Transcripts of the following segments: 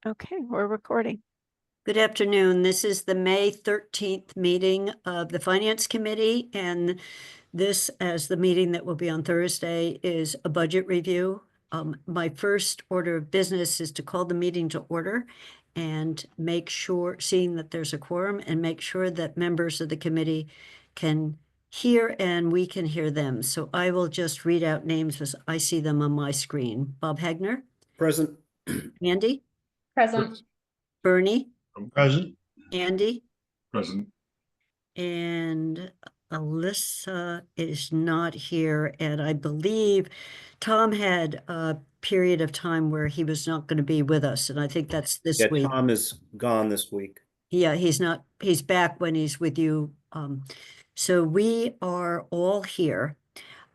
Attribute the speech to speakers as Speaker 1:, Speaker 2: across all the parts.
Speaker 1: Okay, we're recording.
Speaker 2: Good afternoon. This is the May 13th meeting of the Finance Committee, and this, as the meeting that will be on Thursday, is a budget review. My first order of business is to call the meeting to order and make sure, seeing that there's a quorum, and make sure that members of the committee can hear and we can hear them. So I will just read out names as I see them on my screen. Bob Hagner,
Speaker 3: Present.
Speaker 2: Andy,
Speaker 4: Present.
Speaker 2: Bernie,
Speaker 5: I'm present.
Speaker 2: Andy,
Speaker 5: Present.
Speaker 2: and Alyssa is not here. And I believe Tom had a period of time where he was not going to be with us. And I think that's this
Speaker 3: Yeah,
Speaker 2: week.
Speaker 3: Tom is gone this week.
Speaker 2: Yeah, he's back when he's with you. So we are all here.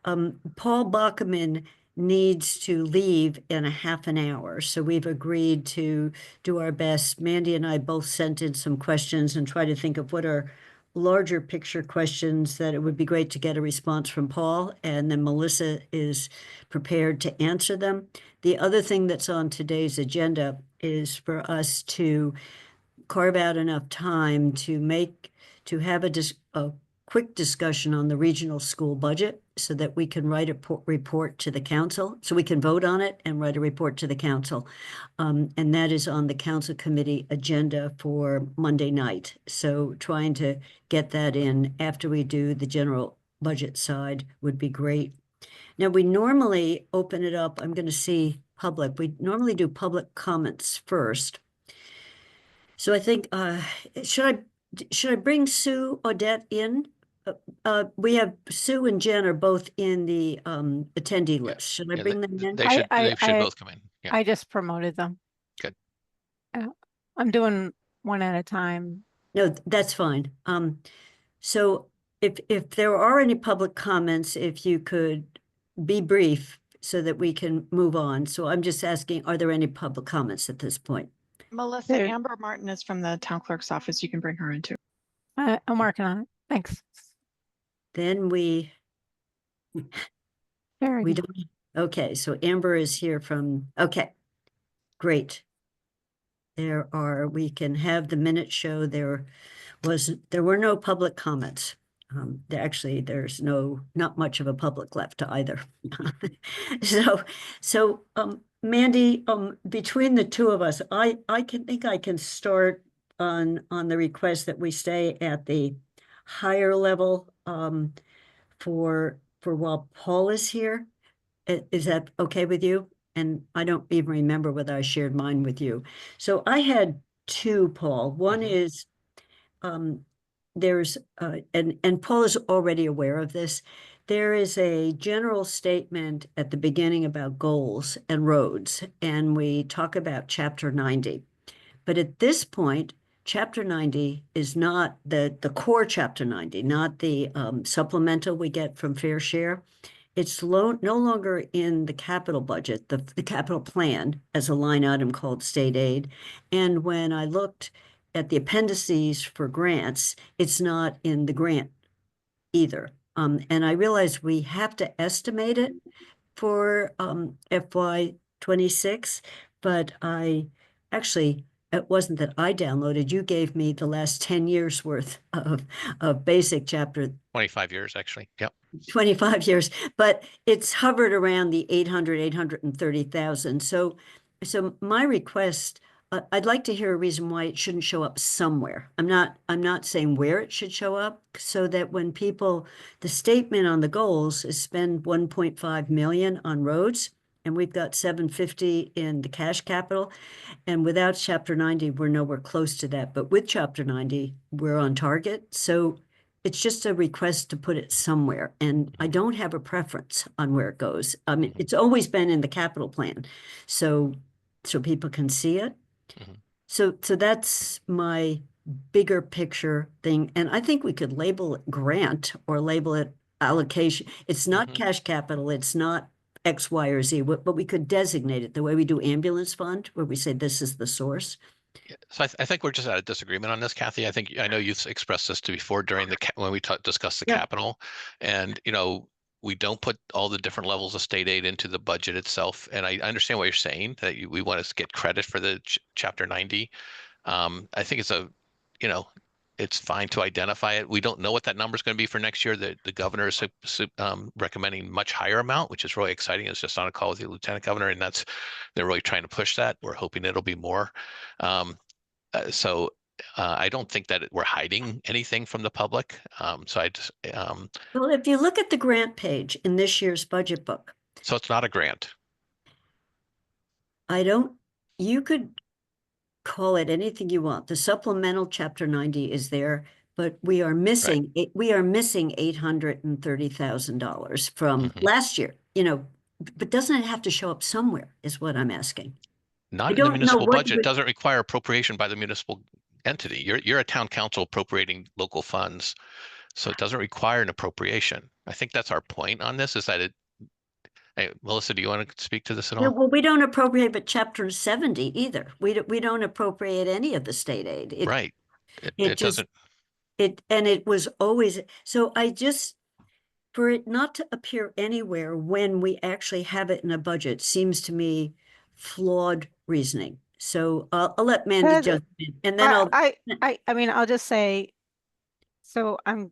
Speaker 2: Paul Bachman needs to leave in a half an hour. So we've agreed to do our best. Mandy and I both sent in some questions and try to think of what are larger picture questions that it would be great to get a response from Paul. And then Melissa is prepared to answer them. The other thing that's on today's agenda is for us to carve out enough time to have a quick discussion on the regional school budget so that we can write a report to the council, so we can vote on it and write a report to the council. And that is on the council committee agenda for Monday night. So trying to get that in after we do the general budget side would be great. Now, we normally open it up. I'm going to see public. We normally do public comments first. So I think, should I bring Sue Odette in? We have Sue and Jen are both in the attendee list. Should I bring them in?
Speaker 4: They should both come in. Yeah.
Speaker 1: I just promoted them.
Speaker 4: Good.
Speaker 1: I'm doing one at a time.
Speaker 2: No, that's fine. So if there are any public comments, if you could be brief so that we can move on. So I'm just asking, are there any public comments at this point?
Speaker 6: Melissa, Amber Martin is from the town clerk's office. You can bring her in too.
Speaker 1: I'm working on it. Thanks.
Speaker 2: Then we don't. Okay, so Amber is here from, okay, great. We can have the minute show. There were no public comments. Actually, there's not much of a public left either. So Mandy, between the two of us, I can start on the request that we stay at the higher level for while Paul is here. Is that okay with you? And I don't even remember whether I shared mine with you. So I had two, Paul. One is there's and Paul is already aware of this. There is a general statement at the beginning about goals and roads, and we talk about Chapter 90. But at this point, Chapter 90 is not the core Chapter 90, not the supplemental we get from Fair Share. It's no longer in the capital budget, the capital plan as a line item called state aid. And when I looked at the appendices for grants, it's not in the grant either. And I realize we have to estimate it for FY26, but it wasn't that I downloaded. You gave me the last 10 years worth of basic chapter.
Speaker 4: 25 years, actually. Yep.
Speaker 2: 25 years, but it's hovered around the 830,000. So my request, I'd like to hear a reason why it shouldn't show up somewhere. I'm not saying where it should show up, so that when the statement on the goals is spend 1.5 million on roads, and we've got 750 in the cash capital, and without Chapter 90, we're nowhere close to that. But with Chapter 90, we're on target. So it's just a request to put it somewhere, and I don't have a preference on where it goes. I mean, it's always been in the capital plan, so people can see it. So that's my bigger picture thing. And I think we could label it grant or label it allocation. It's not cash capital. It's not X, Y, or Z, but we could designate it the way we do ambulance fund, where we say this is the source.
Speaker 4: Yeah. So I think we're just at a disagreement on this, Kathy. I know you've expressed this to before during when we discussed the capital, and we don't put all the different levels of state aid into the budget itself. And I understand what you're saying, that we want to get credit for the chapter 90. I think it's it's fine to identify it. We don't know what that number is going to be for next year. The governor is recommending much higher amount, which is really exciting. I was just on a call with the lieutenant governor, and they're really trying to push that. We're hoping it'll be more. I don't think that we're hiding anything from the public. So I just,
Speaker 2: Well, if you look at the grant page in this year's budget book,
Speaker 4: so it's not a grant.
Speaker 2: you could call it anything you want. The supplemental chapter 90 is there, but we are missing $830,000 from last year, but doesn't it have to show up somewhere is what I'm asking.
Speaker 4: Not in the municipal budget. It doesn't require appropriation by the municipal entity. You're a town council appropriating local funds, so it doesn't require an appropriation. I think that's our point on this, is that hey, Melissa, do you want to speak to this at all?
Speaker 2: No, well, we don't appropriate, but chapter 70 either. We don't appropriate any of the state aid.
Speaker 4: Right.
Speaker 2: It doesn't. And it was always, so for it not to appear anywhere when we actually have it in a budget seems to me flawed reasoning. So I'll let Mandy jump in, and then
Speaker 1: I'll just say, so quite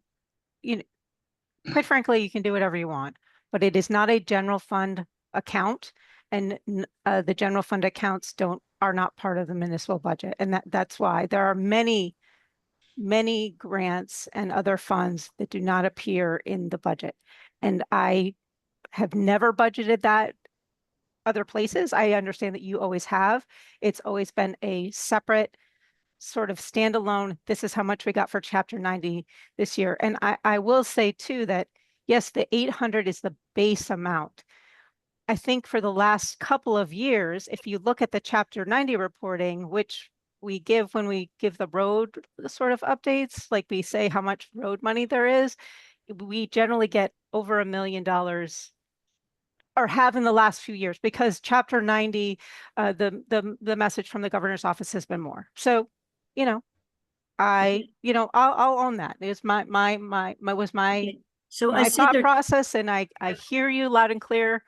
Speaker 1: frankly, you can do whatever you want, but it is not a general fund account, and the general fund accounts are not part of the municipal budget. And that's why there are many grants and other funds that do not appear in the budget. And I have never budgeted that other places. I understand that you always have. It's always been a separate sort of standalone, this is how much we got for chapter 90 this year. And I will say too that yes, the 800 is the base amount. I think for the last couple of years, if you look at the chapter 90 reporting, which we give when we give the road sort of updates, like we say how much road money there is, we generally get over $1 million, or have in the last few years, because chapter 90, the message from the governor's office has been more. So, I'll own that. It was my
Speaker 2: so I see
Speaker 1: thought process, and I hear you loud and clear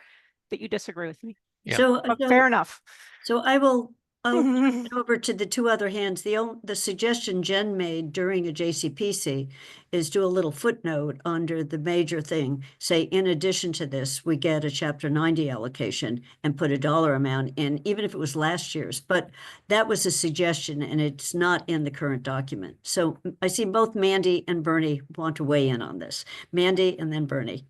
Speaker 1: that you disagree with me.
Speaker 4: Yeah.
Speaker 2: So
Speaker 1: Fair enough.
Speaker 2: So I'll turn it over to the two other hands. The suggestion Jen made during a JCPC is do a little footnote under the major thing. Say, in addition to this, we get a chapter 90 allocation, and put a dollar amount in, even if it was last year's. But that was a suggestion, and it's not in the current document. So I see both Mandy and Bernie want to weigh in on this. Mandy and then Bernie.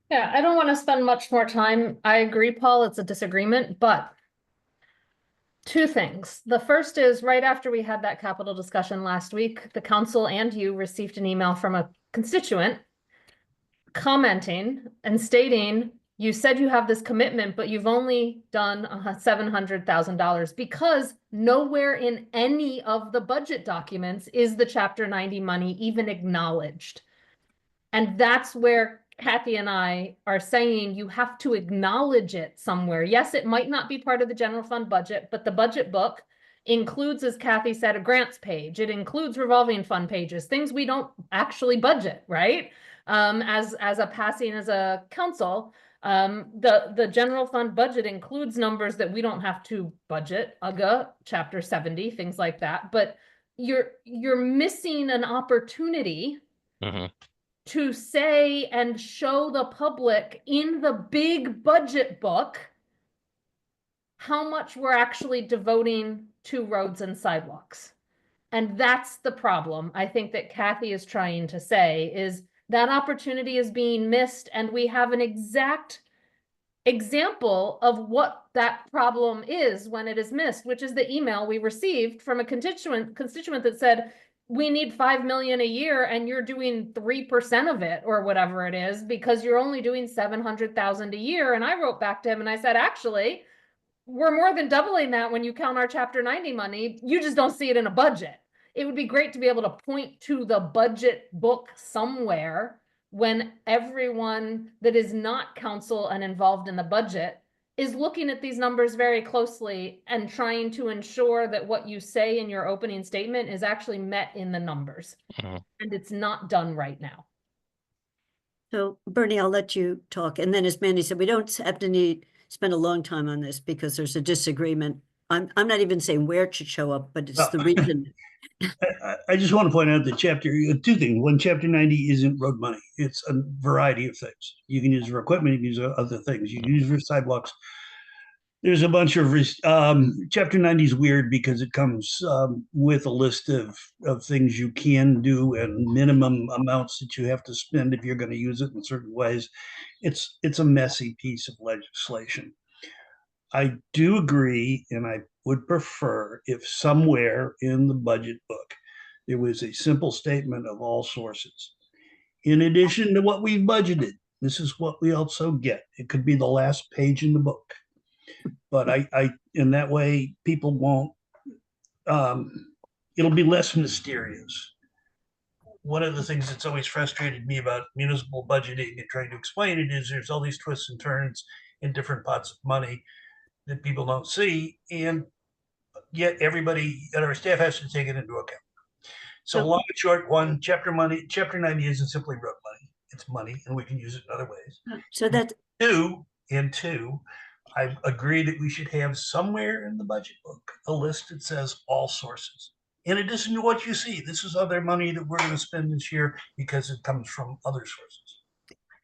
Speaker 5: Yeah, I don't want to spend much more time. I agree, Paul, it's a disagreement, but two things. The first is, right after we had that capital discussion last week, the council and you received an email from a constituent commenting and stating, you said you have this commitment, but you've only done $700,000, because nowhere in any of the budget documents is the chapter 90 money even acknowledged. And that's where Kathy and I are saying you have to acknowledge it somewhere. Yes, it might not be part of the general fund budget, but the budget book includes, as Kathy said, a grants page. It includes revolving fund pages, things we don't actually budget, right? As a council, the general fund budget includes numbers that we don't have to budget, UGA, chapter 70, things like that. But you're missing an opportunity to say and show the public in the big budget book how much we're actually devoting to roads and sidewalks. And that's the problem, I think, that Kathy is trying to say, is that opportunity is being missed, and we have an exact example of what that problem is when it is missed, which is the email we received from a constituent that said, we need 5 million a year and you're doing 3% of it, or whatever it is, because you're only doing 700,000 a year. And I wrote back to him and I said, actually, we're more than doubling that when you count our chapter 90 money. You just don't see it in a budget. It would be great to be able to point to the budget book somewhere when everyone that is not council and involved in the budget is looking at these numbers very closely and trying to ensure that what you say in your opening statement is actually met in the numbers. And it's not done right now.
Speaker 2: So Bernie, I'll let you talk. And then as Mandy said, we don't have to spend a long time on this because there's a disagreement. I'm not even saying where it should show up, but it's the reason.
Speaker 7: I just want to point out that two things. One, chapter 90 isn't road money. It's a variety of things. You can use for equipment, you can use other things. You can use for sidewalks. There's a bunch of, chapter 90 is weird because it comes with a list of things you can do and minimum amounts that you have to spend if you're going to use it in certain ways. It's a messy piece of legislation. I do agree, and I would prefer if somewhere in the budget book, there was a simple statement of all sources. In addition to what we've budgeted, this is what we also get. It could be the last page in the book. But in that way, people won't, it'll be less mysterious. One of the things that's always frustrated me about municipal budgeting and trying to explain it is there's all these twists and turns in different pots of money that people don't see, and yet everybody at our staff has to take it into account. So long and short, chapter 90 isn't simply road money. It's money, and we can use it in other ways.
Speaker 2: So that
Speaker 7: Two, I agree that we should have somewhere in the budget book a list that says all sources. In addition to what you see, this is other money that we're going to spend this year because it comes from other sources.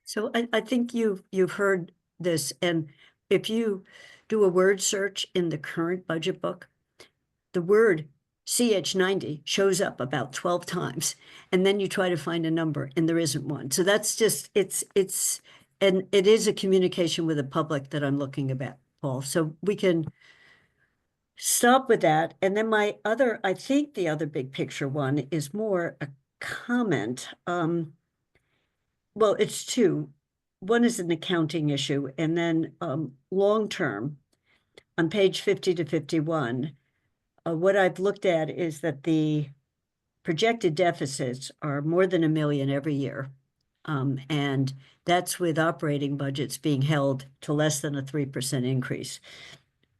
Speaker 2: So I think you've heard this, and if you do a word search in the current budget book, the word CH90 shows up about 12 times, and then you try to find a number and there isn't one. So that's just, and it is a communication with the public that I'm looking at, Paul. So we can stop with that. And then I think the other big picture one is more a comment. Well, it's two. One is an accounting issue, and then long-term, on page 50 to 51, what I've looked at is that the projected deficits are more than $1 million every year. And that's with operating budgets being held to less than a 3% increase.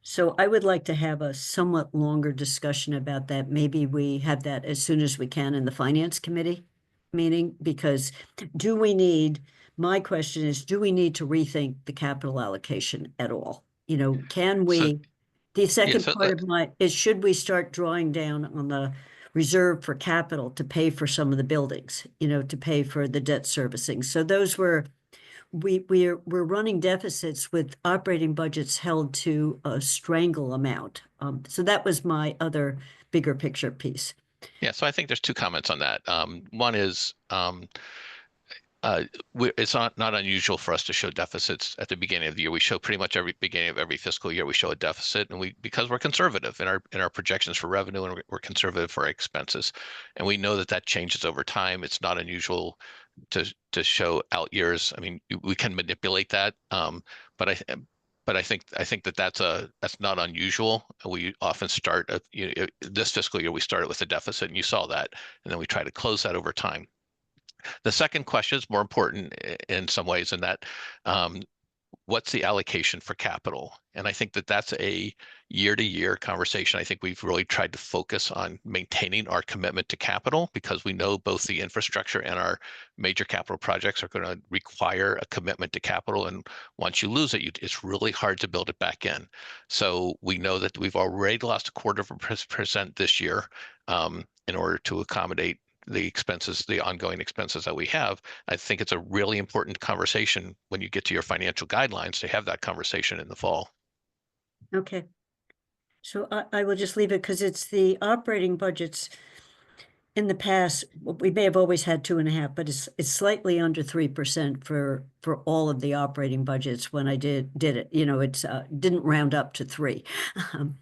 Speaker 2: So I would like to have a somewhat longer discussion about that. Maybe we have that as soon as we can in the Finance Committee meeting, because my question is, do we need to rethink the capital allocation at all? Can we, the second part of should we start drawing down on the reserve for capital to pay for some of the buildings, to pay for the debt servicing? So those we're running deficits with operating budgets held to a strangle amount. So that was my other bigger picture piece.
Speaker 4: Yeah, so I think there's two comments on that. One is it's not unusual for us to show deficits at the beginning of the year. We show pretty much every beginning of every fiscal year, we show a deficit, and because we're conservative in our projections for revenue, and we're conservative for our expenses, and we know that changes over time. It's not unusual to show out years. I mean, we can manipulate that, but I think that's not unusual. We often start this fiscal year, we started with a deficit, and you saw that, and then we try to close that over time. The second question is more important in some ways in that what's the allocation for capital? And I think that's a year-to-year conversation. I think we've really tried to focus on maintaining our commitment to capital, because we know both the infrastructure and our major capital projects are going to require a commitment to capital. And once you lose it, it's really hard to build it back in. So we know that we've already lost 0.25% this year in order to accommodate the ongoing expenses that we have. I think it's a really important conversation when you get to your financial guidelines to have that conversation in the fall.
Speaker 2: Okay. So I will just leave it because it's the operating budgets in the past. We may have always had 2.5, but it's slightly under 3% for all of the operating budgets when I did it. It's didn't round up to 3.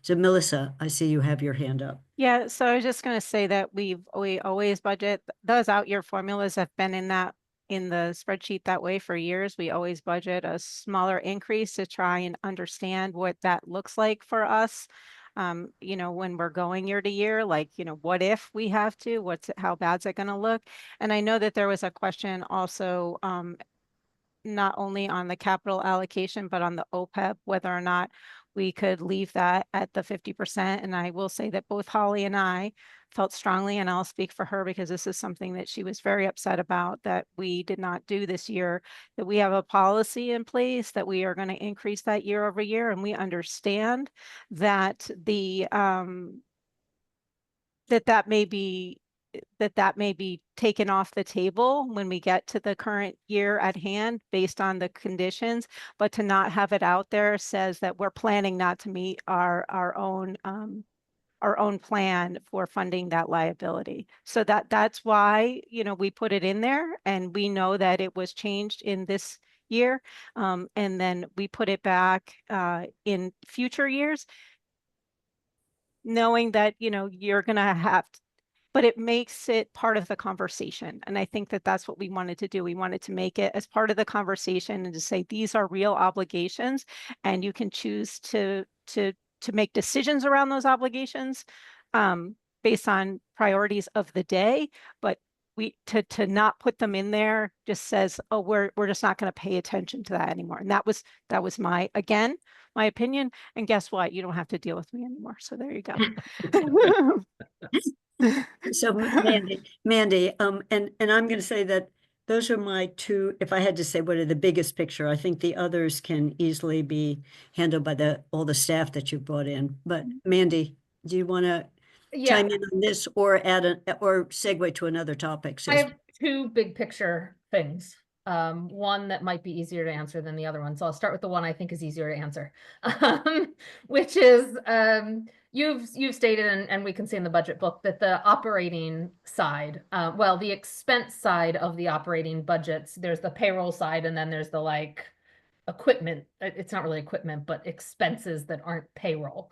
Speaker 2: So Melissa, I see you have your hand up.
Speaker 1: Yeah, so I was just going to say that we always budget. Those out-year formulas have been in the spreadsheet that way for years. We always budget a smaller increase to try and understand what that looks like for us. When we're going year to year, what if we have to, how bad's it going to look? And I know that there was a question also, not only on the capital allocation, but on the OPEB, whether or not we could leave that at the 50%. And I will say that both Holly and I felt strongly, and I'll speak for her because this is something that she was very upset about, that we did not do this year, that we have a policy in place that we are going to increase that year over year. And we understand that that may be taken off the table when we get to the current year at hand based on the conditions, but to not have it out there says that we're planning not to meet our own plan for funding that liability. So that's why, we put it in there, and we know that it was changed in this year. And then we put it back in future years, knowing that, you're going to have to, but it makes it part of the conversation. And I think that that's what we wanted to do. We wanted to make it as part of the conversation and to say, these are real obligations, and you can choose to make decisions around those obligations based on priorities of the day. But to not put them in there just says, oh, we're just not going to pay attention to that anymore. And that was my opinion. And guess what? You don't have to deal with me anymore. So there you go.
Speaker 2: So Mandy, and I'm going to say that those are my two, if I had to say what are the biggest picture, I think the others can easily be handled by all the staff that you brought in. But Mandy, do you want to chime in on this or or segue to another topic?
Speaker 5: I have two big picture things. One that might be easier to answer than the other one. So I'll start with the one I think is easier to answer, which is you've stated, and we can see in the budget book, that the operating side, well, the expense side of the operating budgets, there's the payroll side, and then there's the equipment. It's not really equipment, but expenses that aren't payroll.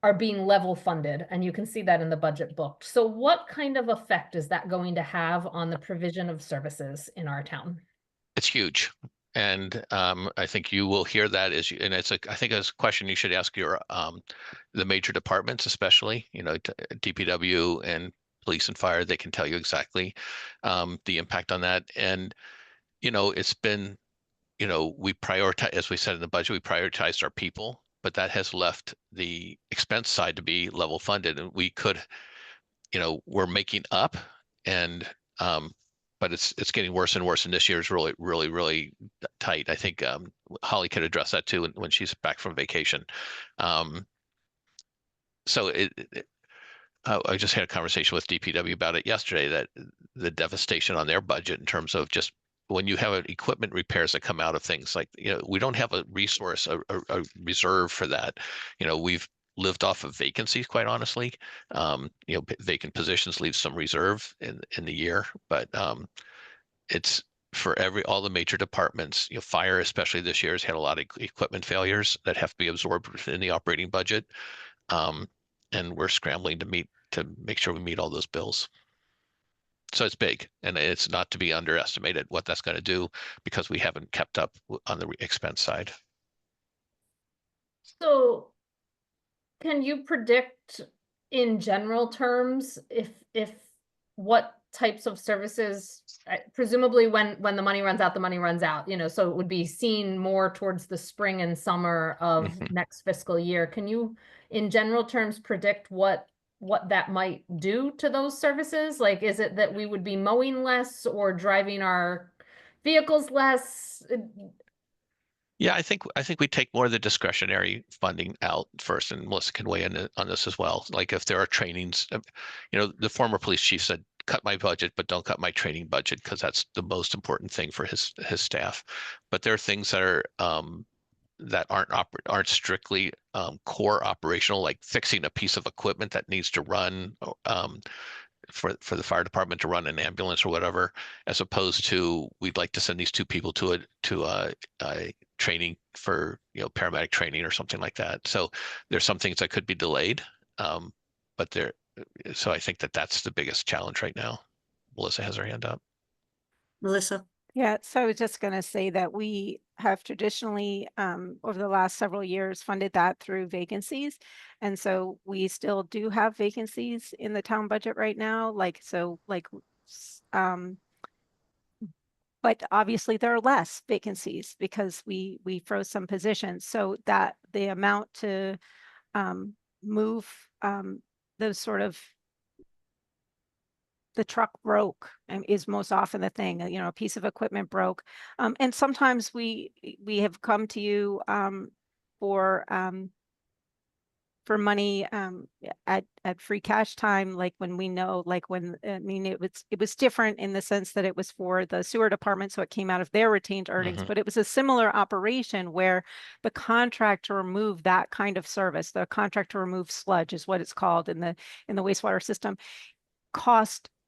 Speaker 5: Are being level funded, and you can see that in the budget book. So what kind of effect is that going to have on the provision of services in our town?
Speaker 4: It's huge. And I think you will hear that and I think it's a question you should ask your the major departments, especially, DPW and police and fire. They can tell you exactly the impact on that. And, it's been, we prioritize, as we said in the budget, we prioritized our people, but that has left the expense side to be level funded. And we could, we're making up, and but it's getting worse and worse. And this year is really, really, really tight. I think Holly could address that too when she's back from vacation. So I just had a conversation with DPW about it yesterday, that the devastation on their budget in terms of just when you have equipment repairs that come out of things like, we don't have a resource, a reserve for that. We've lived off of vacancies, quite honestly. Vacant positions leave some reserve in the year, but it's for all the major departments. Fire, especially this year, has had a lot of equipment failures that have to be absorbed within the operating budget. And we're scrambling to make sure we meet all those bills. So it's big, and it's not to be underestimated what that's going to do, because we haven't kept up on the expense side.
Speaker 5: So can you predict in general terms if what types of services, presumably when the money runs out, the money runs out, so it would be seen more towards the spring and summer of next fiscal year. Can you in general terms predict what that might do to those services? Like, is it that we would be mowing less or driving our vehicles less?
Speaker 4: Yeah, I think we take more of the discretionary funding out first, and Melissa can weigh in on this as well. Like if there are trainings, the former police chief said, cut my budget, but don't cut my training budget, because that's the most important thing for his staff. But there are things that are that aren't strictly core operational, like fixing a piece of equipment that needs to run for the fire department to run an ambulance or whatever, as opposed to, we'd like to send these two people to a training for paramedic training or something like that. So there's some things that could be delayed, but so I think that's the biggest challenge right now. Melissa has her hand up.
Speaker 2: Melissa?
Speaker 1: Yeah, so I was just going to say that we have traditionally, over the last several years, funded that through vacancies. And so we still do have vacancies in the town budget right now. but obviously there are less vacancies because we froze some positions, so that the amount to move those sort of, the truck broke is most often the thing, you know, a piece of equipment broke. And sometimes we have come to you for money at free cash time, like when we know, like when, I mean, it was different in the sense that it was for the sewer department, so it came out of their retained earnings,
Speaker 4: Mhm.
Speaker 1: but it was a similar operation where the contract to remove that kind of service, the contract to remove sludge is what it's called in the wastewater system,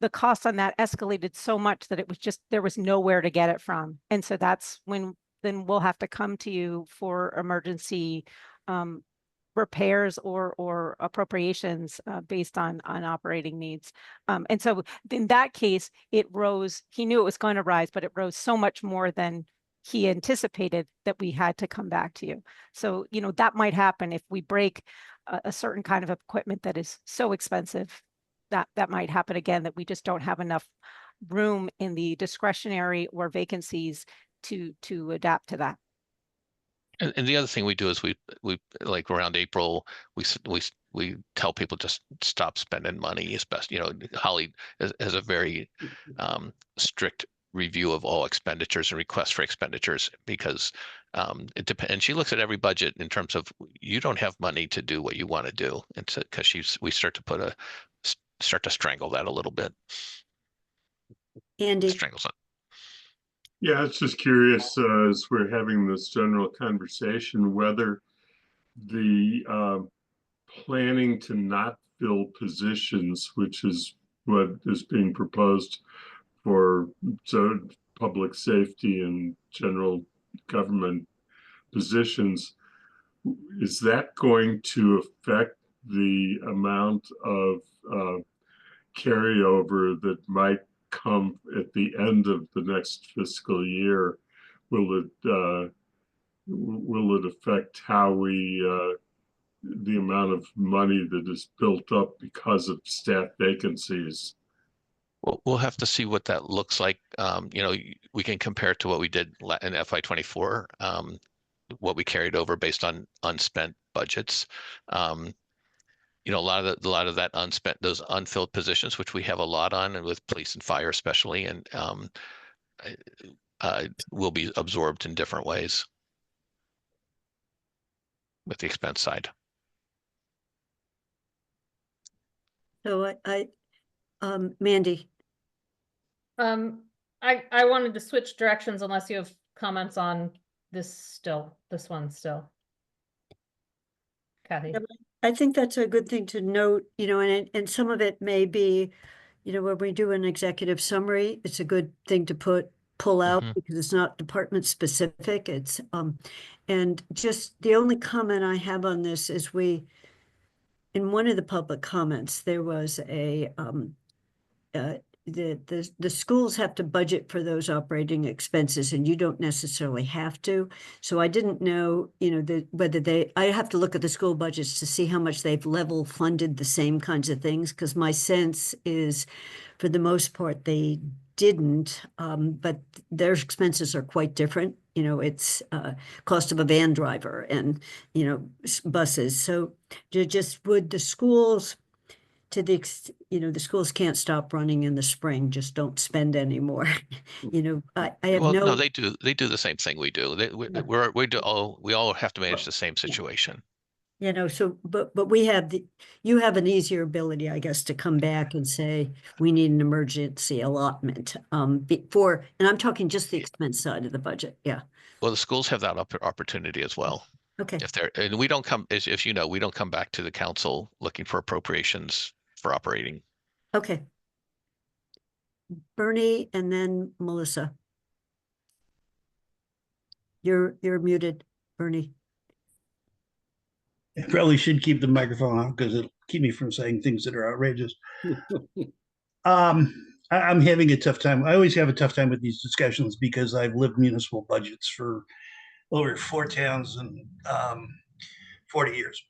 Speaker 1: the cost on that escalated so much that it was just, there was nowhere to get it from. And so that's when, then we'll have to come to you for emergency repairs or appropriations based on operating needs. And so in that case, it rose, he knew it was going to rise, but it rose so much more than he anticipated that we had to come back to you. So, you know, that might happen if we break a certain kind of equipment that is so expensive, that might happen again, that we just don't have enough room in the discretionary or vacancies to adapt to that.
Speaker 4: And the other thing we do is we like around April, we tell people just stop spending money as best, you know, Holly has a very strict review of all expenditures and requests for expenditures, because it depends. And she looks at every budget in terms of, you don't have money to do what you want to do. And so, because we start to strangle that a little bit.
Speaker 2: Andy,
Speaker 4: Strangles it.
Speaker 8: Yeah, it's just curious, as we're having this general conversation, whether the planning to not fill positions, which is what is being proposed for public safety and general government positions, is that going to affect the amount of carryover that might come at the end of the next fiscal year? Will it affect how the amount of money that is built up because of staff vacancies?
Speaker 4: We'll have to see what that looks like. You know, we can compare it to what we did in FY24, what we carried over based on unspent budgets. You know, a lot of that unspent, those unfilled positions, which we have a lot on, and with police and fire especially, and will be absorbed in different ways with the expense side.
Speaker 2: so Mandy,
Speaker 5: I wanted to switch directions unless you have comments on this one still. Kathy.
Speaker 2: Yeah, I think that's a good thing to note, you know, and some of it may be, you know, when we do an executive summary, it's a good thing to pull out
Speaker 4: Mhm.
Speaker 2: because it's not department specific. It's and just the only comment I have on this is in one of the public comments, there was the schools have to budget for those operating expenses, and you don't necessarily have to. So I didn't know, you know, whether I have to look at the school budgets to see how much they've level funded the same kinds of things, because my sense is, for the most part, they didn't, but their expenses are quite different. You know, it's cost of a van driver and, you know, buses. So just would the schools, you know, the schools can't stop running in the spring, just don't spend anymore. You know, I have
Speaker 4: Well, no,
Speaker 2: no,
Speaker 4: they do the same thing we do.
Speaker 2: Yeah.
Speaker 4: We all have to manage the same situation.
Speaker 2: you know, so, but you have an easier ability, I guess, to come back and say, we need an emergency allotment, and I'm talking just the expense side of the budget. Yeah.
Speaker 4: Well, the schools have that opportunity as well.
Speaker 2: Okay.
Speaker 4: And we don't come, as you know, we don't come back to the council looking for appropriations for operating.
Speaker 2: Okay. Bernie and then Melissa. You're muted, Bernie.
Speaker 7: I probably should keep the microphone on because it'll keep me from saying things that are outrageous. I'm having a tough time. I always have a tough time with these discussions because I've lived municipal budgets for over 4 towns and 40 years.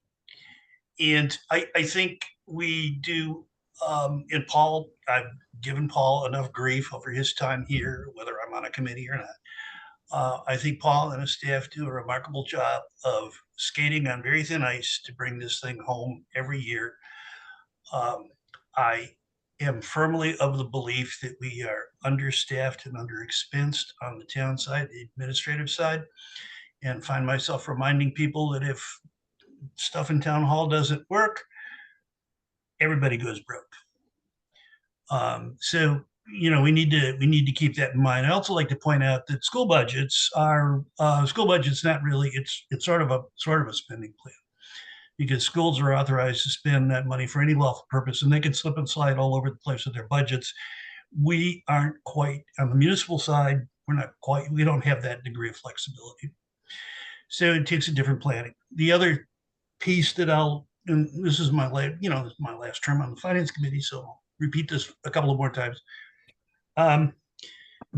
Speaker 7: And I think we do And Paul, I've given Paul enough grief over his time here, whether I'm on a committee or not. I think Paul and his staff do a remarkable job of skating on very thin ice to bring this thing home every year. I am firmly of the belief that we are understaffed and underexpensed on the town side, the administrative side, and find myself reminding people that if stuff in town hall doesn't work, everybody goes broke. So we need to keep that in mind. I also like to point out that school budgets not really, it's sort of a spending plan, because schools are authorized to spend that money for any lawful purpose, and they can slip and slide all over the place with their budgets. We aren't quite on the municipal side. We don't have that degree of flexibility. So it takes a different planning. The other piece that and this is my last term on the finance committee, so I'll repeat this a couple of more times.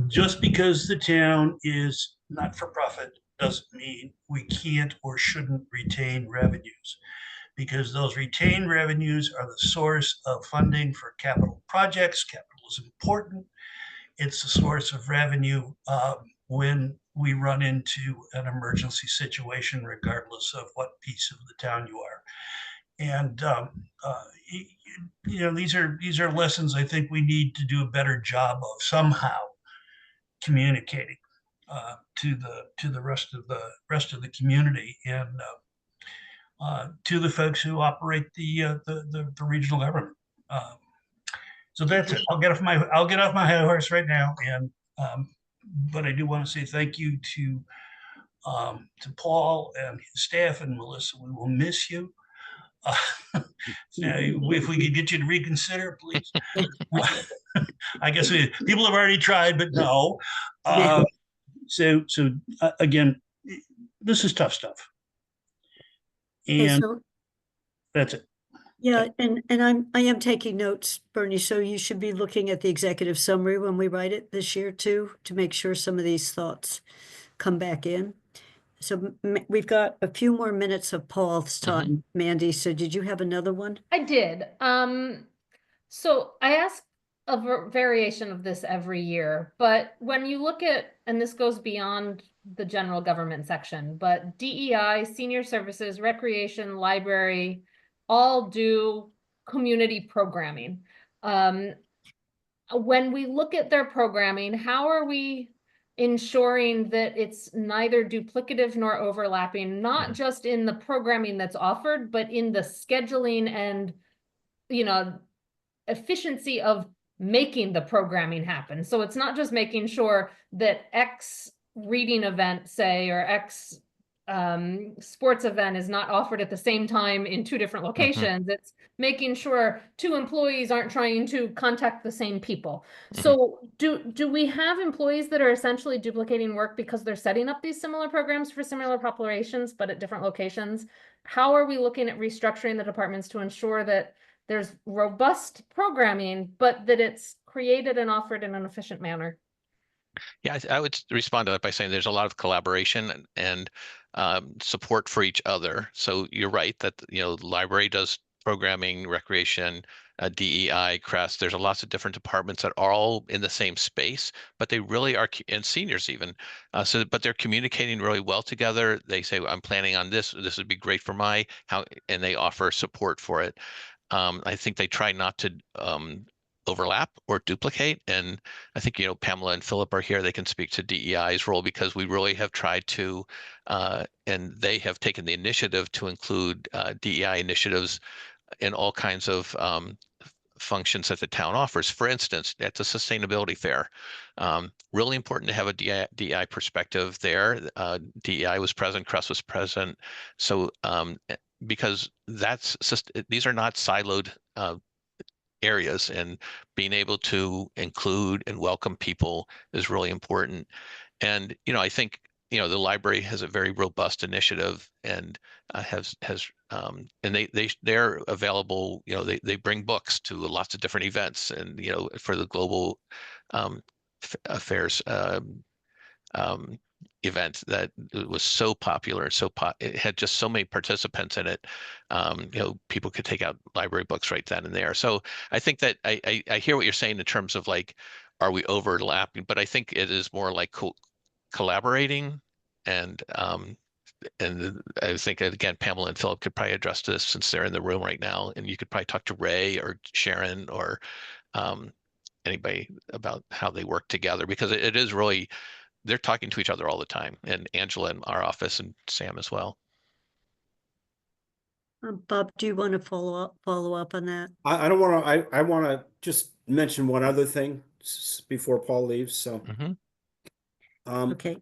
Speaker 7: Just because the town is not for profit doesn't mean we can't or shouldn't retain revenues, because those retained revenues are the source of funding for capital projects. Capital is important. It's the source of revenue when we run into an emergency situation, regardless of what piece of the town you are. And these are lessons I think we need to do a better job of somehow communicating to the rest of the community, and to the folks who operate the regional government. So that's it. I'll get off my high horse right now, and but I do want to say thank you to Paul and his staff and Melissa. We will miss you. If we could get you to reconsider, please. I guess people have already tried, but no. So again, this is tough stuff, and that's it.
Speaker 2: Yeah, and I am taking notes, Bernie, so you should be looking at the executive summary when we write it this year too, to make sure some of these thoughts come back in. So we've got a few more minutes of Paul's time, Mandy. So did you have another one?
Speaker 5: I did. So I ask a variation of this every year, but when you look at, and this goes beyond the general government section, but DEI, senior services, recreation, library, all do community programming. When we look at their programming, how are we ensuring that it's neither duplicative nor overlapping, not just in the programming that's offered, but in the scheduling and, efficiency of making the programming happen? So it's not just making sure that X reading event, say, or X sports event is not offered at the same time in two different locations. It's making sure two employees aren't trying to contact the same people. So do we have employees that are essentially duplicating work because they're setting up these similar programs for similar populations, but at different locations? How are we looking at restructuring the departments to ensure that there's robust programming, but that it's created and offered in an efficient manner?
Speaker 4: Yeah, I would respond to that by saying there's a lot of collaboration and support for each other. So you're right that library does programming, recreation, DEI, CREST. There's lots of different departments that are all in the same space, but they really are, and seniors even. But they're communicating really well together. They say, I'm planning on this. This would be great for and they offer support for it. I think they try not to overlap or duplicate. And I think, Pamela and Philip are here. They can speak to DEI's role, because we really have tried to, and they have taken the initiative to include DEI initiatives in all kinds of functions that the town offers. For instance, at the sustainability fair, really important to have a DEI perspective there. DEI was present, CREST was present. So because these are not siloed areas, and being able to include and welcome people is really important. And I think the library has a very robust initiative, and and they're available. They bring books to lots of different events, and for the global affairs event that it was so popular, it had just so many participants in it. People could take out library books right then and there. So I think that I hear what you're saying in terms of like, are we overlapping? But I think it is more like collaborating, and I think again, Pamela and Philip could probably address this since they're in the room right now, and you could probably talk to Ray or Sharon or anybody about how they work together, because it is really, they're talking to each other all the time, and Angela in our office and Sam as well.
Speaker 2: Bob, do you want to follow up on that?
Speaker 3: I don't want to, I want to just mention one other thing before Paul leaves, so.
Speaker 4: Mhm.
Speaker 2: Okay,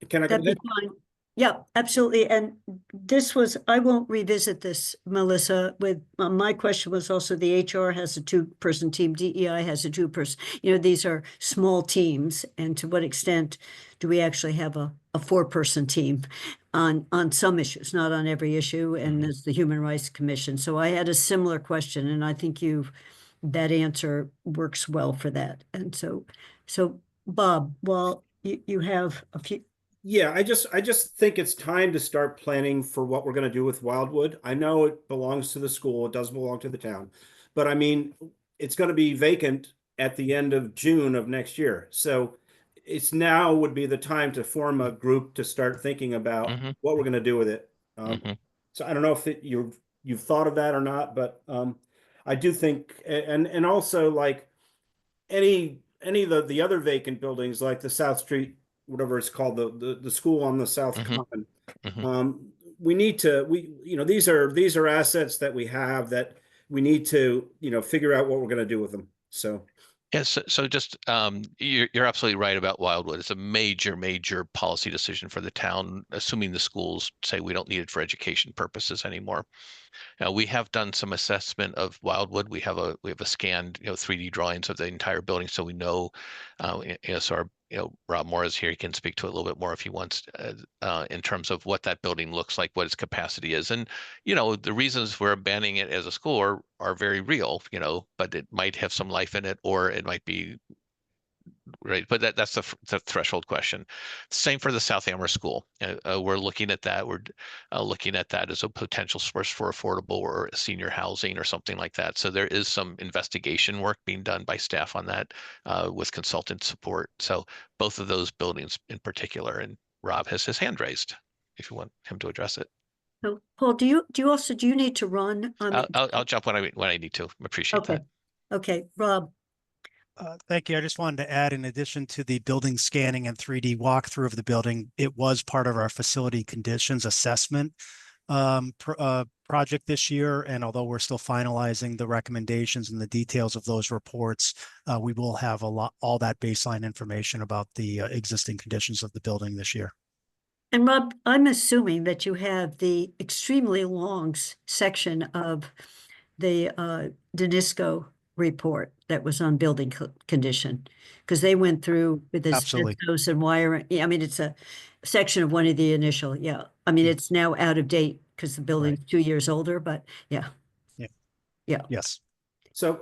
Speaker 3: Can I go
Speaker 2: that'd be
Speaker 3: ahead?
Speaker 2: fine. Yeah, absolutely. And this was, I won't revisit this, Melissa, with, my question was also the HR has a 2-person team, DEI has a 2-person, these are small teams. And to what extent do we actually have a 4-person team on some issues, not on every issue, and there's the Human Rights Commission. So I had a similar question, and I think that answer works well for that. And so Bob, well, you have a few.
Speaker 3: Yeah, I just think it's time to start planning for what we're going to do with Wildwood. I know it belongs to the school, it does belong to the town, but I mean, it's going to be vacant at the end of June of next year. So it's now would be the time to form a group to start thinking about what we're going to do with it. So I don't know if you've thought of that or not, but I do think, and also like any of the other vacant buildings, like the South Street, whatever it's called, the school on the South Common. We need to, these are assets that we have that we need to, figure out what we're going to do with them. So.
Speaker 4: Yes, so just you're absolutely right about Wildwood. It's a major policy decision for the town, assuming the schools say we don't need it for education purposes anymore. Now, we have done some assessment of Wildwood. We have a scanned 3D drawings of the entire building, so we know. So our Rob Moore is here. He can speak to it a little bit more if he wants, in terms of what that building looks like, what its capacity is, and the reasons we're abandoning it as a school are very real. But it might have some life in it, or it might be. Right, but that's the threshold question. Same for the South Amherst School. We're looking at that. We're looking at that as a potential source for affordable or senior housing or something like that. So there is some investigation work being done by staff on that with consultant support. So both of those buildings in particular, and Rob has his hand raised if you want him to address it.
Speaker 2: So, Paul, do you need to run?
Speaker 4: I'll jump when I need to. Appreciate that.
Speaker 2: Okay, Rob.
Speaker 9: Thank you. I just wanted to add, in addition to the building scanning and 3D walkthrough of the building, it was part of our facility conditions assessment project this year. And although we're still finalizing the recommendations and the details of those reports, we will have all that baseline information about the existing conditions of the building this year.
Speaker 2: And Rob, I'm assuming that you have the extremely long section of the DNISCO report that was on building condition, because they went through with the asbestos and wiring. I mean, it's a section of one of the initial. Yeah, I mean, it's now out of date because the building's 2 years older. But yeah.
Speaker 9: Yes.
Speaker 3: So,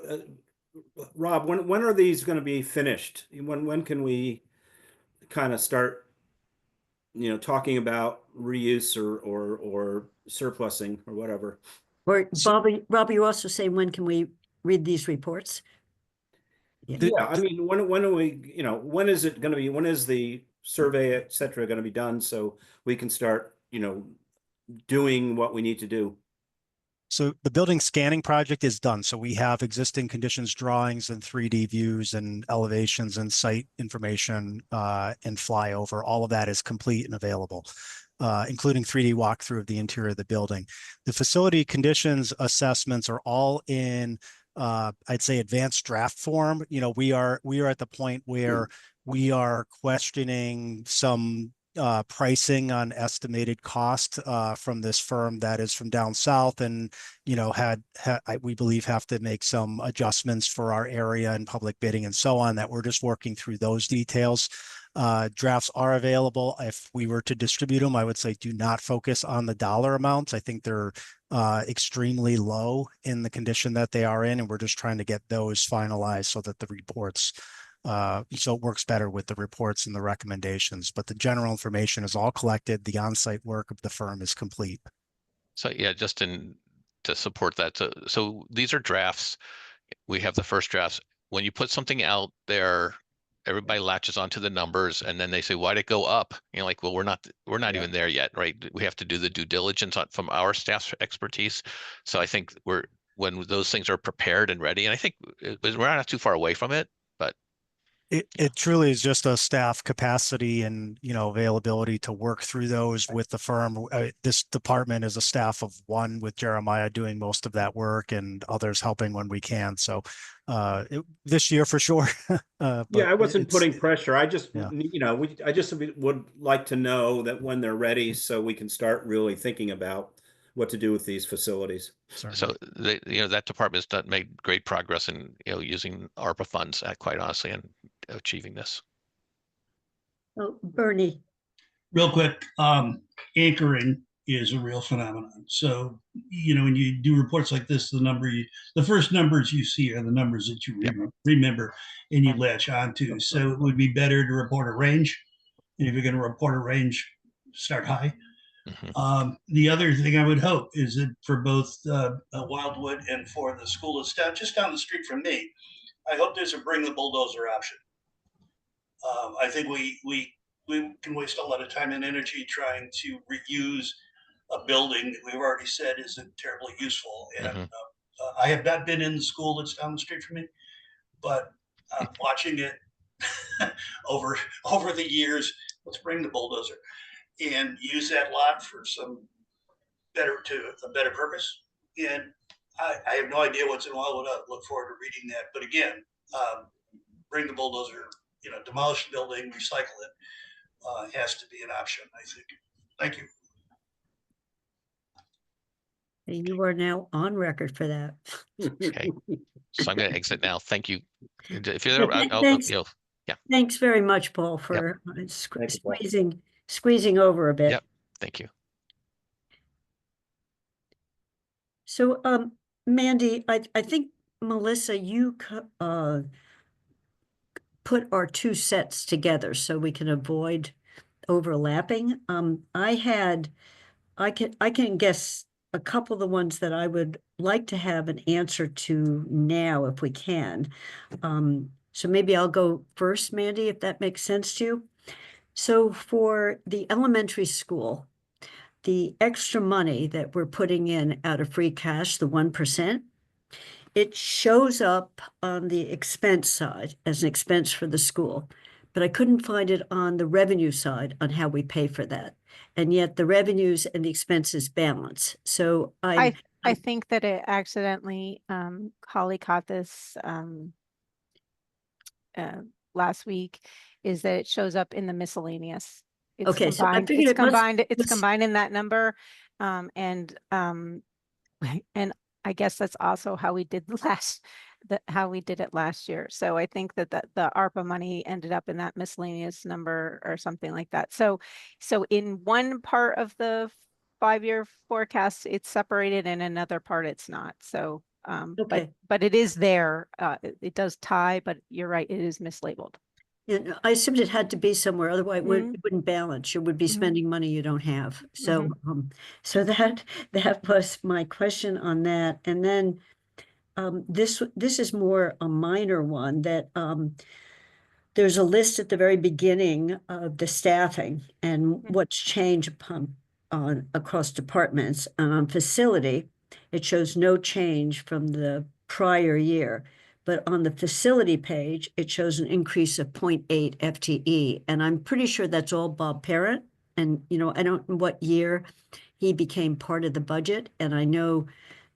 Speaker 3: Rob, when are these going to be finished? When can we kind of start, talking about reuse or surplusing or whatever?
Speaker 2: Or Bob, you also say, when can we read these reports?
Speaker 3: Yeah, I mean, when are we, when is it going to be, when is the survey, et cetera, going to be done so we can start, doing what we need to do?
Speaker 9: So the building scanning project is done. So we have existing conditions drawings and 3D views and elevations and site information and flyover. All of that is complete and available, including 3D walkthrough of the interior of the building. The facility conditions assessments are all in I'd say advanced draft form. We are at the point where we are questioning some pricing on estimated cost from this firm that is from down south, and we believe have to make some adjustments for our area and public bidding and so on, that we're just working through those details. Drafts are available. If we were to distribute them, I would say do not focus on the dollar amounts. I think they're extremely low in the condition that they are in, and we're just trying to get those finalized so that the reports so it works better with the reports and the recommendations, but the general information is all collected. The on-site work of the firm is complete.
Speaker 4: So yeah, just to support that. So these are drafts. We have the first drafts. When you put something out there, everybody latches onto the numbers and then they say, why'd it go up? You know, like, well, we're not
Speaker 3: Yeah.
Speaker 4: even there yet, right? We have to do the due diligence from our staff's expertise. So I think when those things are prepared and ready, and I think we're not too far away from it, but
Speaker 9: It truly is just a staff capacity and, availability to work through those with the firm. This department is a staff of one, with Jeremiah doing most of that work and others helping when we can. So this year for sure. But
Speaker 3: Yeah, I wasn't
Speaker 9: it's-
Speaker 3: putting pressure. I just,
Speaker 9: Yeah.
Speaker 3: I just would like to know that when they're ready, so we can start really thinking about what to do with these facilities.
Speaker 4: so that department has made great progress in, using ARPA funds, quite honestly, and achieving this.
Speaker 2: Oh, Bernie,
Speaker 7: Real quick, anchoring is a real phenomenon. So, when you do reports like this, the first numbers you see are the numbers that you remember and you latch onto. So it would be better to report a range. And if you're going to report a range, start high. The other thing I would hope is that for both Wildwood and for the school that's just down the street from me, I hope there's a bring the bulldozer option. I think we can waste a lot of time and energy trying to reuse a building that we've already said isn't terribly useful. And I have not been in the school that's down the street from me, but watching it over the years, let's bring the bulldozer and use that lot for a better purpose. And I have no idea what's in Wildwood. I look forward to reading that. But again, bring the bulldozer, demolish the building, recycle it, has to be an option, I think. Thank you.
Speaker 2: you are now on record for that.
Speaker 4: Okay. So I'm going to exit now. Thank you. If you're,
Speaker 2: Thanks.
Speaker 4: yeah.
Speaker 2: Thanks very much, Paul, for squeezing over a bit.
Speaker 4: Yep. Thank you.
Speaker 2: So, Mandy, I think, Melissa, you put our two sets together so we can avoid overlapping. I can guess a couple of the ones that I would like to have an answer to now if we can. So maybe I'll go first, Mandy, if that makes sense to you. So for the elementary school, the extra money that we're putting in out of free cash, the 1%, it shows up on the expense side as an expense for the school, but I couldn't find it on the revenue side on how we pay for that. And yet the revenues and the expenses balance. So
Speaker 1: I think that it accidentally, Holly caught this last week, is that it shows up in the miscellaneous. It's
Speaker 2: Okay, so I
Speaker 1: combined,
Speaker 2: figured
Speaker 1: it's combined in that number. And I guess that's also how we did how we did it last year. So I think that the ARPA money ended up in that miscellaneous number or something like that. So in one part of the 5-year forecast, it's separated, and another part it's not. So,
Speaker 2: Okay.
Speaker 1: but it is there. It does tie, but you're right, it is mislabeled.
Speaker 2: Yeah, I assumed it had to be somewhere, otherwise it wouldn't balance. You would be spending money you don't have. So, so that was my question on that. And then this is more a minor one, that there's a list at the very beginning of the staffing and what's changed across departments. On facility, it shows no change from the prior year. But on the facility page, it shows an increase of 0.8 FTE. And I'm pretty sure that's all Bob Parent. And, I don't know what year he became part of the budget. And I know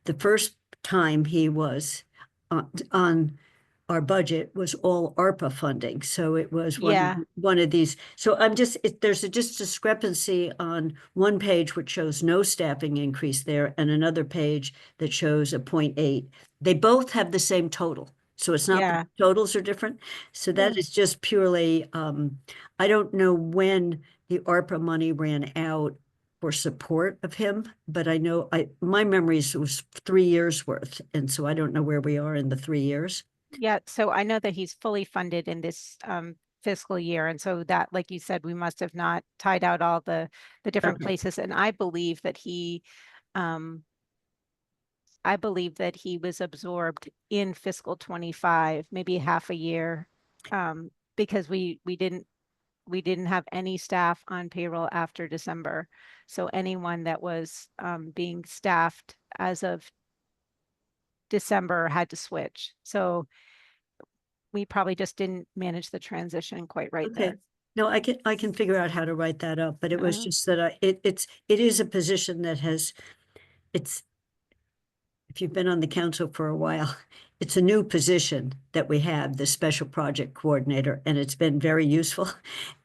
Speaker 2: the first time he was on our budget was all ARPA funding. So it was one of these. So there's just discrepancy on one page which shows no staffing increase there, and another page that shows a 0.8. They both have the same total. So it's not the totals are different. So that is just purely, I don't know when the ARPA money ran out for support of him, but I know my memories was 3 years worth. And so I don't know where we are in the 3 years.
Speaker 1: Yeah, so I know that he's fully funded in this fiscal year. And so that, like you said, we must have not tied out all the different
Speaker 2: Okay.
Speaker 1: places. And I believe that um was absorbed in fiscal 25, maybe half a year. Because we didn't have any staff on payroll after December. So anyone that was being staffed as of December had to switch. So we probably just didn't manage the transition quite right
Speaker 2: Okay.
Speaker 1: there.
Speaker 2: No, I can figure out how to write that up, but it was
Speaker 1: Uh-huh.
Speaker 2: just that it is a position that it's, if you've been on the council for a while, it's a new position that we have, the special project coordinator, and it's been very useful.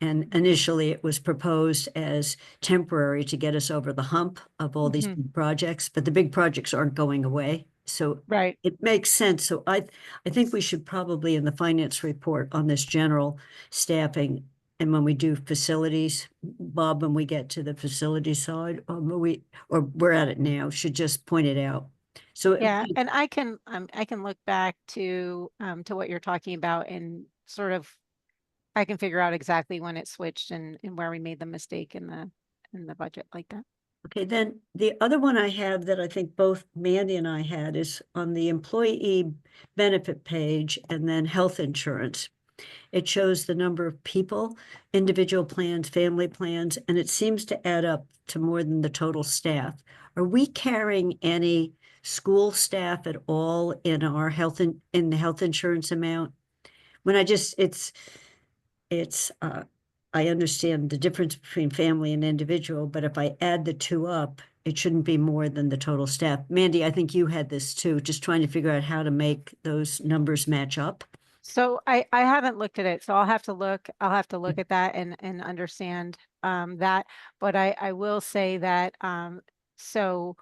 Speaker 2: And initially it was proposed as temporary to get us over the hump of all these
Speaker 1: Mhm.
Speaker 2: big projects, but the big projects aren't going away. So
Speaker 1: Right.
Speaker 2: it makes sense. So I think we should probably in the finance report on this general staffing, and when we do facilities, Bob, when we get to the facility side, or we're at it now, should just point it out. So
Speaker 1: Yeah, and I can look back to what you're talking about and sort of I can figure out exactly when it switched and where we made the mistake in the budget like that.
Speaker 2: okay, then the other one I have that I think both Mandy and I had is on the employee benefit page and then health insurance. It shows the number of people, individual plans, family plans, and it seems to add up to more than the total staff. Are we carrying any school staff at all in our in the health insurance amount? When I understand the difference between family and individual, but if I add the two up, it shouldn't be more than the total staff. Mandy, I think you had this too, just trying to figure out how to make those numbers match up.
Speaker 1: So I haven't looked at it, so I'll have to look at that and understand that. But I will say that so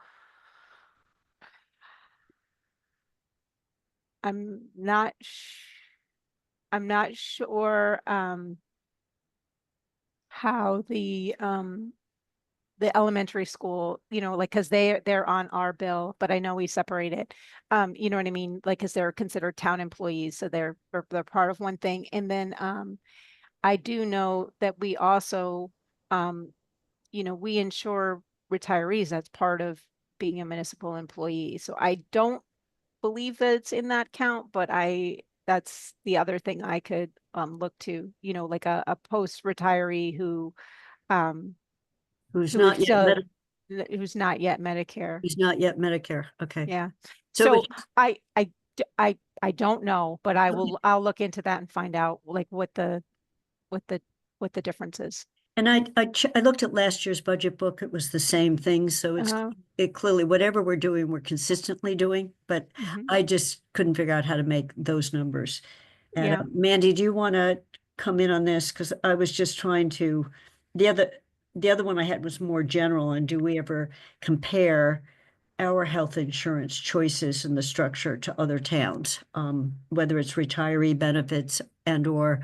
Speaker 1: I'm not I'm not sure how the elementary school, like, cause they're on our bill, but I know we separate it. You know what I mean? Like, cause they're considered town employees, so they're part of one thing. And then I do know that we also we insure retirees. That's part of being a municipal employee. So I don't believe that it's in that count, but that's the other thing I could look to, like a post-retiree um
Speaker 2: Who's
Speaker 1: who
Speaker 2: not
Speaker 1: would
Speaker 2: yet
Speaker 1: still who's not yet Medicare.
Speaker 2: He's not yet Medicare. Okay.
Speaker 1: Yeah.
Speaker 2: So
Speaker 1: So
Speaker 2: it's-
Speaker 1: I don't know, but I'll look into that and find out like what the difference is.
Speaker 2: And I looked at last year's budget book. It was the same thing. So it clearly, whatever we're doing, we're consistently doing, but
Speaker 1: Mhm.
Speaker 2: I just couldn't figure out how to make those numbers. And
Speaker 1: Yeah.
Speaker 2: Mandy, do you want to come in on this? Because I was just trying to, the other one I had was more general. And do we ever compare our health insurance choices and the structure to other towns? Whether it's retiree benefits or,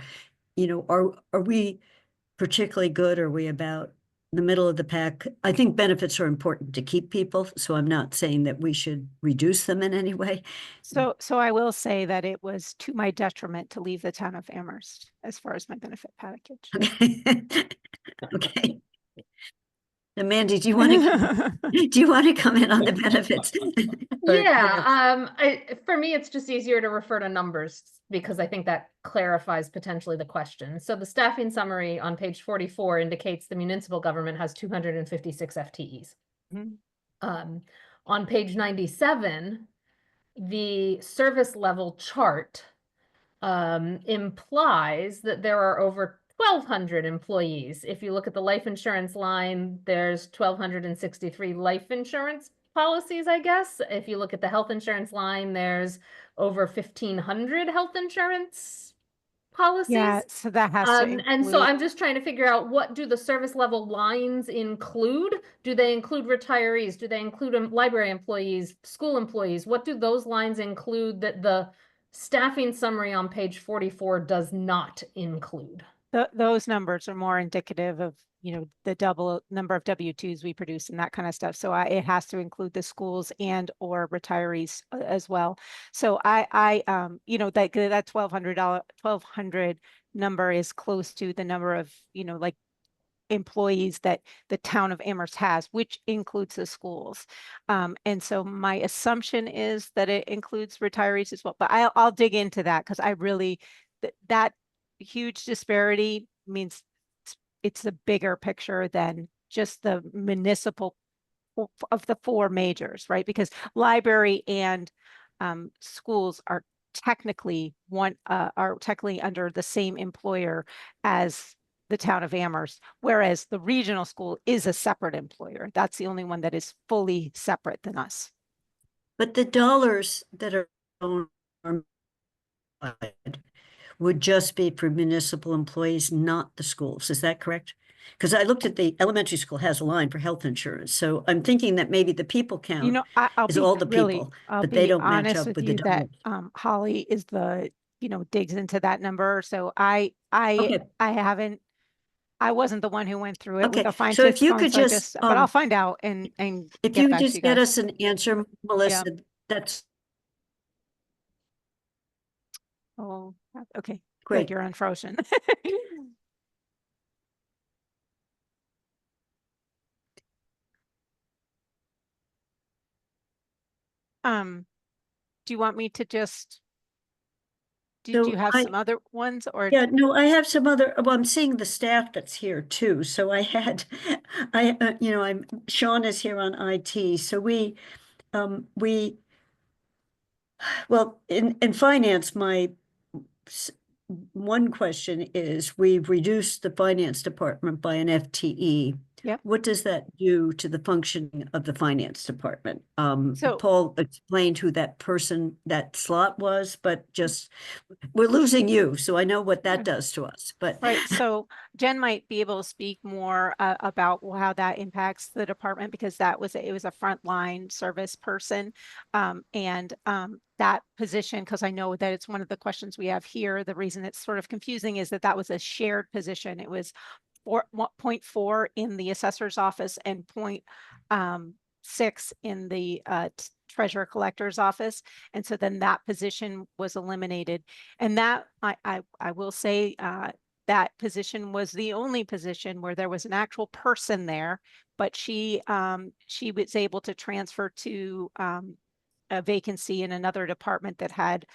Speaker 2: are we particularly good? Are we about the middle of the pack? I think benefits are important to keep people, so I'm not saying that we should reduce them in any way.
Speaker 1: So I will say that it was to my detriment to leave the town of Amherst as far as my benefit package.
Speaker 2: Okay. Now, Mandy, do you want to come in on the benefits?
Speaker 5: Yeah, for me, it's just easier to refer to numbers because I think that clarifies potentially the question. So the staffing summary on page 44 indicates the municipal government has 256 FTEs.
Speaker 1: Mhm.
Speaker 5: On page 97, the service level chart implies that there are over 1,200 employees. If you look at the life insurance line, there's 1,263 life insurance policies, I guess. If you look at the health insurance line, there's over 1,500 health insurance policies.
Speaker 1: Yeah, so that has to
Speaker 5: And so I'm just trying to figure out, what do the service level lines include? Do they include retirees? Do they include library employees, school employees? What do those lines include that the staffing summary on page 44 does not include?
Speaker 1: those numbers are more indicative of, you know, the double number of W-2s we produce and that kind of stuff. So it has to include the schools and or retirees as well. So you know, that $1,200 number is close to the number of, you know, like employees that the town of Amherst has, which includes the schools. And so my assumption is that it includes retirees as well, but I'll dig into that because I really, that huge disparity means it's a bigger picture than just the municipal of the four majors, right? Because library and schools are technically under the same employer as the town of Amherst, whereas the regional school is a separate employer. That's the only one that is fully separate than us.
Speaker 2: But the dollars that are would just be for municipal employees, not the schools. Is that correct? Because I looked at the elementary school has a line for health insurance. So I'm thinking that maybe the people count
Speaker 1: You know, I'll
Speaker 2: is
Speaker 1: be
Speaker 2: all the
Speaker 1: really,
Speaker 2: people,
Speaker 1: I'll
Speaker 2: but they
Speaker 1: be
Speaker 2: don't match
Speaker 1: honest
Speaker 2: up
Speaker 1: with
Speaker 2: with the
Speaker 1: you that
Speaker 2: dollars.
Speaker 1: Holly is the, you know, digs into that number. So I
Speaker 2: Okay.
Speaker 1: wasn't the one who went through it with
Speaker 2: Okay,
Speaker 1: a fine
Speaker 2: so if
Speaker 1: tooth
Speaker 2: you
Speaker 1: comb,
Speaker 2: could
Speaker 1: so I
Speaker 2: just,
Speaker 1: but I'll find out and
Speaker 2: if
Speaker 1: get
Speaker 2: you
Speaker 1: back to
Speaker 2: just
Speaker 1: you
Speaker 2: get
Speaker 1: guys.
Speaker 2: us an answer, Melissa, that's
Speaker 1: Oh, okay, good,
Speaker 2: great.
Speaker 1: you're unfrozen. Do you want me to just, do
Speaker 2: So
Speaker 1: you have some other ones or?
Speaker 2: Yeah, no, I have some other, well, I'm seeing the staff that's here too. So I had, you know, Sean is here on IT. So well, in finance, one question is we've reduced the finance department by an FTE.
Speaker 1: Yep.
Speaker 2: What does that do to the functioning of the finance department?
Speaker 1: So-
Speaker 2: Paul explained who that person, that slot was, but just, we're losing you, so I know what that does to us, but.
Speaker 1: Right, so Jen might be able to speak more about how that impacts the department because it was a frontline service person. And that position, because I know that it's one of the questions we have here, the reason it's sort of confusing is that was a shared position. It was 0.4 in the assessor's office and 0.6 in the treasurer collector's office. And so then that position was eliminated. And that I will say that position was the only position where there was an actual person there, but she was able to transfer to a vacancy in another department that had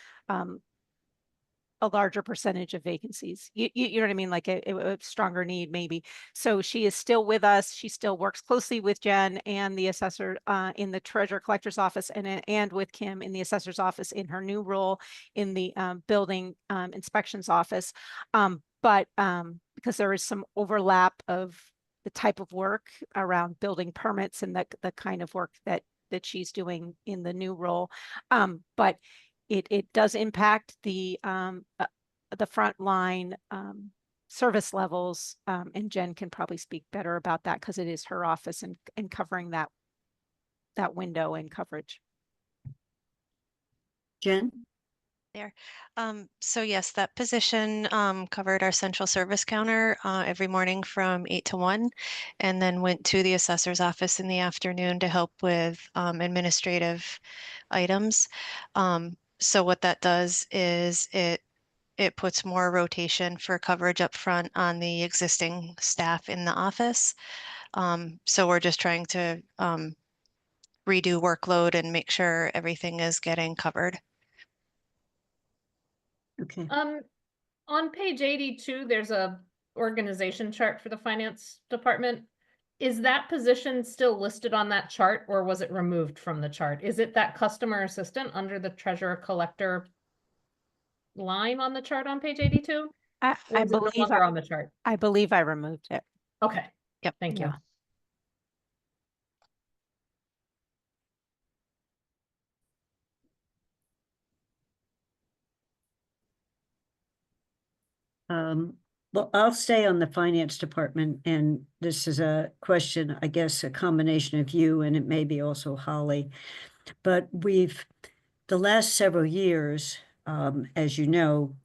Speaker 1: a larger percentage of vacancies. You know what I mean? Like a stronger need maybe. So she is still with us. She still works closely with Jen and the assessor in the treasurer collector's office and with Kim in the assessor's office in her new role in the building inspections office. But because there is some overlap of the type of work around building permits and the kind of work that she's doing in the new role. But it does impact the frontline service levels, and Jen can probably speak better about that because it is her office and covering that window and coverage.
Speaker 2: Jen?
Speaker 10: So yes, that position covered our central service counter every morning from 8 to 1, and then went to the assessor's office in the afternoon to help with administrative items. So what that does is it puts more rotation for coverage up front on the existing staff in the office. So we're just trying to redo workload and make sure everything is getting covered.
Speaker 2: Okay.
Speaker 5: On page 82, there's a organization chart for the finance department. Is that position still listed on that chart or was it removed from the chart? Is it that customer assistant under the treasurer collector line on the chart on page 82?
Speaker 1: I believe
Speaker 5: on the chart.
Speaker 1: I believe I removed it.
Speaker 5: Okay.
Speaker 10: Yep.
Speaker 5: Thank you.
Speaker 2: Well, I'll stay on the finance department, and this is a question, I guess, a combination of you and it may be also Holly. But the last several years, as you know,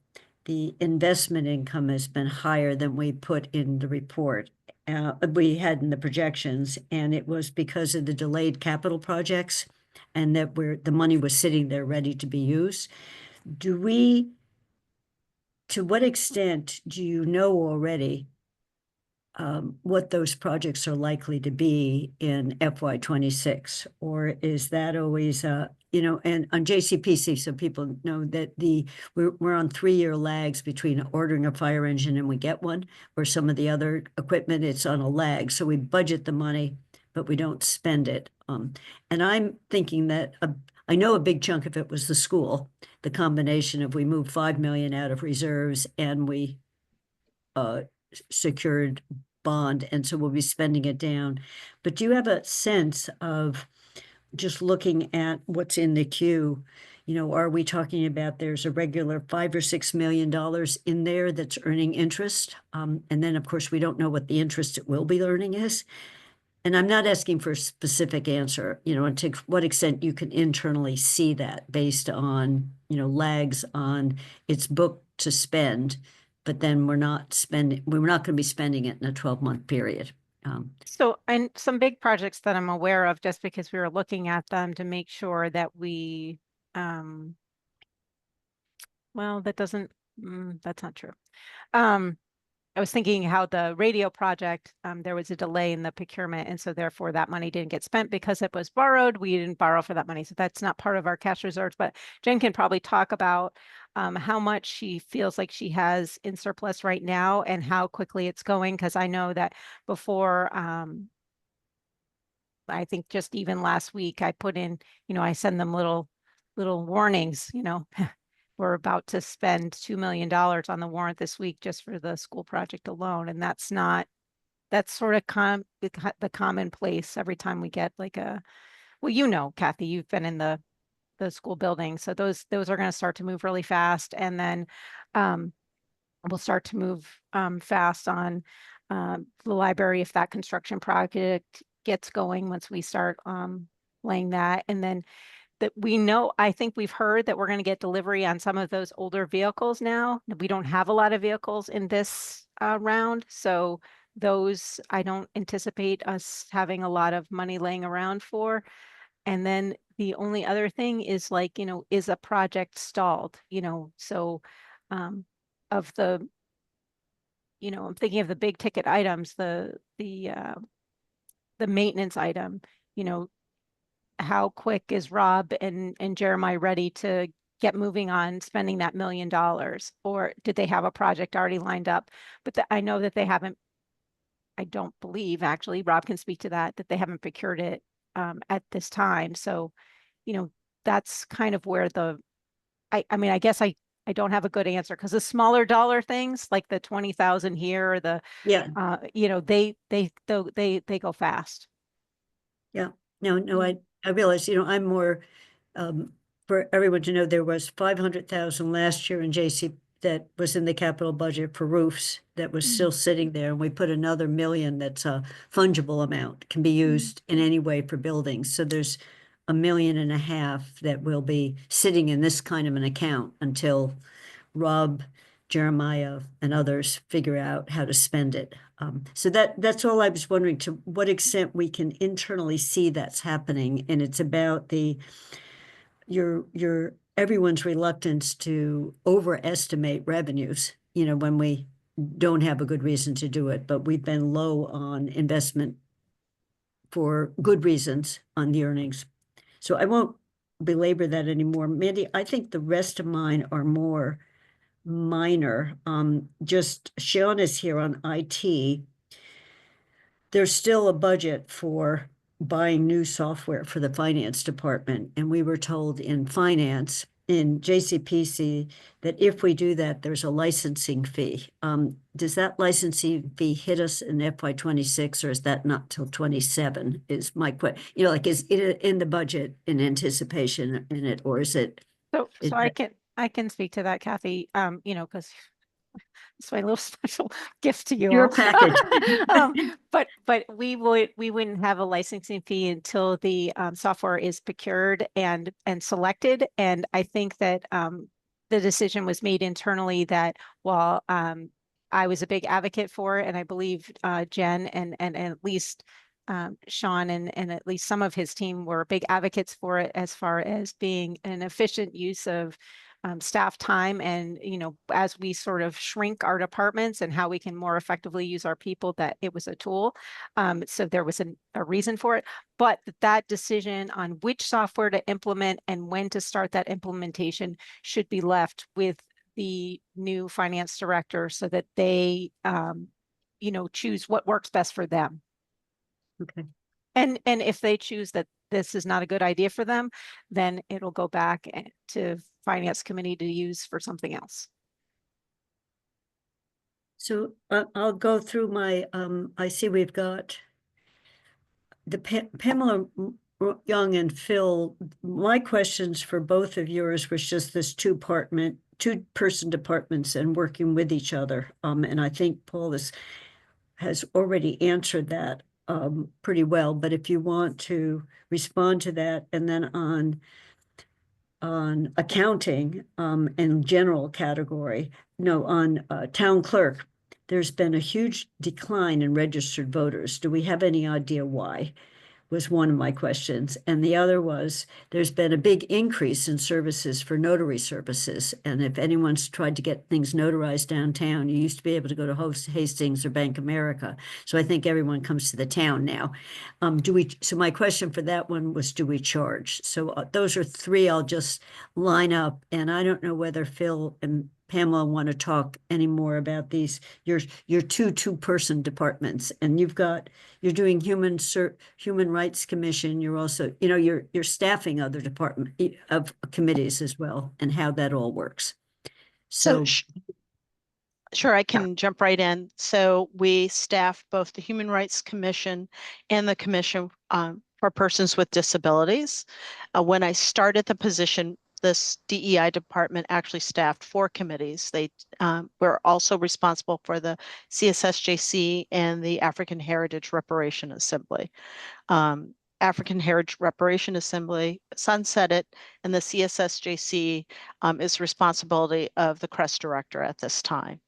Speaker 2: the investment income has been higher than we put in the report. We had in the projections, and it was because of the delayed capital projects and that the money was sitting there ready to be used. To what extent do you know already what those projects are likely to be in FY26? Or is that always, and on JCPC, so people know that we're on 3-year lags between ordering a fire engine and we get one, or some of the other equipment, it's on a lag. So we budget the money, but we don't spend it. And I'm thinking that I know a big chunk of it was the school, the combination of we moved 5 million out of reserves and we secured bond, and so we'll be spending it down. But do you have a sense of, just looking at what's in the queue, are we talking about there's a regular $5 or $6 million in there that's earning interest? And then, of course, we don't know what the interest it will be earning is. And I'm not asking for a specific answer, and to what extent you can internally see that based on, lags on its book to spend, but then we're not going to be spending it in a 12-month period.
Speaker 1: So, and some big projects that I'm aware of, just because we were looking at them to make sure that we, well, that's not true. I was thinking how the radio project, there was a delay in the procurement, and so therefore that money didn't get spent because it was borrowed. We didn't borrow for that money, so that's not part of our cash reserves. But Jen can probably talk about how much she feels like she has in surplus right now and how quickly it's going, because I know that before, I think just even last week, I put in, I send them little warnings, we're about to spend $2 million on the warrant this week just for the school project alone. And that's sort of the commonplace every time we get like Kathy, you've been in the school building. So those are going to start to move really fast. And then we'll start to move fast on the library if that construction project gets going once we start laying that. And then that we know, I think we've heard that we're going to get delivery on some of those older vehicles now. We don't have a lot of vehicles in this round. So those, I don't anticipate us having a lot of money laying around for. And then the only other thing is like, is a project stalled, so of the, I'm thinking of the big ticket items, the maintenance item, how quick is Rob and Jeremiah ready to get moving on spending that $1 million? Or did they have a project already lined up? But I know that they haven't, I don't believe, actually, Rob can speak to that they haven't procured it at this time. So, that's kind of where I guess I don't have a good answer, because the smaller dollar things like the 20,000 here, or the, they go fast.
Speaker 2: Yeah, no, I realize, I'm more, for everyone to know, there was 500,000 last year in JC that was in the capital budget for roofs that was still sitting there. And we put another $1 million that's a fungible amount, can be used in any way for buildings. So there's $1.5 million that will be sitting in this kind of an account until Rob, Jeremiah, and others figure out how to spend it. So that's all I was wondering, to what extent we can internally see that's happening. And it's about everyone's reluctance to overestimate revenues, when we don't have a good reason to do it, but we've been low on investment for good reasons on the earnings. So I won't belabor that anymore. Mandy, I think the rest of mine are more minor. Just Sean is here on IT. There's still a budget for buying new software for the finance department. And we were told in finance, in JCPC, that if we do that, there's a licensing fee. Does that licensing fee hit us in FY26, or is that not till 27 is my question? Is it in the budget in anticipation in it, or is it?
Speaker 1: So I can speak to that, Kathy, because it's my little special gift to you.
Speaker 2: Your
Speaker 1: all.
Speaker 2: package.
Speaker 1: But we wouldn't have a licensing fee until the software is procured and selected. And I think that the decision was made internally that while I was a big advocate for it, and I believe Jen and at least Sean and at least some of his team were big advocates for it as far as being an efficient use of staff time. And, you know, as we sort of shrink our departments and how we can more effectively use our people, that it was a tool. So there was a reason for it, but that decision on which software to implement and when to start that implementation should be left with the new finance director so that they, you know, choose what works best for them.
Speaker 2: Okay.
Speaker 1: And if they choose that this is not a good idea for them, then it'll go back to finance committee to use for something else.
Speaker 2: So I'll go through my, I see we've got the Pamela Young and Phil. My questions for both of yours was just this two-person departments and working with each other. And I think Paul has already answered that pretty well, but if you want to respond to that, and then on accounting and general category, no, on town clerk, there's been a huge decline in registered voters. Do we have any idea why? Was one of my questions. And the other was, there's been a big increase in services for notary services. And if anyone's tried to get things notarized downtown, you used to be able to go to Hastings or Bank America. So I think everyone comes to the town now. So my question for that one was, do we charge? So those are three I'll just line up. And I don't know whether Phil and Pamela want to talk any more about these, your two-person departments, and you're doing Human Rights Commission. You're also, you know, you're staffing other department of committees as well, and how that all works. So
Speaker 6: Sure, I can jump right in. So we staff both the Human Rights Commission and the Commission for Persons with Disabilities. When I started the position, this DEI department actually staffed 4 committees. They were also responsible for the CSSJC and the African Heritage Reparation Assembly. African Heritage Reparation Assembly sunsetted, and the CSSJC is responsibility of the CREST director at this time.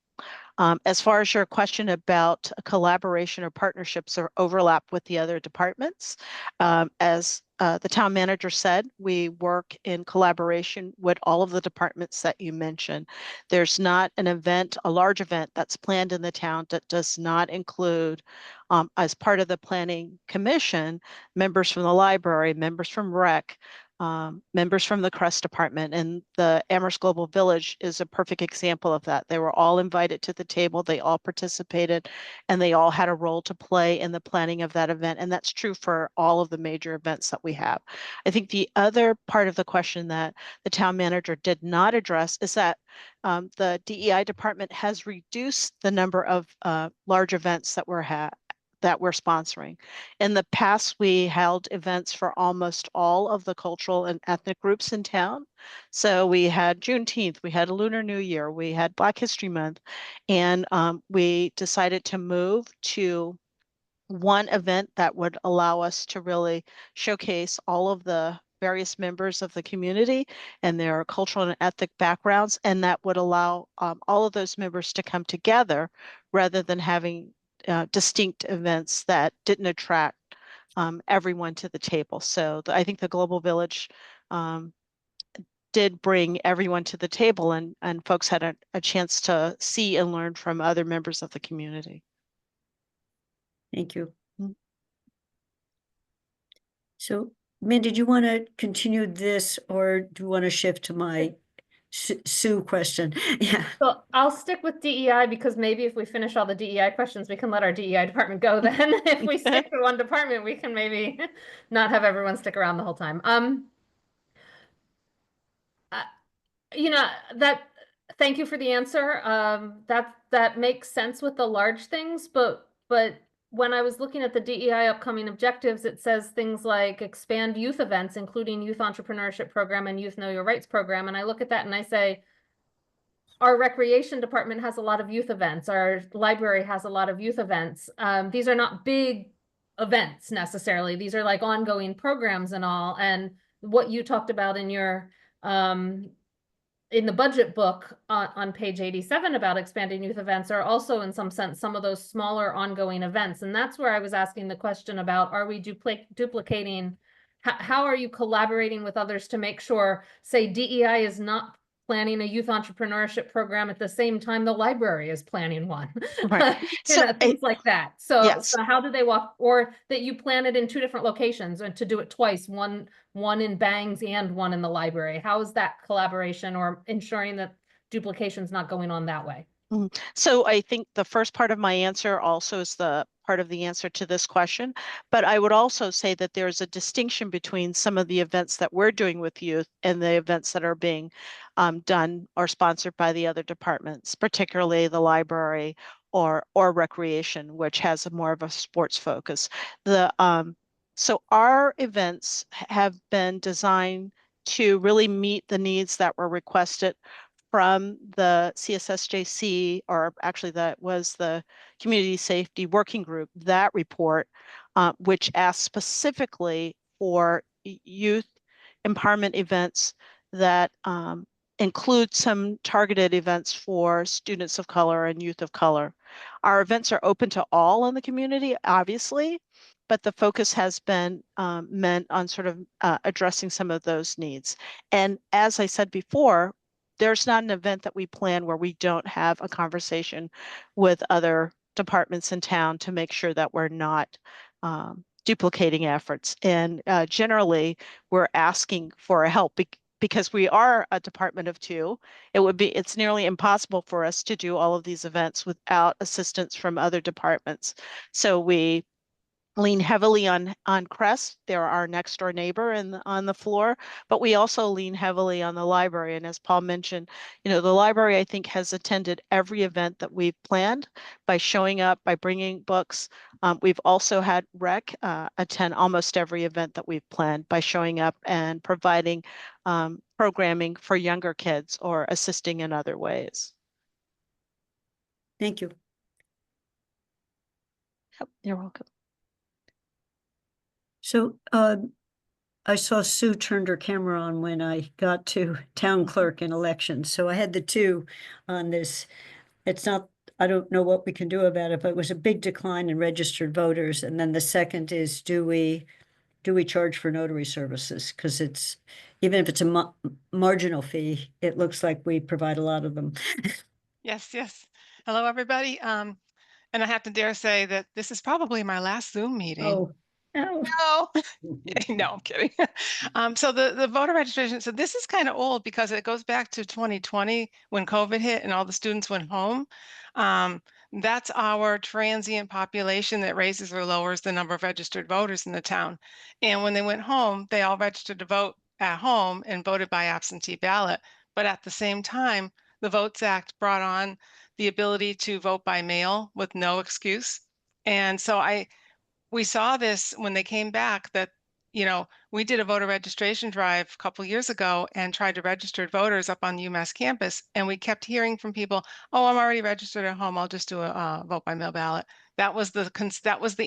Speaker 6: As far as your question about collaboration or partnerships or overlap with the other departments, as the town manager said, we work in collaboration with all of the departments that you mentioned. There's not an event, a large event that's planned in the town that does not include, as part of the planning commission, members from the library, members from rec, members from the CREST department, and the Amherst Global Village is a perfect example of that. They were all invited to the table, they all participated, and they all had a role to play in the planning of that event. And that's true for all of the major events that we have. I think the other part of the question that the town manager did not address is that the DEI department has reduced the number of large events that we're sponsoring. In the past, we held events for almost all of the cultural and ethnic groups in town. So we had Juneteenth, we had Lunar New Year, we had Black History Month, and we decided to move to one event that would allow us to really showcase all of the various members of the community and their cultural and ethnic backgrounds, and that would allow all of those members to come together rather than having distinct events that didn't attract everyone to the table. So I think the Global Village did bring everyone to the table, and folks had a chance to see and learn from other members of the community.
Speaker 2: Thank you. So, Mindy, do you want to continue this, or do you want to shift to my Sue question? Yeah.
Speaker 5: So I'll stick with DEI because maybe if we finish all the DEI questions, we can let our DEI department go then. If we stick to one department, we can maybe not have everyone stick around the whole time. You know, thank you for the answer. That makes sense with the large things, but when I was looking at the DEI upcoming objectives, it says things like expand youth events, including youth entrepreneurship program and youth know your rights program. And I look at that and I say, our recreation department has a lot of youth events. Our library has a lot of youth events. These are not big events necessarily. These are like ongoing programs and all. And what you talked about in your in the budget book on page 87 about expanding youth events are also in some sense some of those smaller ongoing events. And that's where I was asking the question about, are we duplicating, how are you collaborating with others to make sure, say, DEI is not planning a youth entrepreneurship program at the same time the library is planning one,
Speaker 6: Right.
Speaker 5: things like that. So,
Speaker 6: yes.
Speaker 5: so how do they walk, or that you plan it in 2 different locations and to do it twice, one in Bangs and one in the library? How is that collaboration or ensuring that duplication's not going on that way?
Speaker 6: So I think the first part of my answer also is the part of the answer to this question, but I would also say that there's a distinction between some of the events that we're doing with youth and the events that are being done or sponsored by the other departments, particularly the library or recreation, which has more of a sports focus. So our events have been designed to really meet the needs that were requested from the CSSJC, or actually that was the Community Safety Working Group, that report, which asked specifically for youth empowerment events that include some targeted events for students of color and youth of color. Our events are open to all in the community, obviously, but the focus has been meant on sort of addressing some of those needs. And as I said before, there's not an event that we plan where we don't have a conversation with other departments in town to make sure that we're not duplicating efforts. And generally, we're asking for help because we are a department of 2. It's nearly impossible for us to do all of these events without assistance from other departments. So we lean heavily on Crest. They're our next door neighbor on the floor, but we also lean heavily on the library. And as Paul mentioned, the library, I think, has attended every event that we've planned by showing up, by bringing books. We've also had Rec attend almost every event that we've planned by showing up and providing programming for younger kids or assisting in other ways.
Speaker 2: Thank you.
Speaker 6: You're welcome.
Speaker 2: So I saw Sue turned her camera on when I got to town clerk and elections. So I had the 2 on this. It's not, I don't know what we can do about it, but it was a big decline in registered voters. And then the second is, do we charge for notary services? Because it's, even if it's a marginal fee, it looks like we provide a lot of them.
Speaker 11: Yes. Hello, everybody. And I have to dare say that this is probably my last Zoom meeting.
Speaker 2: Oh, no.
Speaker 11: No, I'm kidding. So the voter registration, so this is kind of old because it goes back to 2020 when COVID hit and all the students went home. That's our transient population that raises or lowers the number of registered voters in the town. And when they went home, they all registered to vote at home and voted by absentee ballot. But at the same time, the Votes Act brought on the ability to vote by mail with no excuse. And so we saw this when they came back that, we did a voter registration drive a couple years ago and tried to register voters up on the UMass campus. And we kept hearing from people, oh, I'm already registered at home. I'll just do a vote by mail ballot. That was the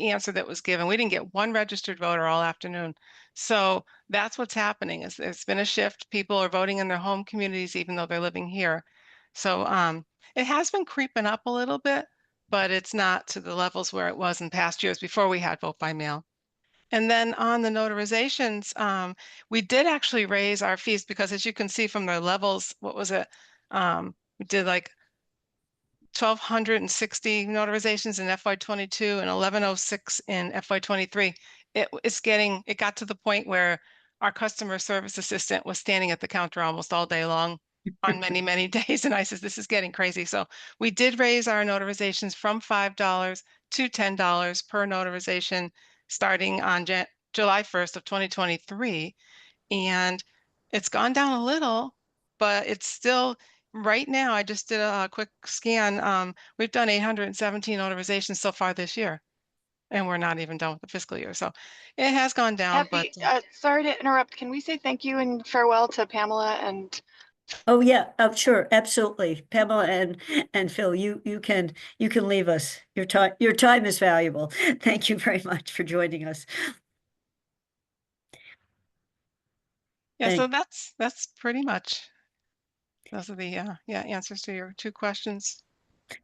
Speaker 11: answer that was given. We didn't get one registered voter all afternoon. So that's what's happening. It's been a shift. People are voting in their home communities, even though they're living here. So it has been creeping up a little bit, but it's not to the levels where it was in past years before we had vote by mail. And then on the notarizations, we did actually raise our fees because, as you can see from the levels, what was it? We did like 1,260 notarizations in FY22 and 1,106 in FY23. It got to the point where our customer service assistant was standing at the counter almost all day long on many, many days. And I said, this is getting crazy. So we did raise our notarizations from $5 to $10 per notarization starting on July 1st of 2023. And it's gone down a little, but it's still, right now, I just did a quick scan. We've done 817 notarizations so far this year. And we're not even done with the fiscal year. So it has gone down.
Speaker 12: Happy,
Speaker 11: but
Speaker 12: sorry to interrupt. Can we say thank you and farewell to Pamela and
Speaker 2: Oh yeah, sure, absolutely. Pamela and Phil, you can leave us. Your time is valuable. Thank you very much for joining us.
Speaker 11: yeah, so that's pretty much. Those are the, answers to your two questions.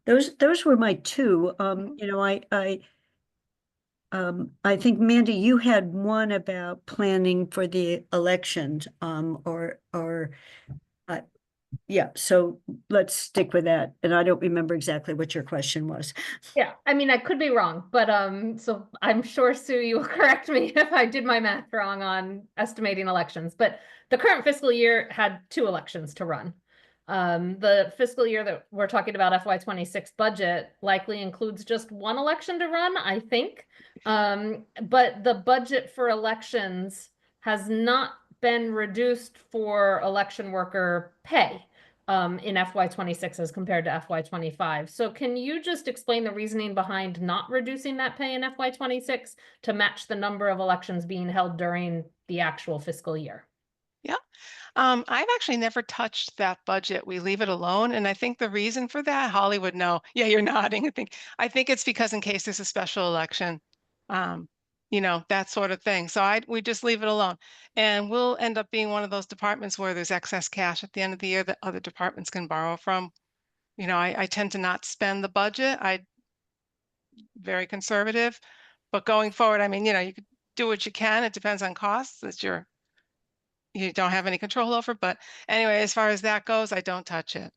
Speaker 2: Those were my two. You know, I think, Mandy, you had one about planning for the elections, yeah, so let's stick with that. And I don't remember exactly what your question was.
Speaker 5: Yeah, I mean, I could be wrong, but so I'm sure, Sue, you will correct me if I did my math wrong on estimating elections, but the current fiscal year had 2 elections to run. The fiscal year that we're talking about, FY26 budget, likely includes just 1 election to run, I think. But the budget for elections has not been reduced for election worker pay in FY26 as compared to FY25. So can you just explain the reasoning behind not reducing that pay in FY26 to match the number of elections being held during the actual fiscal year?
Speaker 11: Yeah. I've actually never touched that budget. We leave it alone. And I think the reason for that, Holly would know. Yeah, you're nodding. I think it's because in case there's a special election, that sort of thing. So we just leave it alone. And we'll end up being one of those departments where there's excess cash at the end of the year that other departments can borrow from. I tend to not spend the budget. I'm very conservative, but going forward, I mean, you could do what you can. It depends on costs that you don't have any control over. But anyway, as far as that goes, I don't touch it.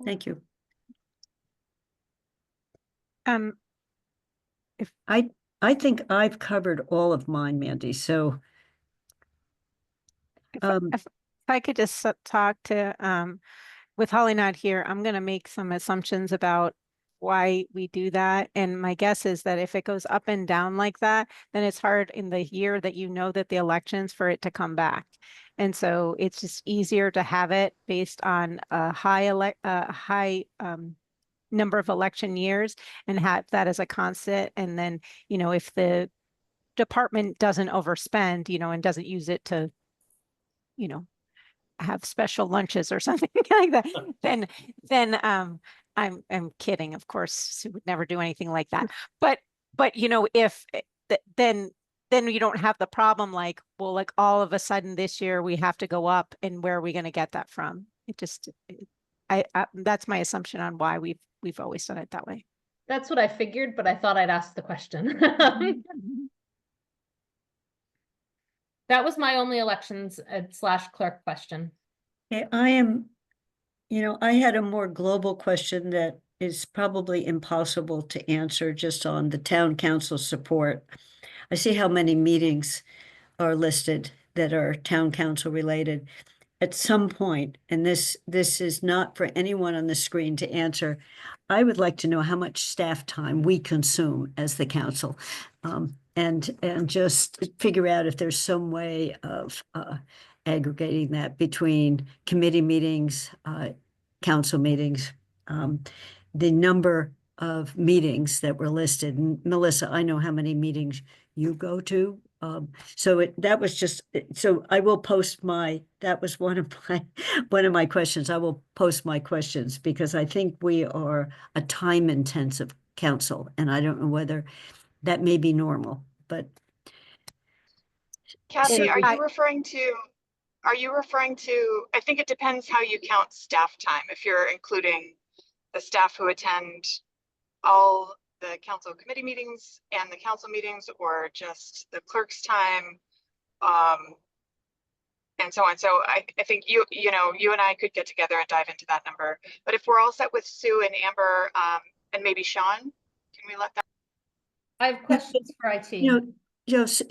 Speaker 2: Thank you.
Speaker 1: If
Speaker 2: I think I've covered all of mine, Mandy, so.
Speaker 1: if I could just talk to, with Holly not here, I'm going to make some assumptions about why we do that. And my guess is that if it goes up and down like that, then it's hard in the year that you know that the elections for it to come back. And so it's just easier to have it based on a high number of election years and have that as a constant. And then, if the department doesn't overspend, and doesn't use it to, have special lunches or something like that, then I'm kidding. Of course, Sue would never do anything like that. But if then you don't have the problem like, well, like all of a sudden this year we have to go up, and where are we going to get that from? That's my assumption on why we've always done it that way.
Speaker 5: That's what I figured, but I thought I'd ask the question. That was my only elections / clerk question.
Speaker 2: Okay, I had a more global question that is probably impossible to answer just on the town council support. I see how many meetings are listed that are town council related. At some point, and this is not for anyone on the screen to answer, I would like to know how much staff time we consume as the council, and just figure out if there's some way of aggregating that between committee meetings, council meetings, the number of meetings that were listed. And Melissa, I know how many meetings you go to. So I will post that was one of my questions. I will post my questions because I think we are a time intensive council, and I don't know whether that may be normal, but.
Speaker 12: Kathy, are you referring to, I think it depends how you count staff time, if you're including the staff who attend all the council committee meetings and the council meetings, or just the clerk's time, and so on. So I think you and I could get together and dive into that number. But if we're all set with Sue and Amber, and maybe Sean, can we let that?
Speaker 5: I have questions for IT.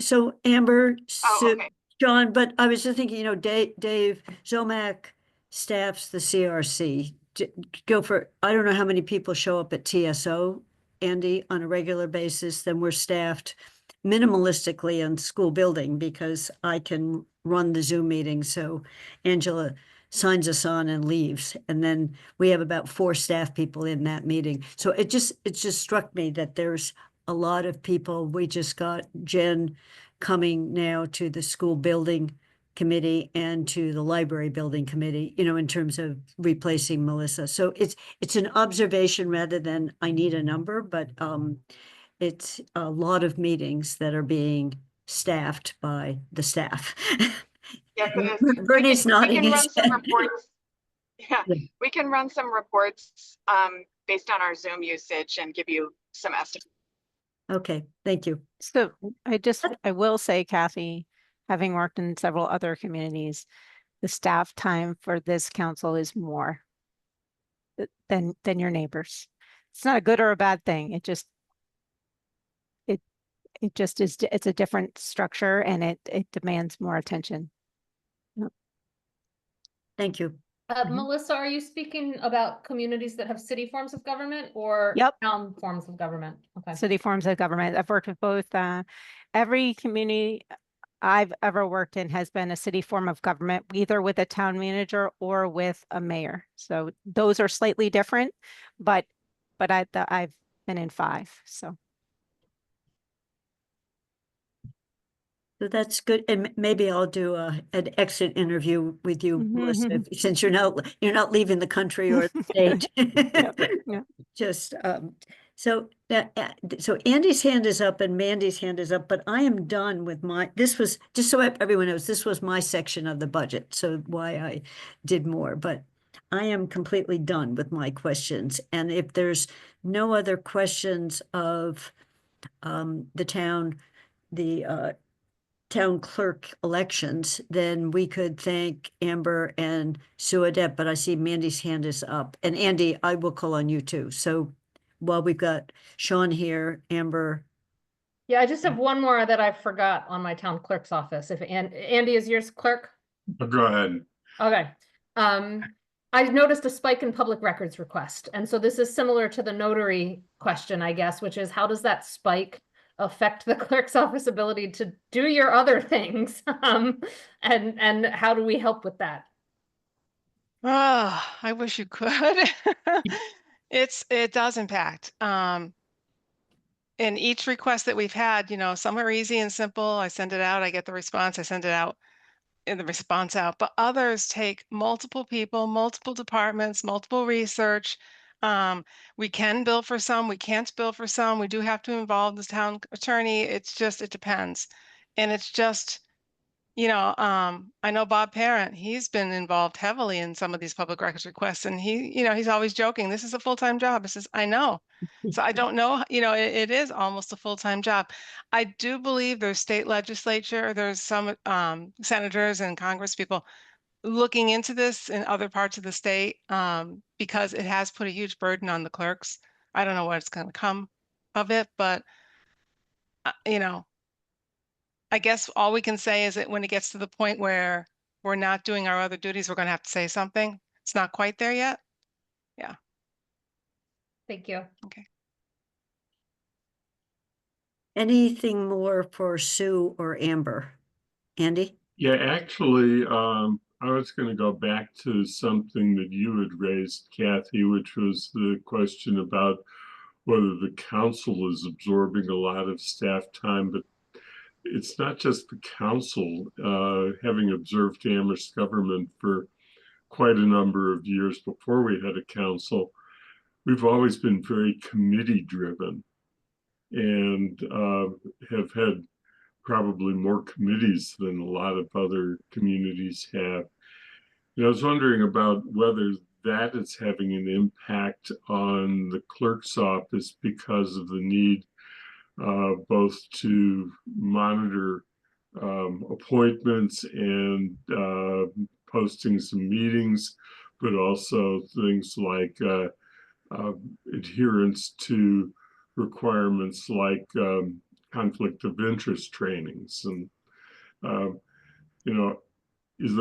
Speaker 2: So Amber, Sue,
Speaker 12: okay.
Speaker 2: John, but I was just thinking, Dave Zomack staffs the CRC. I don't know how many people show up at TSO, Andy, on a regular basis. Then we're staffed minimalistically on school building because I can run the Zoom meeting. So Angela signs us on and leaves. And then we have about 4 staff people in that meeting. So it just struck me that there's a lot of people. We just got Jen coming now to the school building committee and to the library building committee, in terms of replacing Melissa. So it's an observation rather than I need a number, but it's a lot of meetings that are being staffed by the staff.
Speaker 12: Yeah,
Speaker 2: Bernie's nodding
Speaker 12: we can
Speaker 2: his
Speaker 12: run some
Speaker 2: head.
Speaker 12: reports. Yeah,
Speaker 2: Yeah.
Speaker 12: we can run some reports based on our Zoom usage and give you some estimates.
Speaker 2: Okay, thank you.
Speaker 1: So I will say, Kathy, having worked in several other communities, the staff time for this council is more than your neighbors. It's not a good or a bad thing. It just is, it's a different structure and it demands more attention.
Speaker 2: Thank you. Mhm.
Speaker 5: Melissa, are you speaking about communities that have city forms of government or
Speaker 1: Yep.
Speaker 5: town forms of government? Okay.
Speaker 1: City forms of government. I've worked with both. Every community I've ever worked in has been a city form of government, either with a town manager or with a mayor. So those are slightly different, but I've been in 5. So
Speaker 2: That's good. And maybe I'll do an exit interview with you, Melissa, since you're not leaving the country or the state.
Speaker 1: yeah.
Speaker 2: Just so Andy's hand is up and Mandy's hand is up, but I am done with this was, just so everyone knows, this was my section of the budget, so why I did more, but I am completely done with my questions. And if there's no other questions of the town clerk elections, then we could thank Amber and Sue Adet, but I see Mandy's hand is up. And Andy, I will call on you too. So while we've got Sean here, Amber.
Speaker 5: Yeah, I just have one more that I forgot on my town clerk's office. If Andy is yours clerk?
Speaker 8: Go ahead.
Speaker 5: Okay. I noticed a spike in public records request. And so this is similar to the notary question, I guess, which is how does that spike affect the clerk's office ability to do your other things? And how do we help with that?
Speaker 11: Oh, I wish you could. It does impact. In each request that we've had, some are easy and simple. I send it out, I get the response, I send it out in the response out, but others take multiple people, multiple departments, multiple research. We can bill for some, we can't bill for some. We do have to involve the town attorney. It depends. And it's just, I know Bob Parent, he's been involved heavily in some of these public records requests, and he's always joking, this is a full-time job. He says, I know. So I don't know, it is almost a full-time job. I do believe there's state legislature, there's some senators and Congress people looking into this in other parts of the state, because it has put a huge burden on the clerks. I don't know what's going to come of it, but I guess all we can say is that when it gets to the point where we're not doing our other duties, we're going to have to say something. It's not quite there yet. Yeah.
Speaker 5: Thank you.
Speaker 11: Okay.
Speaker 2: Anything more for Sue or Amber? Andy?
Speaker 8: Yeah, actually, I was going to go back to something that you had raised, Kathy, which was the question about whether the council is absorbing a lot of staff time, but it's not just the council. Having observed Amherst government for quite a number of years before we had a council, we've always been very committee driven and have had probably more committees than a lot of other communities have. And I was wondering about whether that is having an impact on the clerk's office because of the need both to monitor appointments and posting some meetings, but also things like adherence to requirements like conflict of interest trainings. And, is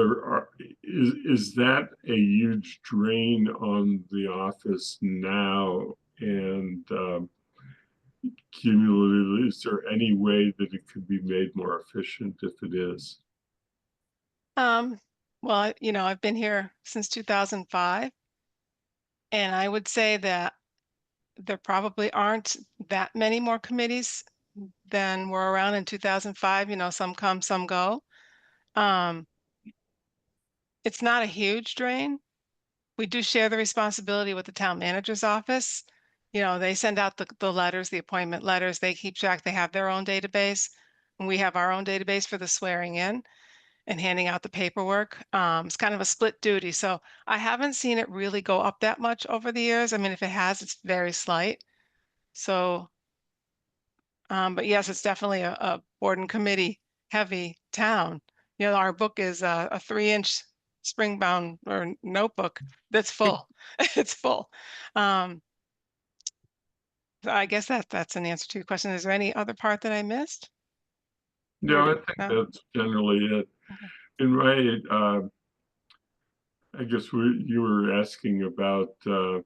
Speaker 8: that a huge drain on the office now? And cumulatively, is there any way that it could be made more efficient if it is?
Speaker 11: Well, I've been here since 2005, and I would say that there probably aren't that many more committees than were around in 2005. Some come, some go. It's not a huge drain. We do share the responsibility with the town manager's office. They send out the letters, the appointment letters. They keep track. They have their own database, and we have our own database for the swearing in. and handing out the paperwork. It's kind of a split duty. So I haven't seen it really go up that much over the years. I mean, if it has, it's very slight. So, but yes, it's definitely a board and committee heavy town. You know, our book is a 3-inch spring-bound or notebook that's full. It's full. So I guess that's an answer to your question. Is there any other part that I missed?
Speaker 8: No, I think
Speaker 11: No?
Speaker 8: that's generally it.
Speaker 11: Okay.
Speaker 8: And Ray, I guess you were asking about the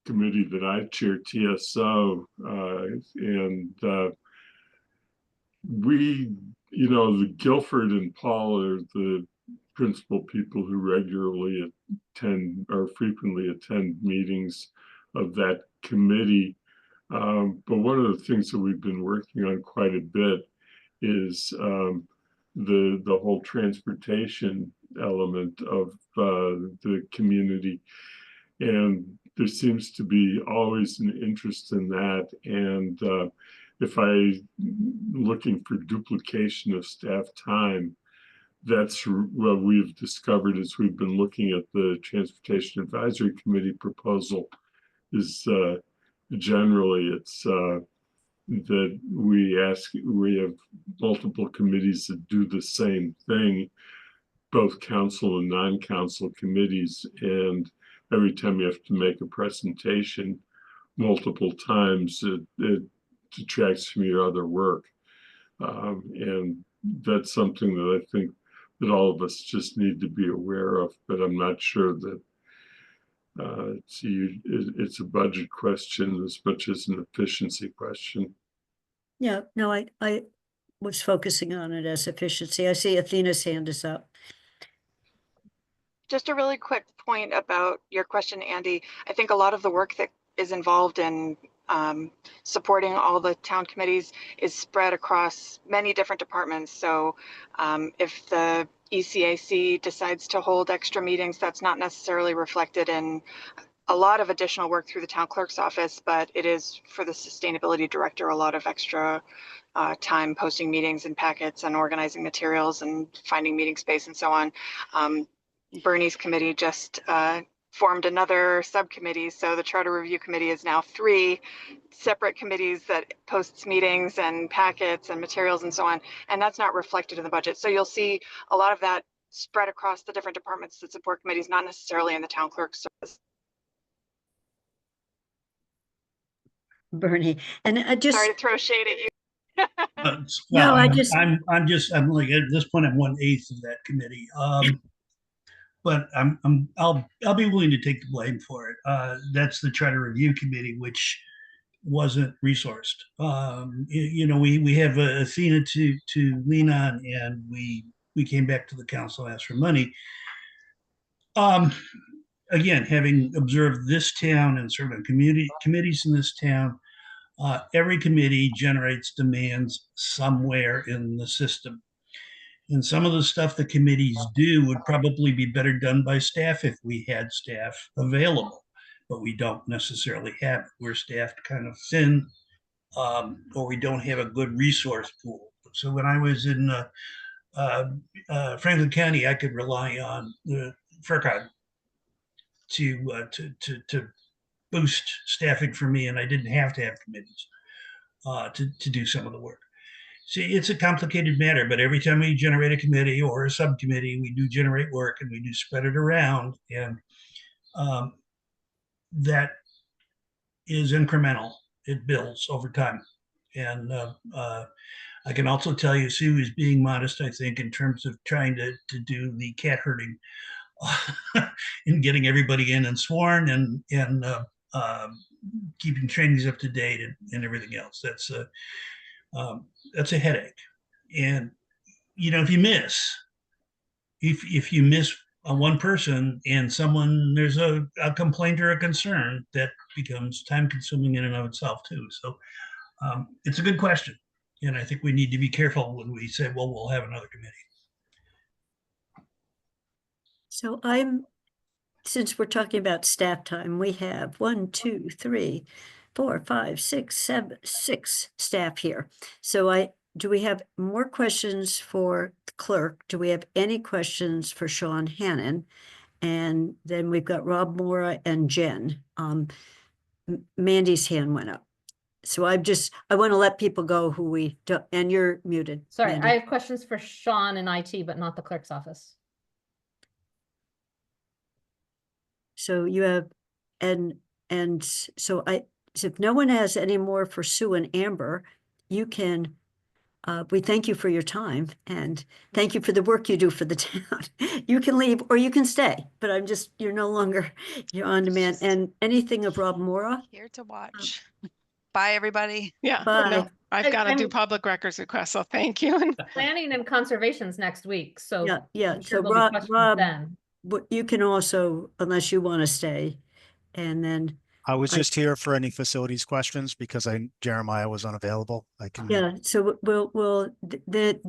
Speaker 8: committee that I chair, TSO, and we, you know, the Guilford and Paul are the principal people who regularly attend or frequently attend meetings of that committee. But one of the things that we've been working on quite a bit is the whole transportation element of the community. And there seems to be always an interest in that. And if looking for duplication of staff time, that's what we've discovered as we've been looking at the Transportation Advisory Committee proposal is generally it's that we have multiple committees that do the same thing, both council and non-council committees, and every time you have to make a presentation multiple times, it detracts from your other work. And that's something that I think that all of us just need to be aware of, but I'm not sure that it's a budget question as much as an efficiency question.
Speaker 2: Yeah, no, I was focusing on it as efficiency. I see Athena's hand is up.
Speaker 12: Just a really quick point about your question, Andy. I think a lot of the work that is involved in supporting all the town committees is spread across many different departments. So if the ECAC decides to hold extra meetings, that's not necessarily reflected in a lot of additional work through the town clerk's office, but it is for the sustainability director a lot of extra time posting meetings and packets and organizing materials and finding meeting space and so on. Bernie's committee just formed another subcommittee. So the Charter Review Committee is now 3 separate committees that posts meetings and packets and materials and so on. And that's not reflected in the budget. So you'll see a lot of that spread across the different departments that support committees, not necessarily in the town clerk's service.
Speaker 2: Bernie, and I just
Speaker 12: sorry to throw shade at you.
Speaker 2: No,
Speaker 7: I'm like at this point I'm 1/8 of that committee. But I'll be willing to take the blame for it. That's the Charter Review Committee, which wasn't resourced. You know, we have Athena to lean on, and we came back to the council, asked for money. Again, having observed this town and sort of committees in this town, every committee generates demands somewhere in the system. And some of the stuff the committees do would probably be better done by staff if we had staff available, but we don't necessarily have it. We're staffed kind of thin, or we don't have a good resource pool. So when I was in Franklin County, I could rely on the FERCog to boost staffing for me, and I didn't have to have committees to do some of the work. See, it's a complicated matter, but every time we generate a committee or a subcommittee, we do generate work and we do spread it around, and that is incremental. It builds over time. And I can also tell you, Sue is being modest, I think, in terms of trying to do the cat herding and getting everybody in and sworn and keeping trainings up to date and everything else. That's a headache. And, you know, if you miss one person and there's a complaint or a concern, that becomes time consuming in and of itself too. So it's a good question. And I think we need to be careful when we say, well, we'll have another committee.
Speaker 2: So since we're talking about staff time, we have 1, 2, 3, 4, 5, 6, 7, 6 staff here. So do we have more questions for the clerk? Do we have any questions for Sean Hannon? And then we've got Rob Mora and Jen. Mandy's hand went up. So I want to let people go who we don't, and you're muted.
Speaker 5: Sorry,
Speaker 2: Mandy.
Speaker 5: I have questions for Sean in IT, but not the clerk's office.
Speaker 2: So you have, so if no one has any more for Sue and Amber, you can, we thank you for your time and thank you for the work you do for the town. You can leave or you can stay, but you're no longer, you're on demand. And anything of Rob Mora?
Speaker 13: Here to watch. Bye, everybody.
Speaker 11: Yeah,
Speaker 2: Bye.
Speaker 11: no, I've got to do
Speaker 5: I'm-
Speaker 11: public records requests, so thank you.
Speaker 5: Planning and conservation's next week, so
Speaker 2: Yeah.
Speaker 5: I'm sure
Speaker 2: So
Speaker 5: there'll be questions
Speaker 2: Rob,
Speaker 5: then.
Speaker 2: but you can also, unless you want to stay, and then,
Speaker 9: I was
Speaker 2: I-
Speaker 9: just here for any facilities questions because Jeremiah was unavailable. I can.
Speaker 2: yeah, so the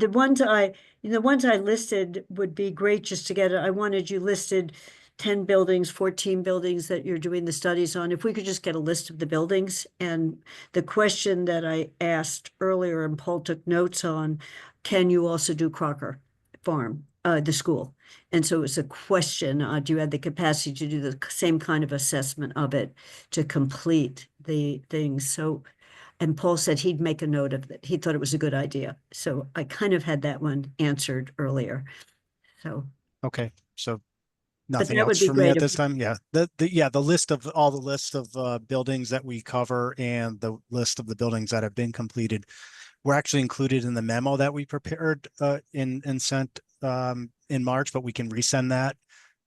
Speaker 2: ones the ones I listed would be great just to get it. I wanted you listed 10 buildings, 14 buildings that you're doing the studies on. If we could just get a list of the buildings. And the question that I asked earlier and Paul took notes on, can you also do Crocker Farm, the school? And so it's a question, do you have the capacity to do the same kind of assessment of it to complete the things? So, and Paul said he'd make a note of it. He thought it was a good idea. So I kind of had that one answered earlier. So,
Speaker 9: Okay, so nothing
Speaker 2: that would
Speaker 9: else
Speaker 2: be
Speaker 9: for me
Speaker 2: great
Speaker 9: at
Speaker 2: if-
Speaker 9: this time. Yeah, the list of all the list of buildings that we cover and the list of the buildings that have been completed were actually included in the memo that we prepared and sent in March, but we can resend that.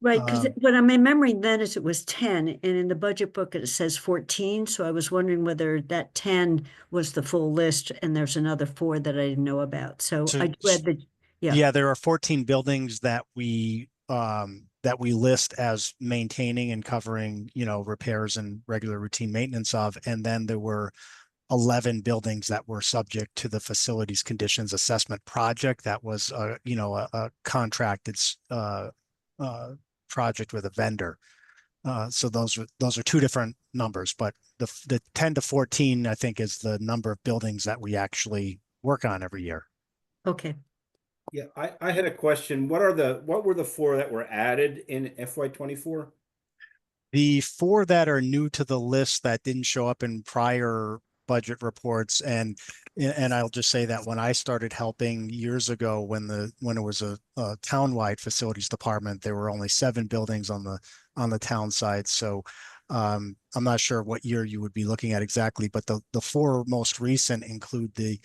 Speaker 2: right, because what I'm remembering then is it was 10, and in the budget book it says 14. So I was wondering whether that 10 was the full list, and there's another 4 that I didn't know about. So
Speaker 9: So-
Speaker 2: I read the, yeah.
Speaker 9: Yeah, there are 14 buildings that we list as maintaining and covering, repairs and regular routine maintenance of. And then there were 11 buildings that were subject to the facilities conditions assessment project. That was a contracted project with a vendor. So those are two different numbers, but the 10 to 14, I think, is the number of buildings that we actually work on every year.
Speaker 2: Okay.
Speaker 3: Yeah, I had a question. What were the 4 that were added in FY24?
Speaker 9: The 4 that are new to the list that didn't show up in prior budget reports, and I'll just say that when I started helping years ago, when it was a townwide facilities department, there were only 7 buildings on the town side. So I'm not sure what year you would be looking at exactly, but the 4 most recent include the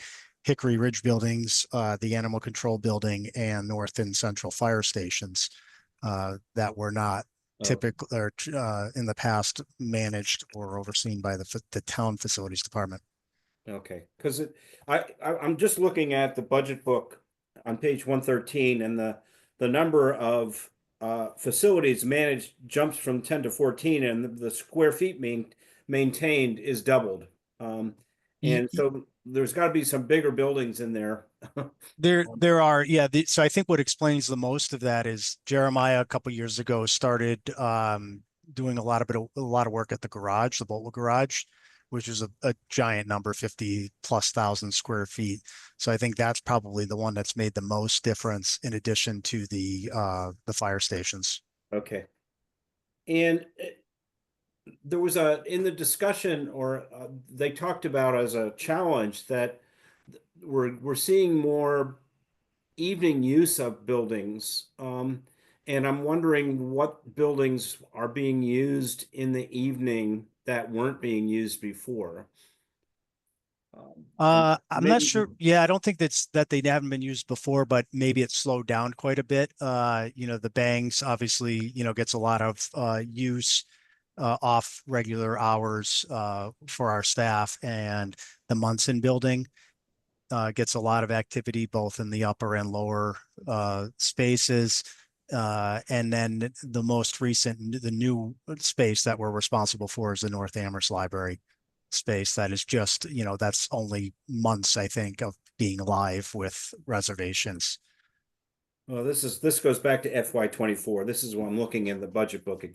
Speaker 9: Hickory Ridge buildings, the Animal Control building, and North and Central fire stations that were not typically or in the past managed or overseen by the town facilities department.
Speaker 3: Okay, because I'm just looking at the budget book on page 113, and the number of facilities managed jumps from 10 to 14, and the square feet maintained is doubled. And so there's got to be some bigger buildings in there.
Speaker 9: There are, yeah. So I think what explains the most of that is Jeremiah a couple years ago started doing a lot of work at the garage, the Boltwood garage, which is a giant number, 50,000+ square feet. So I think that's probably the one that's made the most difference in addition to the fire stations.
Speaker 3: Okay. And there was in the discussion, or they talked about as a challenge that we're seeing more evening use of buildings. And I'm wondering what buildings are being used in the evening that weren't being used before.
Speaker 9: I'm not
Speaker 3: maybe-
Speaker 9: sure. Yeah, I don't think that they haven't been used before, but maybe it's slowed down quite a bit. The Bangs obviously, gets a lot of use off regular hours for our staff, and the Munson building gets a lot of activity both in the upper and lower spaces. And then the most recent, the new space that we're responsible for is the North Amherst Library space. That is just, that's only months, I think, of being live with reservations.
Speaker 3: Well, this goes back to FY24. This is what I'm looking in the budget book. It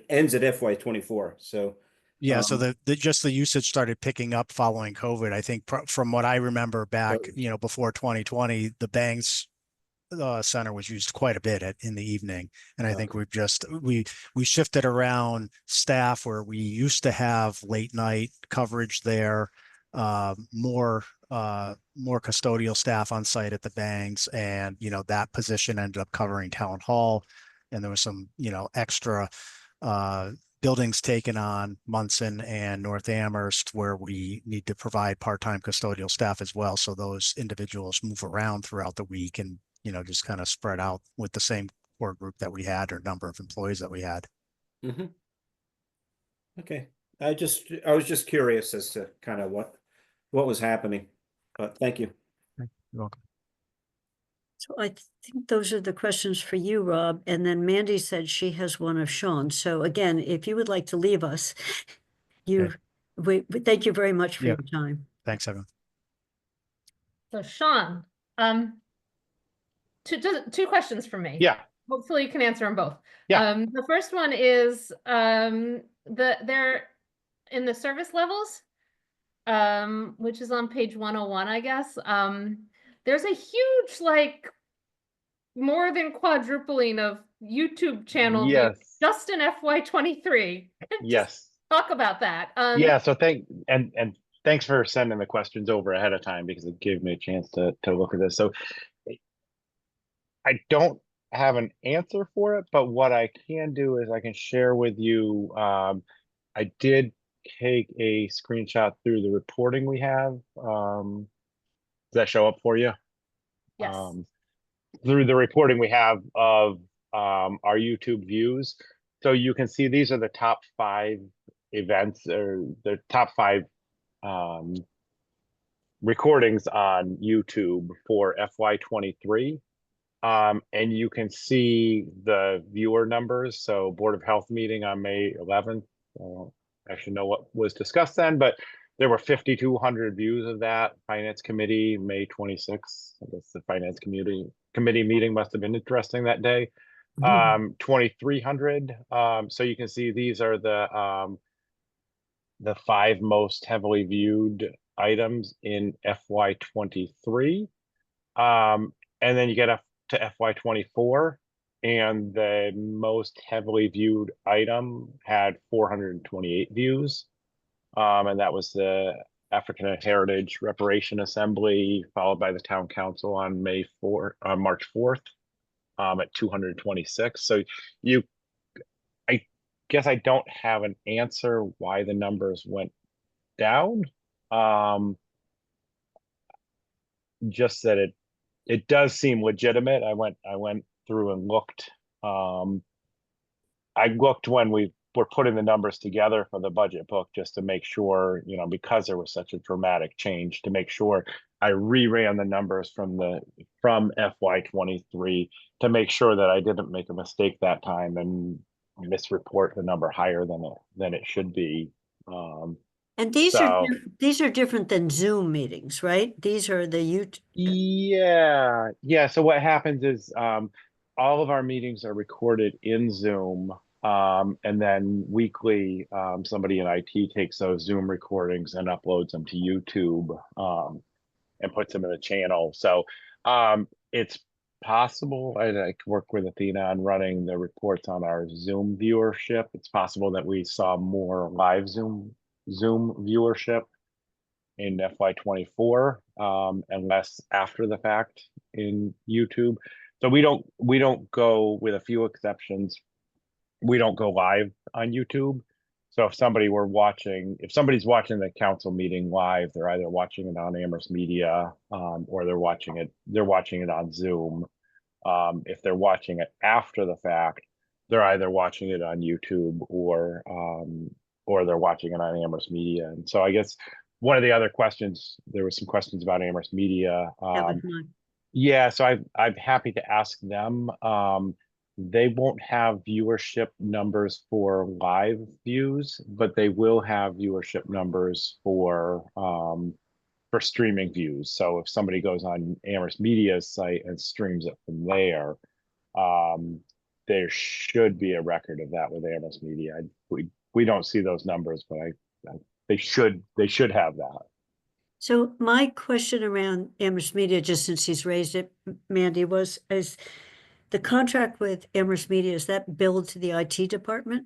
Speaker 3: ends at FY24. So
Speaker 9: Yeah, so just the usage started picking up following COVID. I think from what I remember back, before 2020, the Bangs center was used quite a bit in the evening. And I think we shifted around staff where we used to have late night coverage there, more custodial staff on site at the Bangs, and that position ended up covering town hall, and there was some extra buildings taken on Munson and North Amherst where we need to provide part-time custodial staff as well. So those individuals move around throughout the week and just kind of spread out with the same core group that we had or number of employees that we had.
Speaker 3: Mm-hmm. Okay. I was just curious as to kind of what was happening, but thank you.
Speaker 9: You're welcome.
Speaker 2: So I think those are the questions for you, Rob. And then Mandy said she has one of Sean. So again, if you would like to leave us, we thank you very much for your time.
Speaker 9: Thanks, everyone.
Speaker 5: So Sean, two questions for me.
Speaker 14: Yeah.
Speaker 5: Hopefully you can answer them both.
Speaker 14: Yeah.
Speaker 5: The first one is they're in the service levels, which is on page 101, I guess. There's a huge, more than quadrupling of YouTube channel views just in FY23.
Speaker 14: Yes.
Speaker 5: Talk about that.
Speaker 14: Yeah. So thanks for sending the questions over ahead of time, because it gave me a chance to look at this. So I don't have an answer for it, but what I can do is I can share with you. I did take a screenshot through the reporting we have. Does that show up for you?
Speaker 5: Yes.
Speaker 14: Through the reporting we have of our YouTube views. So you can see these are the top 5 events, or the top 5 recordings on YouTube for FY23. And you can see the viewer numbers. So Board of Health meeting on May 11th. I should know what was discussed then, but there were 5,200 views of that. Finance Committee, May 26th. I guess the Finance Committee meeting must have been interesting that day. 2,300. So you can see these are the 5 most heavily viewed items in FY23. And then you get up to FY24, and the most heavily viewed item had 428 views. And that was the African Heritage Reparation Assembly, followed by the Town Council on March 4th, at 226. So I guess I don't have an answer why the numbers went down. Just that it does seem legitimate. I went through and looked. I looked when we were putting the numbers together for the budget book, just to make sure, because there was such a dramatic change, to make sure I reran the numbers from FY23 to make sure that I didn't make a mistake that time and misreport the number higher than it should be.
Speaker 2: And these are different than Zoom meetings, right? These are the YouTube.
Speaker 14: Yeah. So what happens is all of our meetings are recorded in Zoom, and then weekly somebody in IT takes those Zoom recordings and uploads them to YouTube and puts them in a channel. So it's possible, I could work with Athena on running the reports on our Zoom viewership. It's possible that we saw more live Zoom viewership in FY24 and less after the fact in YouTube. So we don't go, with a few exceptions, we don't go live on YouTube. So if somebody's watching the council meeting live, they're either watching it on Amherst Media or they're watching it on Zoom. If they're watching it after the fact, they're either watching it on YouTube or they're watching it on Amherst Media. And so I guess one of the other questions, there were some questions about Amherst Media. Yeah, so I'm happy to ask them. They won't have viewership numbers for live views, but they will have viewership numbers for streaming views. So if somebody goes on Amherst Media's site and streams it from there should be a record of that with Amherst Media. we don't see those numbers, but they should have that.
Speaker 2: So my question around Amherst Media, just since he's raised it, Mandy, is the contract with Amherst Media, is that billed to the IT department?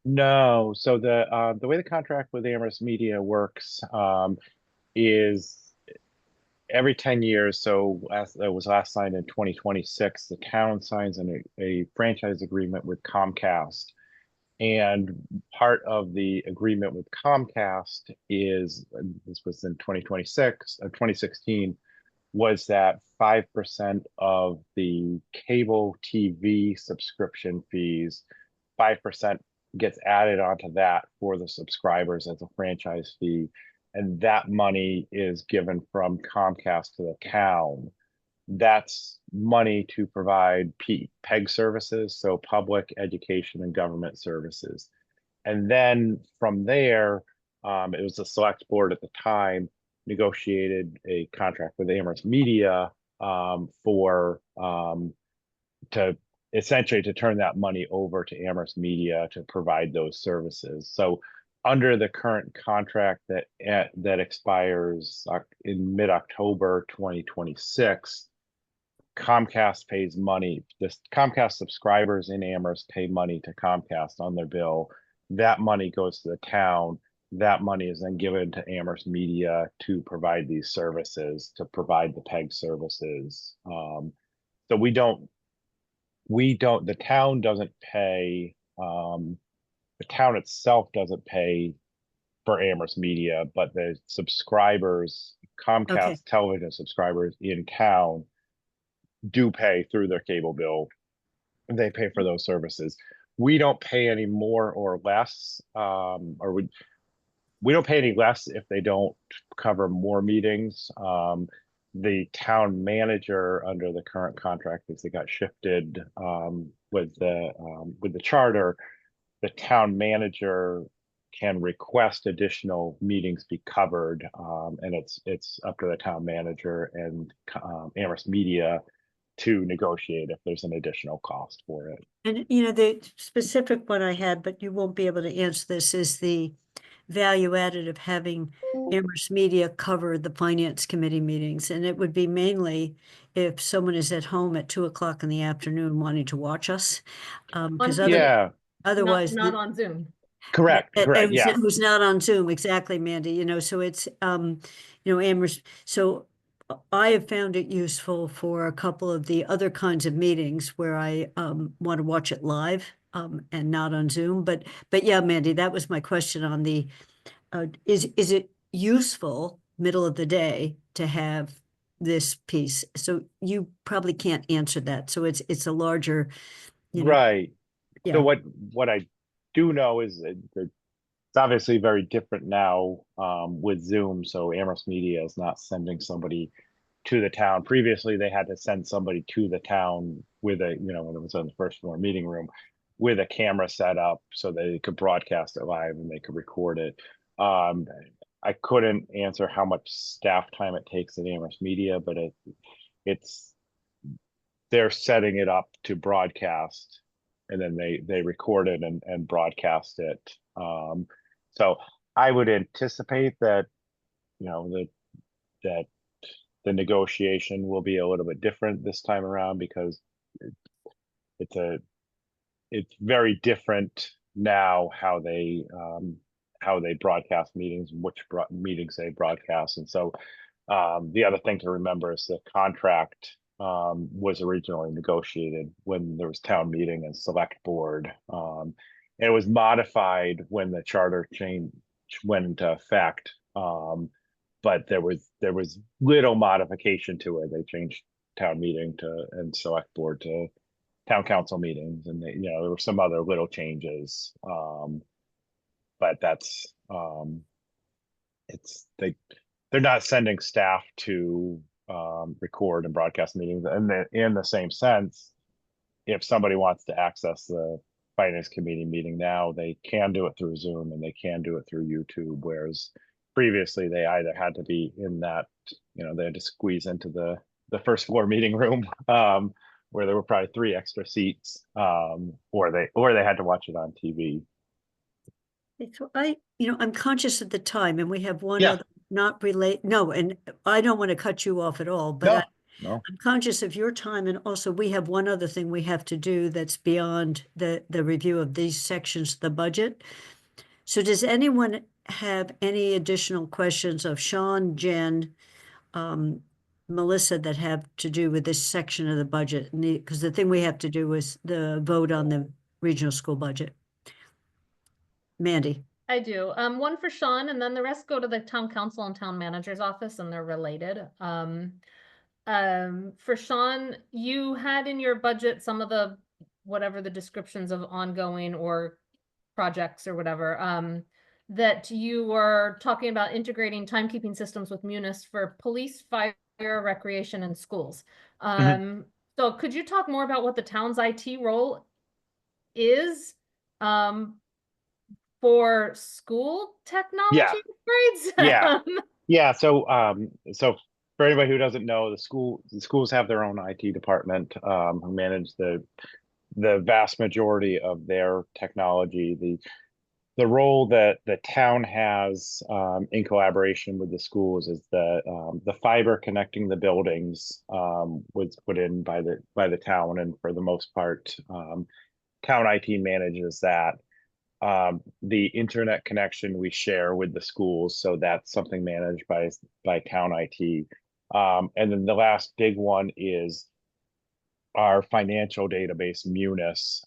Speaker 14: No, so the way the contract with Amherst Media works is every 10 years. So it was last signed in 2026, the town signs a franchise agreement with Comcast. And part of the agreement with Comcast is, this was in 2016, was that 5% of the cable TV subscription fees, 5% gets added onto that for the subscribers as a franchise fee. And that money is given from Comcast to the town. That's money to provide PEG services, so public education and government services. And then from there, it was the select board at the time negotiated a contract with Amherst Media to essentially to turn that money over to Amherst Media to provide those services. So under the current contract that expires in mid-October 2026, Comcast pays money. The Comcast subscribers in Amherst pay money to Comcast on their bill. That money goes to the town. That money is then given to Amherst Media to provide these services, to provide the PEG services. So the town doesn't pay, the town itself doesn't pay for Amherst Media, but the subscribers, Comcast television subscribers in town do pay through their cable bill. They pay for those services. We don't pay any more or less, we don't pay any less if they don't cover more meetings. The town manager under the current contract, because they got shifted with the charter, the town manager can request additional meetings be covered, and it's up to the town manager and Amherst Media to negotiate if there's an additional cost for it.
Speaker 2: And the specific one I had, but you won't be able to answer this, is the value added of having Amherst Media cover the finance committee meetings. And it would be mainly if someone is at home at 2:00 in the afternoon wanting to watch us. Because otherwise
Speaker 5: not on Zoom.
Speaker 14: Correct. Yeah.
Speaker 2: Who's not on Zoom, exactly, Mandy. So it's Amherst. So I have found it useful for a couple of the other kinds of meetings where I want to watch it live and not on Zoom. But yeah, Mandy, that was my question on the is it useful middle of the day to have this piece? So you probably can't answer that. So it's a larger,
Speaker 14: right.
Speaker 2: Yeah.
Speaker 14: So what I do know is that it's obviously very different now with Zoom. So Amherst Media is not sending somebody to the town. Previously, they had to send somebody to the town with when it was on the first floor meeting room, with a camera set up so they could broadcast it live and they could record it. I couldn't answer how much staff time it takes at Amherst Media, but they're setting it up to broadcast, and then they record it and broadcast it. So I would anticipate that that the negotiation will be a little bit different this time around, because it's very different now how they broadcast meetings, which meetings they broadcast. And so the other thing to remember is the contract was originally negotiated when there was town meeting and select board. And it was modified when the charter change went into effect. But there was little modification to it. They changed town meeting and select board to town council meetings, and there were some other little changes. But that's they're not sending staff to record and broadcast meetings. And in the same sense, if somebody wants to access the finance committee meeting now, they can do it through Zoom and they can do it through YouTube, whereas previously they either had to be in that, they had to squeeze into the first floor meeting room where there were probably 3 extra seats, or they had to watch it on TV.
Speaker 2: So I'm conscious of the time and we have one
Speaker 14: Yeah.
Speaker 2: other not relate, no, and I don't want to cut you off at all, but
Speaker 14: No, no.
Speaker 2: I'm conscious of your time and also we have one other thing we have to do that's beyond the review of these sections of the budget. So does anyone have any additional questions of Sean, Jen, Melissa that have to do with this section of the budget? Because the thing we have to do is the vote on the regional school budget. Mandy.
Speaker 5: I do. One for Sean, and then the rest go to the town council and town manager's office, and they're related. For Sean, you had in your budget some of the, whatever the descriptions of ongoing or projects or whatever, that you were talking about integrating timekeeping systems with Munis for police, fire, recreation, and schools. So could you talk more about what the town's IT role is? For school technology upgrades?
Speaker 14: Yeah. Yeah. So for anybody who doesn't know, the schools have their own IT department who manage the vast majority of their technology. The role that the town has in collaboration with the schools is the fiber connecting the buildings was put in by the town, and for the most part, town IT manages that. The internet connection we share with the schools, so that's something managed by town IT. And then the last big one is our financial database, Munis,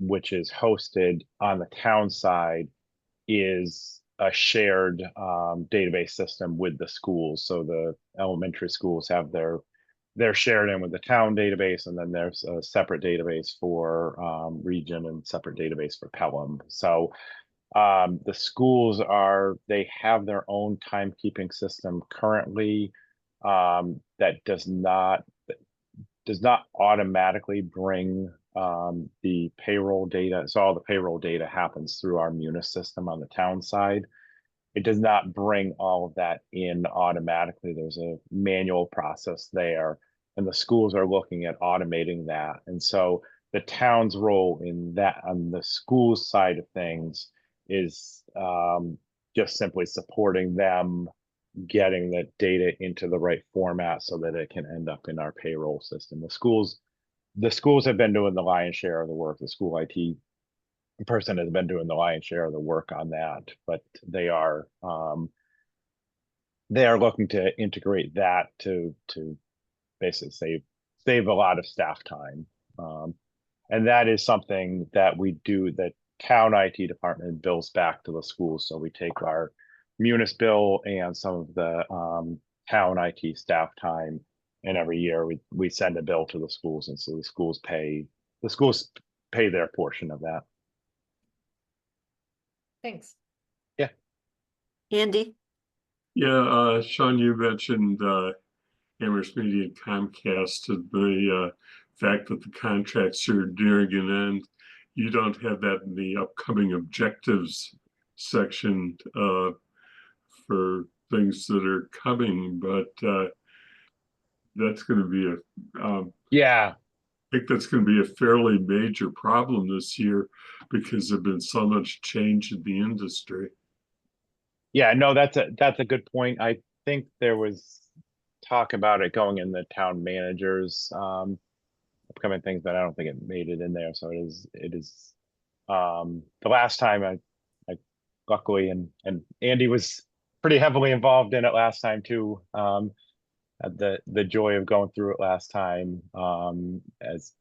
Speaker 14: which is hosted on the town side, is a shared database system with the schools. So the elementary schools have they're shared in with the town database, and then there's a separate database for region and separate database for Pelham. So the schools they have their own timekeeping system currently that does not automatically bring the payroll data. So all the payroll data happens through our Munis system on the town side. It does not bring all of that in automatically. There's a manual process there, and the schools are looking at automating that. And so the town's role in that on the school side of things is just simply supporting them getting the data into the right format so that it can end up in our payroll system. The schools have been doing the lion's share of the work. The school IT person has been doing the lion's share of the work on that, but they are looking to integrate that to basically save a lot of staff time. And that is something that we do, that town IT department bills back to the schools. So we take our Munis bill and some of the town IT staff time, and every year we send a bill to the schools, and so the schools pay their portion of that.
Speaker 5: Thanks.
Speaker 14: Yeah.
Speaker 2: Andy?
Speaker 8: Yeah, Sean, you mentioned Amherst Media and Comcast, and the fact that the contracts are nearing an end. You don't have that in the upcoming objectives section for things that are coming, but that's going to be
Speaker 14: yeah.
Speaker 8: I think that's going to be a fairly major problem this year because there's been so much change in the industry.
Speaker 14: Yeah, no, that's a good point. I think there was talk about it going in the town managers upcoming things, but I don't think it made it in there. So it is the last time I luckily and Andy was pretty heavily involved in it last time too. Had the joy of going through it last time as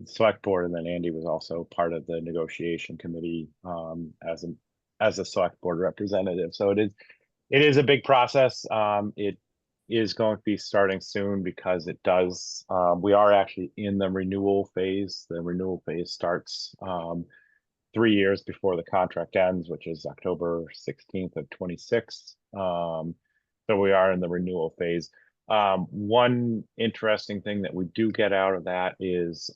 Speaker 14: select board, and then Andy was also part of the negotiation committee as a select board representative. So it is a big process. It is going to be starting soon because it does. We are actually in the renewal phase. The renewal phase starts 3 years before the contract ends, which is October 16th of 26. So we are in the renewal phase. One interesting thing that we do get out of that is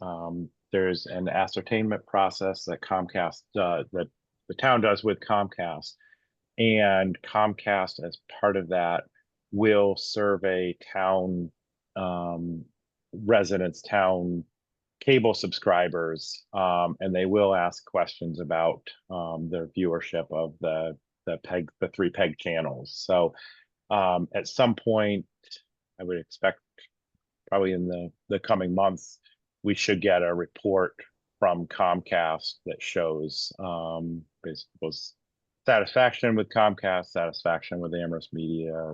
Speaker 14: there's an ascertainment process that Comcast that the town does with Comcast, and Comcast as part of that will survey town residents, town cable subscribers, and they will ask questions about their viewership of the three PEG channels. So at some point, I would expect probably in the coming months, we should get a report from Comcast that shows basically satisfaction with Comcast, satisfaction with Amherst Media,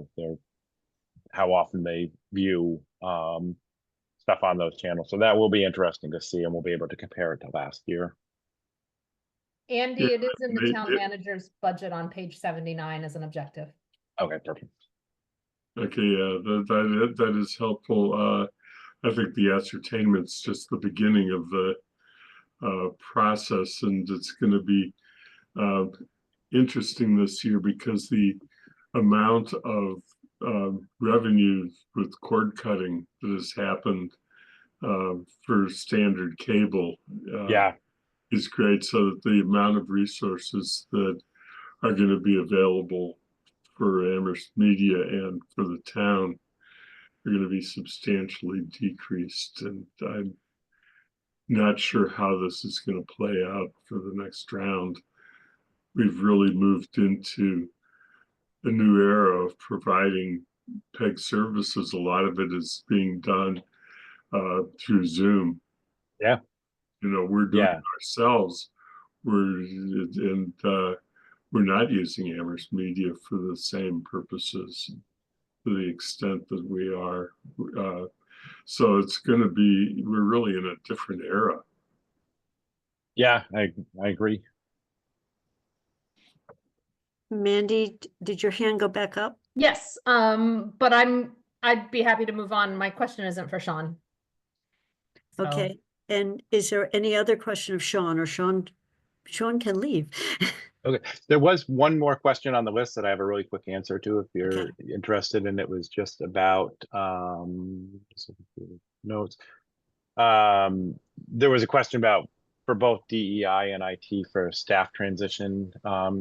Speaker 14: how often they view stuff on those channels. So that will be interesting to see, and we'll be able to compare it to last year.
Speaker 5: Andy,
Speaker 8: Yeah,
Speaker 5: it is in the
Speaker 8: they-
Speaker 5: town manager's budget on page 79 as an objective.
Speaker 14: Okay, perfect.
Speaker 8: Okay, yeah, that is helpful. I think the ascertainment's just the beginning of the process, and it's going to be interesting this year because the amount of revenue with cord cutting that has happened for standard cable is great, so that the amount of resources that are going to be available for Amherst Media and for the town are going to be substantially decreased, and I'm not sure how this is going to play out for the next round. We've really moved into a new era of providing PEG services. A lot of it is being done through Zoom.
Speaker 14: Yeah.
Speaker 8: You know, we're doing it ourselves. We're not using Amherst Media for the same purposes to the extent that we are. So it's going to be, we're really in a different era.
Speaker 14: Yeah, I agree.
Speaker 2: Mandy, did your hand go back up?
Speaker 5: Yes, but I'd be happy to move on. My question isn't for Sean. So-
Speaker 2: Okay, and is there any other question of Sean, or Sean can leave?
Speaker 14: Okay, there was one more question on the list that I have a really quick answer to if you're interested, and it was just about notes. There was a question about for both DEI and IT for staff transition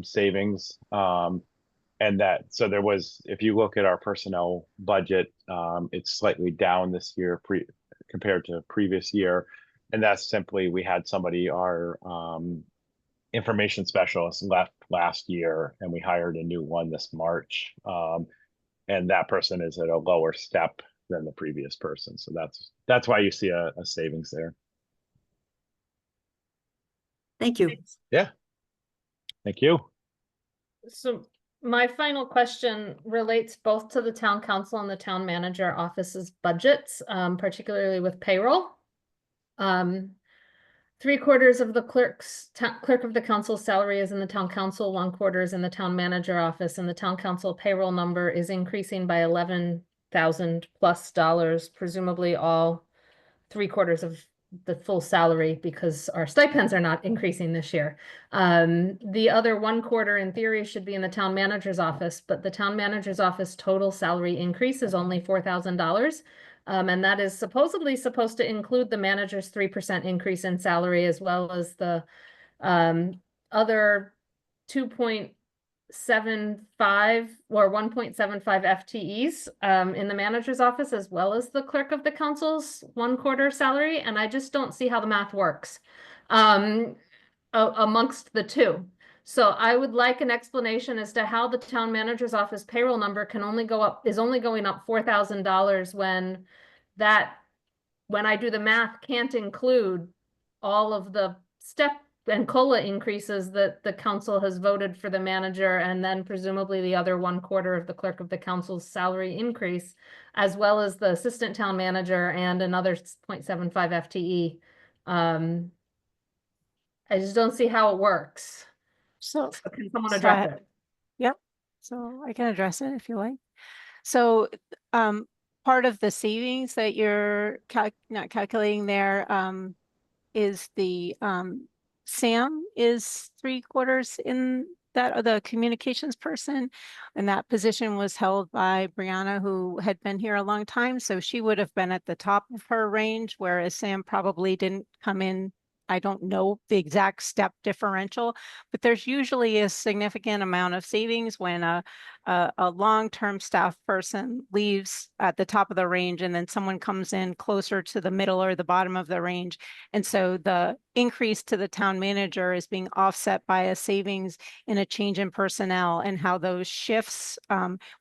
Speaker 14: savings. And so there was, if you look at our personnel budget, it's slightly down this year compared to previous year. And that's simply, we had somebody, our information specialist left last year, and we hired a new one this March. And that person is at a lower step than the previous person. So that's why you see a savings there.
Speaker 2: Thank you.
Speaker 14: Yeah. Thank you.
Speaker 5: So my final question relates both to the town council and the town manager office's budgets, particularly with payroll. 3/4 of the clerk of the council's salary is in the town council, 1/4 is in the town manager office, and the town council payroll number is increasing by $11,000+ presumably all 3/4 of the full salary because our stipends are not increasing this year. The other 1/4 in theory should be in the town manager's office, but the town manager's office total salary increase is only $4,000. And that is supposedly supposed to include the manager's 3% increase in salary, as well as the other 2.75 or 1.75 FTEs in the manager's office, as well as the clerk of the council's 1/4 salary. And I just don't see how the math works amongst the two. So I would like an explanation as to how the town manager's office payroll number is only going up $4,000 when I do the math can't include all of the step and COLA increases that the council has voted for the manager, and then presumably the other 1/4 of the clerk of the council's salary increase, as well as the assistant town manager and another 0.75 FTE. I just don't see how it works.
Speaker 1: So
Speaker 5: can someone address it?
Speaker 1: Yep. So I can address it if you like. So part of the savings that you're not calculating there is the Sam is 3/4 in that, the communications person, and that position was held by Brianna, who had been here a long time. So she would have been at the top of her range, whereas Sam probably didn't come in. I don't know the exact step differential, but there's usually a significant amount of savings when a a long-term staff person leaves at the top of the range and then someone comes in closer to the middle or the bottom of the range. And so the increase to the town manager is being offset by a savings in a change in personnel, and how those shifts,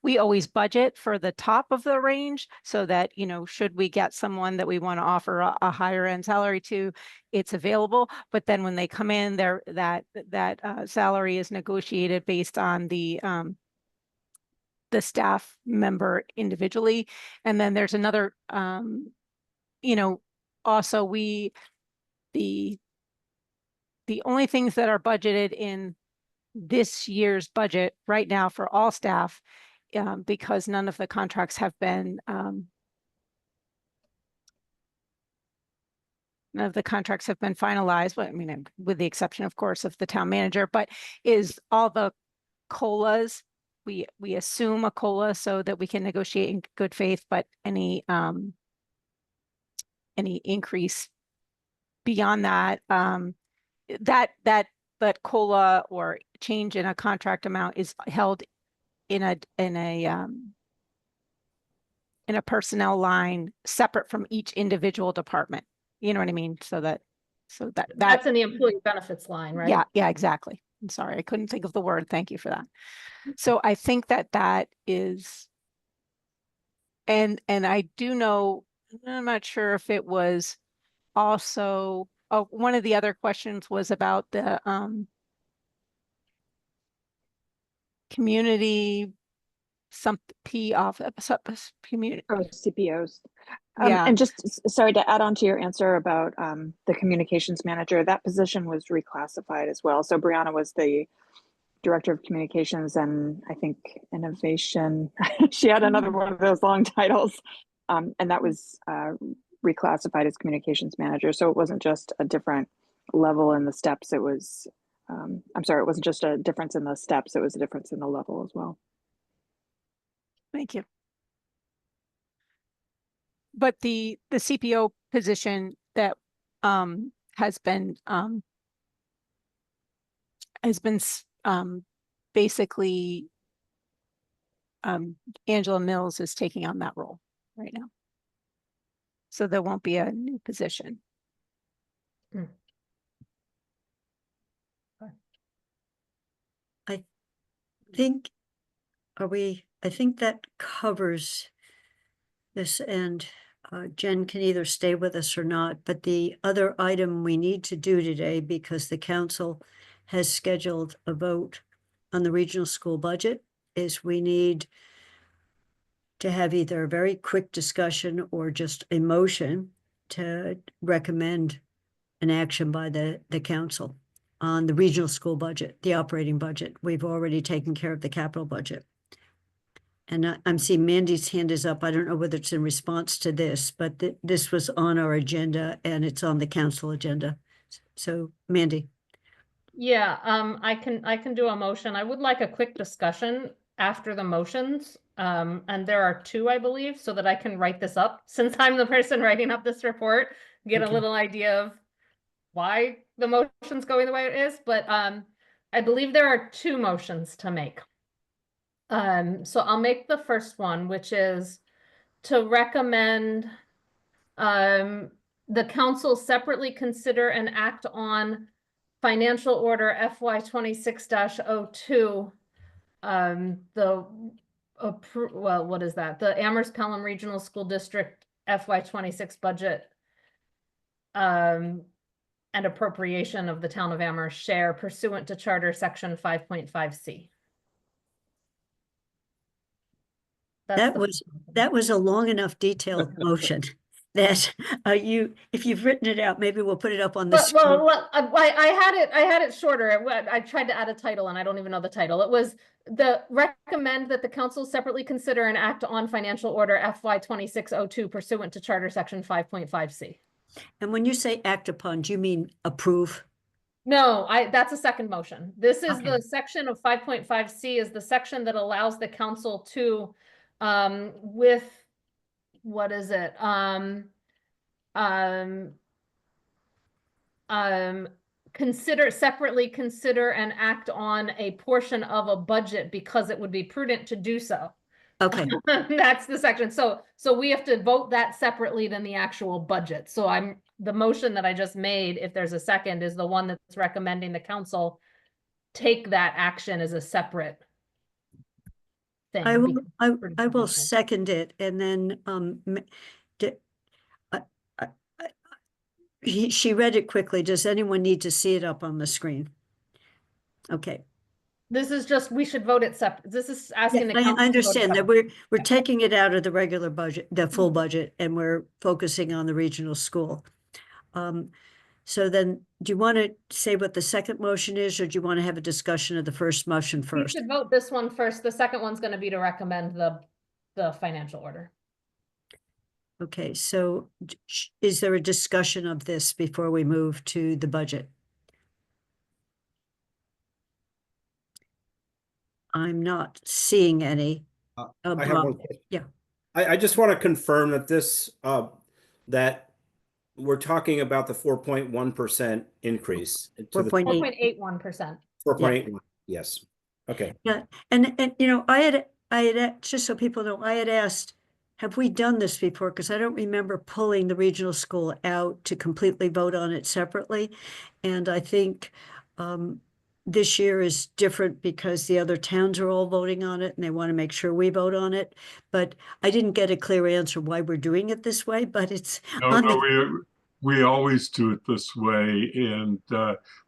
Speaker 1: we always budget for the top of the range so that, you know, should we get someone that we want to offer a higher end salary to, it's available. But then when they come in, that salary is negotiated based on the staff member individually. And then there's another, you know, also the only things that are budgeted in this year's budget right now for all staff, because none of the contracts have been finalized, but I mean, with the exception, of course, of the town manager, but is all the COLAs. We assume a COLA so that we can negotiate in good faith, but any increase beyond that, that COLA or change in a contract amount is held in a personnel line separate from each individual department. You know what I mean? So
Speaker 5: That's in the employee benefits line, right?
Speaker 1: Yeah, exactly. I'm sorry, I couldn't think of the word. Thank you for that. So I think that is, and I do know, I'm not sure if it was also, oh, one of the other questions was about the community community.
Speaker 15: Oh, CPOs.
Speaker 1: Yeah.
Speaker 15: And just sorry to add on to your answer about the communications manager, that position was reclassified as well. So Brianna was the director of communications and I think innovation. She had another one of those long titles. And that was reclassified as communications manager. So it wasn't just a different level in the steps. It was, I'm sorry, it wasn't just a difference in the steps. It was a difference in the level as well.
Speaker 1: Thank you. But the CPO position that has been basically Angela Mills is taking on that role right now. So there won't be a new position.
Speaker 2: I think, I think that covers this, and Jen can either stay with us or not, but the other item we need to do today, because the council has scheduled a vote on the regional school budget, is we need to have either a very quick discussion or just a motion to recommend an action by the council on the regional school budget, the operating budget. We've already taken care of the capital budget. And I'm seeing Mandy's hand is up. I don't know whether it's in response to this, but this was on our agenda and it's on the council agenda. So Mandy.
Speaker 5: Yeah, I can do a motion. I would like a quick discussion after the motions. And there are two, I believe, so that I can write this up since I'm the person writing up this report, get a little idea of why the motion's going the way it is. But I believe there are two motions to make. So I'll make the first one, which is to recommend the council separately consider and act on financial order FY 26-02. Well, what is that? The Amherst Pelham Regional School District FY 26 budget and appropriation of the town of Amherst share pursuant to Charter Section 5.5C.
Speaker 2: That was a long enough detailed motion that if you've written it out, maybe we'll put it up on the screen.
Speaker 5: Well, I had it shorter. I tried to add a title and I don't even know the title. It was recommend that the council separately consider and act on financial order FY 2602 pursuant to Charter Section 5.5C.
Speaker 2: And when you say act upon, do you mean approve?
Speaker 5: No, that's a second motion. This is the section of 5.5C is the section that allows the council to with what is it? separately consider and act on a portion of a budget because it would be prudent to do so.
Speaker 2: Okay,
Speaker 5: That's the section. So we have to vote that separately than the actual budget. So the motion that I just made, if there's a second, is the one that's recommending the council take that action as a separate thing.
Speaker 2: I will,
Speaker 5: because
Speaker 2: I,
Speaker 5: it's pretty
Speaker 2: I will
Speaker 5: significant.
Speaker 2: second it, and then, she read it quickly. Does anyone need to see it up on the screen? Okay.
Speaker 5: This is just, we should vote it separate. This is asking the
Speaker 2: I
Speaker 5: council. to vote it
Speaker 2: understand that
Speaker 5: separate.
Speaker 2: we're taking it out of the regular budget, the full budget, and we're focusing on the regional school. So then, do you want to say what the second motion is, or do you want to have a discussion of the first motion
Speaker 5: You
Speaker 2: first?
Speaker 5: should vote this one first. The second one's gonna be to recommend the financial order.
Speaker 2: Okay, so is there a discussion of this before we move to the budget? I'm not seeing any.
Speaker 3: I have one.
Speaker 2: Yeah.
Speaker 3: I just want to confirm that this, that we're talking about the 4.1% increase.
Speaker 2: 4.8.
Speaker 5: 4.81%.
Speaker 3: 4.81, yes. Okay.
Speaker 2: Yeah, and you know, I had, just so people know, I had asked, have we done this before? Because I don't remember pulling the regional school out to completely vote on it separately. And I think this year is different because the other towns are all voting on it and they want to make sure we vote on it. But I didn't get a clear answer why we're doing it this way, but it's
Speaker 8: we always do it this way, and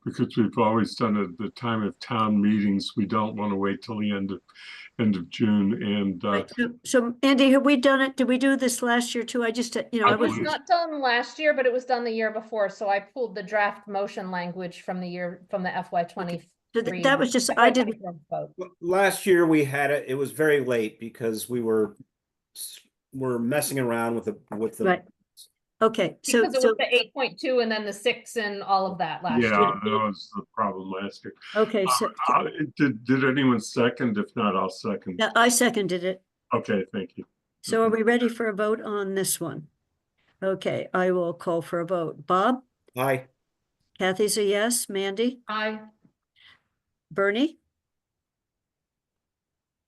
Speaker 8: because we've always done it at the time of town meetings, we don't want to wait till the end of June. And
Speaker 2: right. So Andy, have we done it? Did we do this last year too? I just, you know,
Speaker 8: I
Speaker 5: It was
Speaker 8: believe-
Speaker 5: not done last year, but it was done the year before, so I pulled the draft motion language from the FY 23.
Speaker 2: So that was just, I didn't,
Speaker 3: Last year we had it, it was very late because we were messing around with the
Speaker 2: right. Okay, so
Speaker 5: Because it was the 8.2 and then the 6 and all of that last year.
Speaker 8: Yeah, that was the problem last year.
Speaker 2: okay, so
Speaker 8: Did anyone second? If not, I'll second.
Speaker 2: yeah, I seconded it.
Speaker 8: Okay, thank you.
Speaker 2: So are we ready for a vote on this one? Okay, I will call for a vote. Bob?
Speaker 3: Aye.
Speaker 2: Kathy's a yes. Mandy?
Speaker 5: Aye.
Speaker 2: Bernie?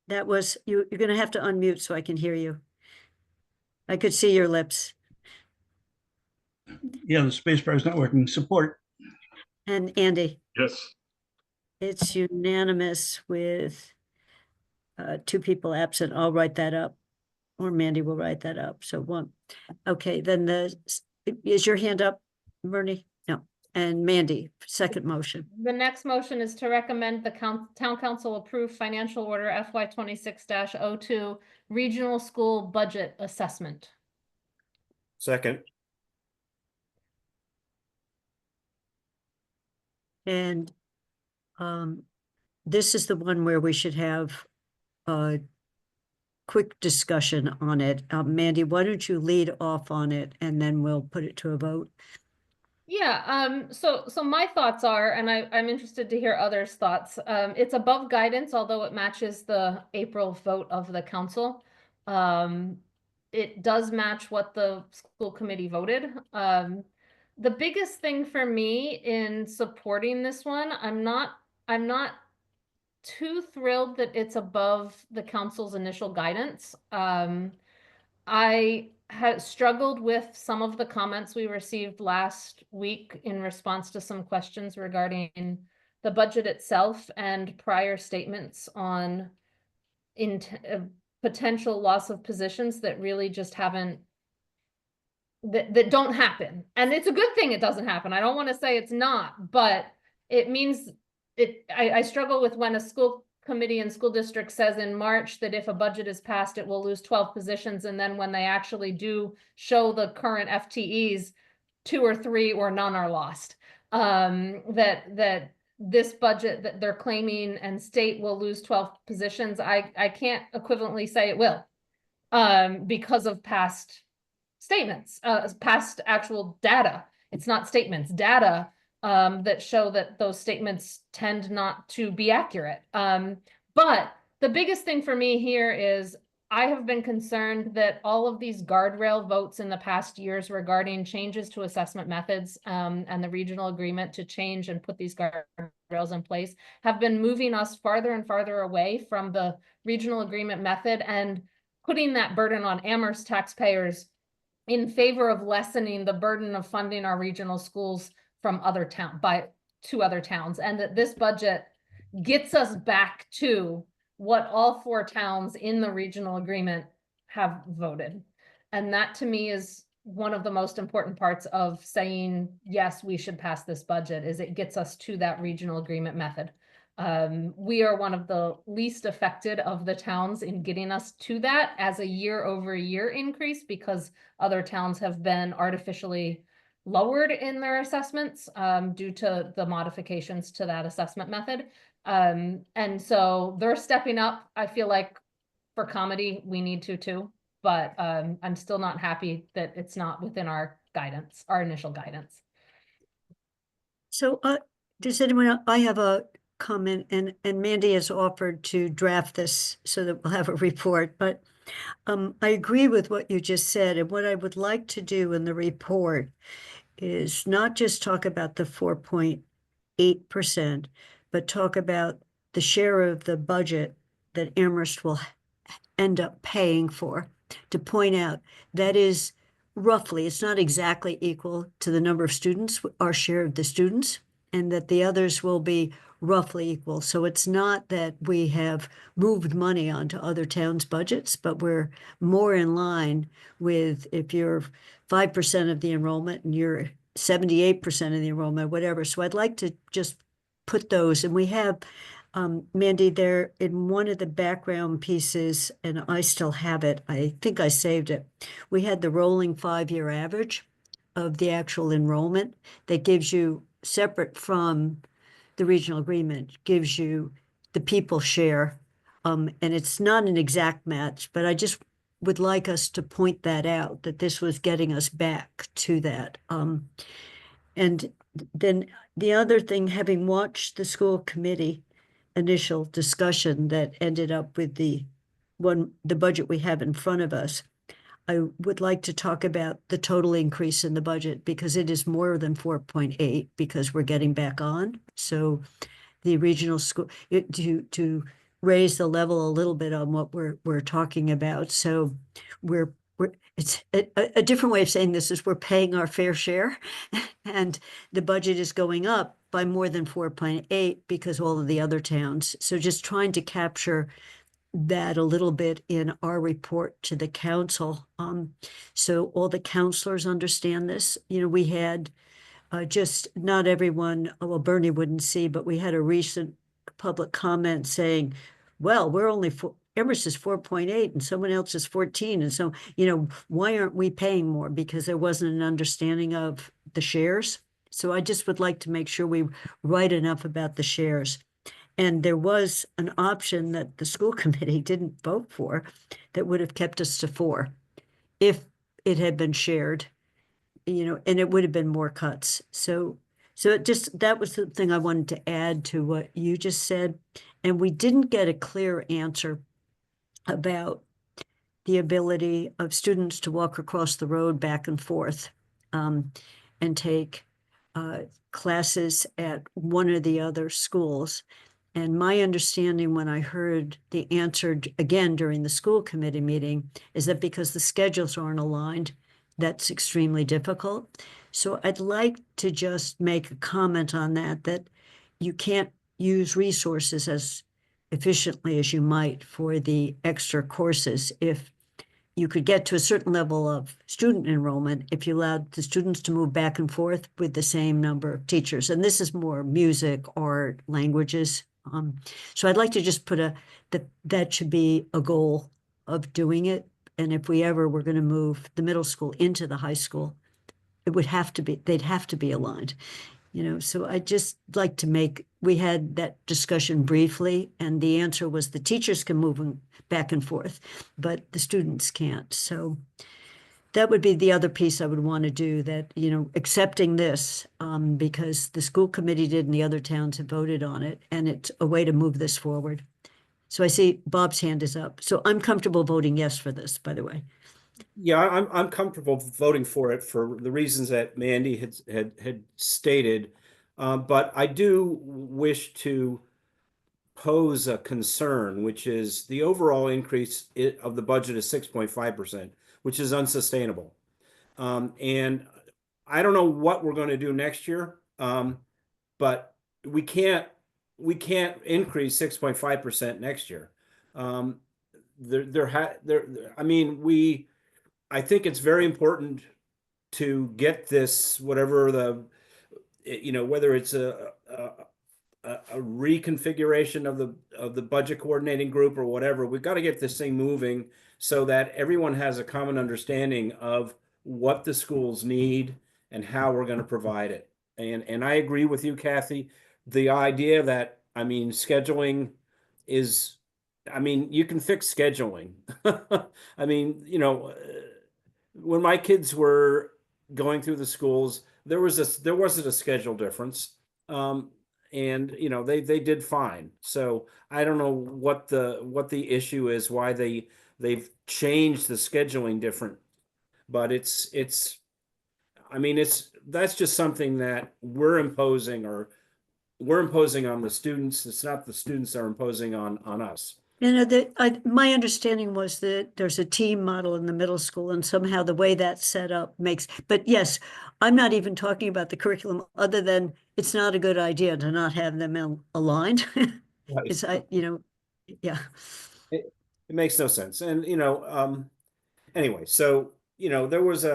Speaker 2: That was, you're gonna have to unmute so I can hear you. I could see your lips.
Speaker 7: Yeah, the space bar is not working. Support.
Speaker 2: And Andy?
Speaker 8: Yes.
Speaker 2: It's unanimous with 2 people absent. I'll write that up. Or Mandy will write that up. So 1. Okay, then is your hand up, Bernie? No. And Mandy, second motion.
Speaker 5: The next motion is to recommend the town council approve financial order FY 26-02 regional school budget assessment.
Speaker 3: Second.
Speaker 2: And this is the one where we should have a quick discussion on it. Mandy, why don't you lead off on it and then we'll put it to a vote.
Speaker 5: Yeah, so my thoughts are, and I'm interested to hear others' thoughts. It's above guidance, although it matches the April vote of the council. It does match what the school committee voted. The biggest thing for me in supporting this one, I'm not too thrilled that it's above the council's initial guidance. I had struggled with some of the comments we received last week in response to some questions regarding the budget itself and prior statements on potential loss of positions that really just haven't that don't happen. And it's a good thing it doesn't happen. I don't want to say it's not, but it means I struggle with when a school committee and school district says in March that if a budget is passed, it will lose 12 positions. And then when they actually do show the current FTEs, 2 or 3 or none are lost. That this budget that they're claiming and state will lose 12 positions. I can't equivalently say it will because of past statements, past actual data. It's not statements, data that show that those statements tend not to be accurate. But the biggest thing for me here is I have been concerned that all of these guardrail votes in the past years regarding changes to assessment methods and the regional agreement to change and put these guardrails in place have been moving us farther and farther away from the regional agreement method and putting that burden on Amherst taxpayers in favor of lessening the burden of funding our regional schools from to other towns, and that this budget gets us back to what all 4 towns in the regional agreement have voted. And that to me is one of the most important parts of saying, yes, we should pass this budget, is it gets us to that regional agreement method. We are one of the least affected of the towns in getting us to that as a year-over-year increase, because other towns have been artificially lowered in their assessments due to the modifications to that assessment method. And so they're stepping up. I feel like for comedy, we need to too, but I'm still not happy that it's not within our guidance, our initial guidance.
Speaker 2: So does anyone, I have a comment, and Mandy has offered to draft this so that we'll have a report, but I agree with what you just said. And what I would like to do in the report is not just talk about the 4.8%, but talk about the share of the budget that Amherst will end up paying for, to point out that is roughly, it's not exactly equal to the number of students, our share of the students, and that the others will be roughly equal. So it's not that we have moved money onto other towns' budgets, but we're more in line with, if you're 5% of the enrollment and you're 78% of the enrollment, whatever. So I'd like to just put those, and we have, Mandy, there in one of the background pieces, and I still have it, I think I saved it. We had the rolling 5-year average of the actual enrollment that gives you, separate from the regional agreement, gives you the people share. And it's not an exact match, but I just would like us to point that out, that this was getting us back to that. And then the other thing, having watched the school committee initial discussion that ended up with the budget we have in front of us, I would like to talk about the total increase in the budget, because it is more than 4.8, because we're getting back on. So the regional school, to raise the level a little bit on what we're talking about. So it's a different way of saying this is we're paying our fair share, and the budget is going up by more than 4.8 because all of the other towns. So just trying to capture that a little bit in our report to the council. So all the counselors understand this. You know, we had just not everyone, well, Bernie wouldn't see, but we had a recent public comment saying, well, we're only Amherst is 4.8 and someone else is 14. And so, you know, why aren't we paying more? Because there wasn't an understanding of the shares. So I just would like to make sure we write enough about the shares. And there was an option that the school committee didn't vote for that would have kept us to 4 if it had been shared, you know, and it would have been more cuts. So that was the thing I wanted to add to what you just said. And we didn't get a clear answer about the ability of students to walk across the road back and forth and take classes at one or the other schools. And my understanding when I heard the answer again during the school committee meeting is that because the schedules aren't aligned, that's extremely difficult. So I'd like to just make a comment on that you can't use resources as efficiently as you might for the extra courses if you could get to a certain level of student enrollment if you allowed the students to move back and forth with the same number of teachers. And this is more music, art, languages. So I'd like to just put that should be a goal of doing it. And if we ever were going to move the middle school into the high school, they'd have to be aligned, you know. So I just like to we had that discussion briefly, and the answer was the teachers can move back and forth, but the students can't. So that would be the other piece I would want to do, that, you know, accepting this because the school committee did and the other towns have voted on it, and it's a way to move this forward. So I see Bob's hand is up. So I'm comfortable voting yes for this, by the way.
Speaker 3: Yeah, I'm comfortable voting for it for the reasons that Mandy had stated. But I do wish to pose a concern, which is the overall increase of the budget is 6.5%, which is unsustainable. And I don't know what we're going to do next year, but we can't increase 6.5% next year. I mean, I think it's very important to get this, whatever whether it's a reconfiguration of the budget coordinating group or whatever, we've got to get this thing moving so that everyone has a common understanding of what the schools need and how we're going to provide it. And I agree with you, Kathy. The idea that, I mean, scheduling is, I mean, you can fix scheduling. I mean, when my kids were going through the schools, there wasn't a schedule difference. And they did fine. So I don't know what the issue is, why they've changed the scheduling different, but that's just something that we're imposing on the students. It's not the students that are imposing on us.
Speaker 2: My understanding was that there's a team model in the middle school, and somehow the way that's set up but yes, I'm not even talking about the curriculum, other than it's not a good idea to not have them aligned.
Speaker 3: Right.
Speaker 2: Yeah.
Speaker 3: It makes no sense. And, anyway, so, there was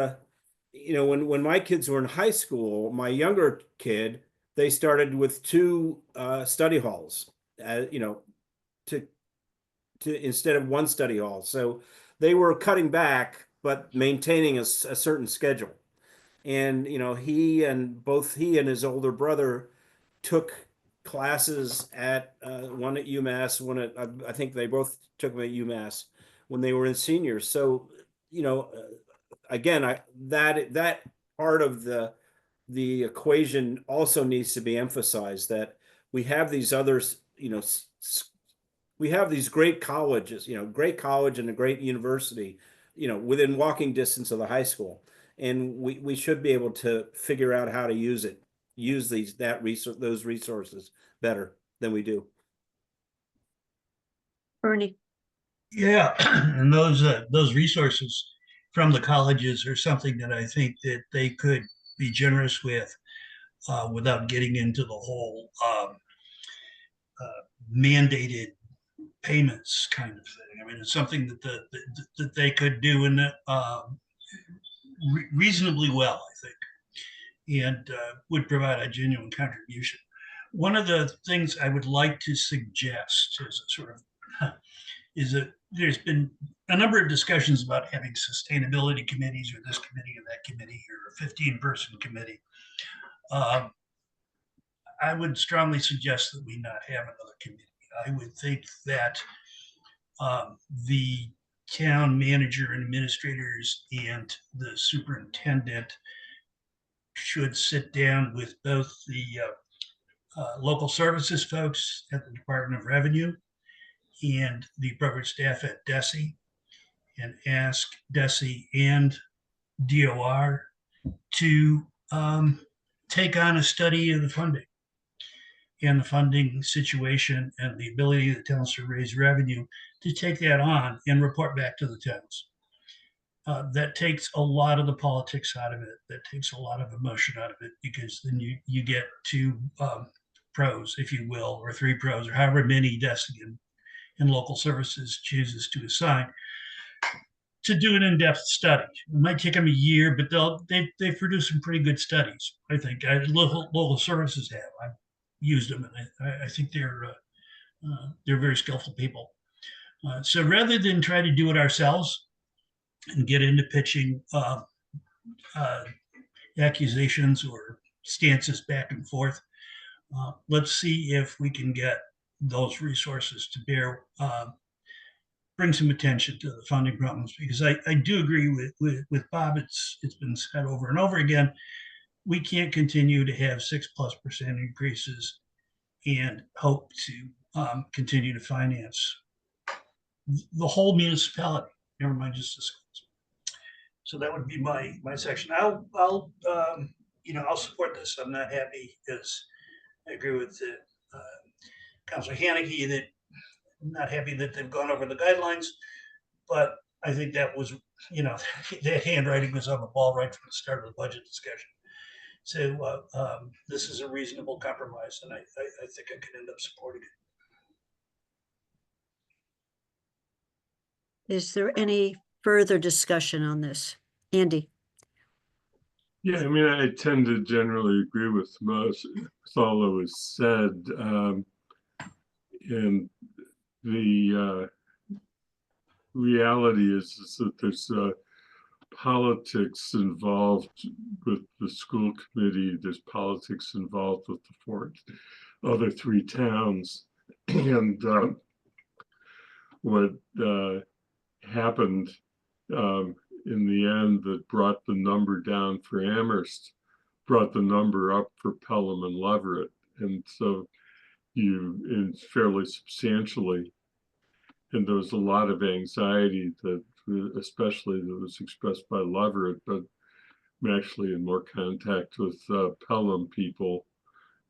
Speaker 3: when my kids were in high school, my younger kid, they started with 2 study halls, to instead of 1 study hall. So they were cutting back, but maintaining a certain schedule. And, both he and his older brother took classes at one at UMass, one at, I think they both took them at UMass when they were in seniors. So, again, that part of the equation also needs to be emphasized, that we have these others, we have these great colleges, great college and a great university, within walking distance of the high school. And we should be able to figure out how to use those resources better than we do.
Speaker 2: Bernie.
Speaker 7: Yeah, and those resources from the colleges are something that I think that they could be generous with, without getting into the whole mandated payments kind of thing. I mean, it's something that they could do in reasonably well, I think, and would provide a genuine contribution. One of the things I would like to suggest is is that there's been a number of discussions about having sustainability committees, or this committee or that committee, or a 15-person committee. I would strongly suggest that we not have another committee. I would think that the town manager and administrators and the superintendent should sit down with both the local services folks at the Department of Revenue and the appropriate staff at DESE, and ask DESE and DOR to take on a study of the funding and the funding situation and the ability of the towns to raise revenue, to take that on and report back to the towns. That takes a lot of the politics out of it. That takes a lot of emotion out of it, because then you get 2 pros, if you will, or 3 pros, or however many DESE and local services chooses to assign, to do an in-depth study. It might take them a year, but they've produced some pretty good studies, I think. Local services have. I've used them, and I think they're very skillful people. So rather than try to do it ourselves and get into pitching accusations or stances back and forth, let's see if we can get those resources to bear, bring some attention to the funding problems, because I do agree with Bob. It's been said over and over again, we can't continue to have 6+% increases and hope to continue to finance the whole municipality, never mind just the schools. So that would be my section. I'll support this. I'm not happy, as I agree with Councilor Haneke, that I'm not happy that they've gone over the guidelines, but I think that was, that handwriting was on the wall right from the start of the budget discussion. So this is a reasonable compromise, and I think I can end up supporting it.
Speaker 2: Is there any further discussion on this? Andy?
Speaker 8: Yeah, I mean, I tend to generally agree with all that was said. And the reality is that there's politics involved with the school committee. There's politics involved with the other three towns. And what happened in the end that brought the number down for Amherst brought the number up for Pelham and Leverett. And so fairly substantially. And there was a lot of anxiety that, especially that was expressed by Leverett, but I'm actually in more contact with Pelham people,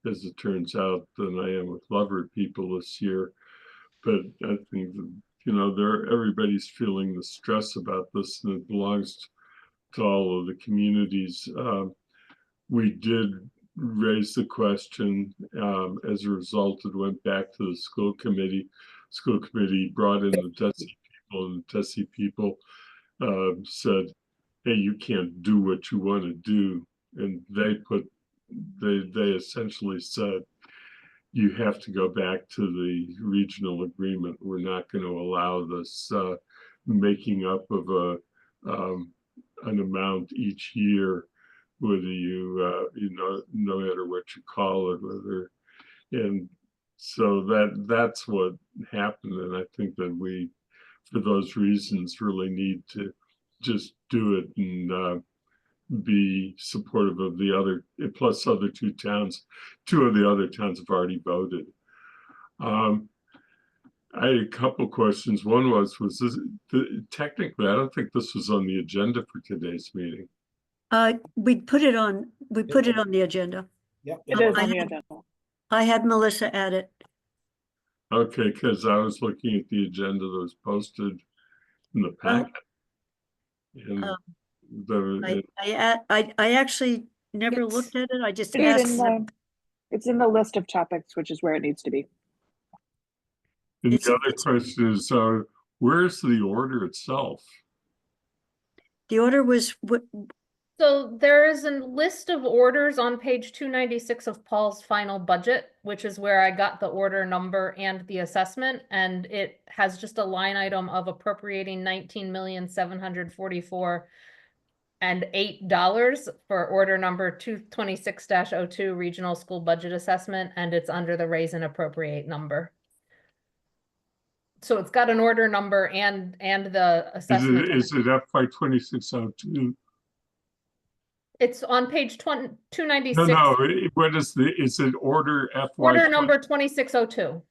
Speaker 8: as it turns out, than I am with Leverett people this year. But I think that, everybody's feeling the stress about this, and it belongs to all of the communities. We did raise the question. As a result, it went back to the school committee. School committee brought in the DESE people, and the DESE people said, hey, you can't do what you want to do. And they essentially said, you have to go back to the regional agreement. We're not going to allow this making up of an amount each year, whether you no matter what you call it, and so that's what happened. And I think that we, for those reasons, really need to just do it and be supportive of the other, plus other two towns. Two of the other towns have already voted. I had a couple questions. One was this technically, I don't think this was on the agenda for today's meeting.
Speaker 2: We put it on the agenda.
Speaker 3: Yep.
Speaker 15: It is on the agenda.
Speaker 2: I had Melissa add it.
Speaker 8: Okay, because I was looking at the agenda that was posted in the packet. And
Speaker 2: I actually never looked at it. I just asked.
Speaker 15: It's in the list of topics, which is where it needs to be.
Speaker 8: And the other question is, where's the order itself?
Speaker 2: The order was what?
Speaker 5: So there is a list of orders on page 296 of Paul's final budget, which is where I got the order number and the assessment. And it has just a line item of appropriating $19,744.08 for order number 226-02 regional school budget assessment. And it's under the raise and appropriate number. So it's got an order number and the assessment.
Speaker 8: Is it FY 2602?
Speaker 5: It's on page 296.
Speaker 8: No, what is it order FY?
Speaker 5: Order number 2602.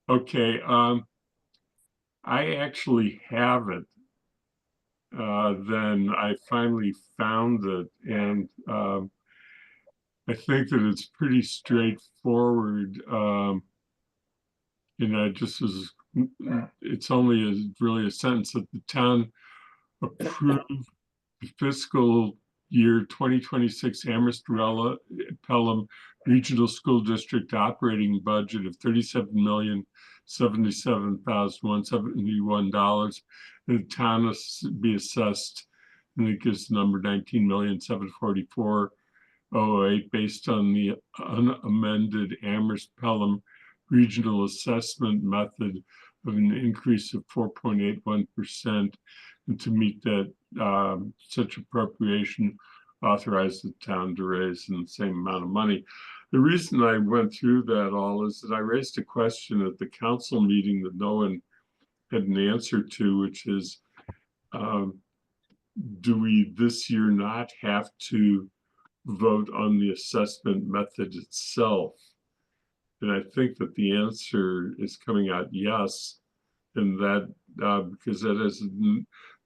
Speaker 8: Okay, I actually have it. Then I finally found it, and I think that it's pretty straightforward. It's only really a sentence that the town approved the fiscal year 2026 Amherst Pelham Regional School District operating budget of $37,077,171. And the town must be assessed, and it gives the number $19,744,008 based on the unamended Amherst Pelham regional assessment method of an increase of 4.81%. And to meet that, such appropriation authorized the town to raise in the same amount of money. The reason I went through that all is that I raised a question at the council meeting that no one had an answer to, which is, do we this year not have to vote on the assessment method itself? And I think that the answer is coming out yes. And that, because that is,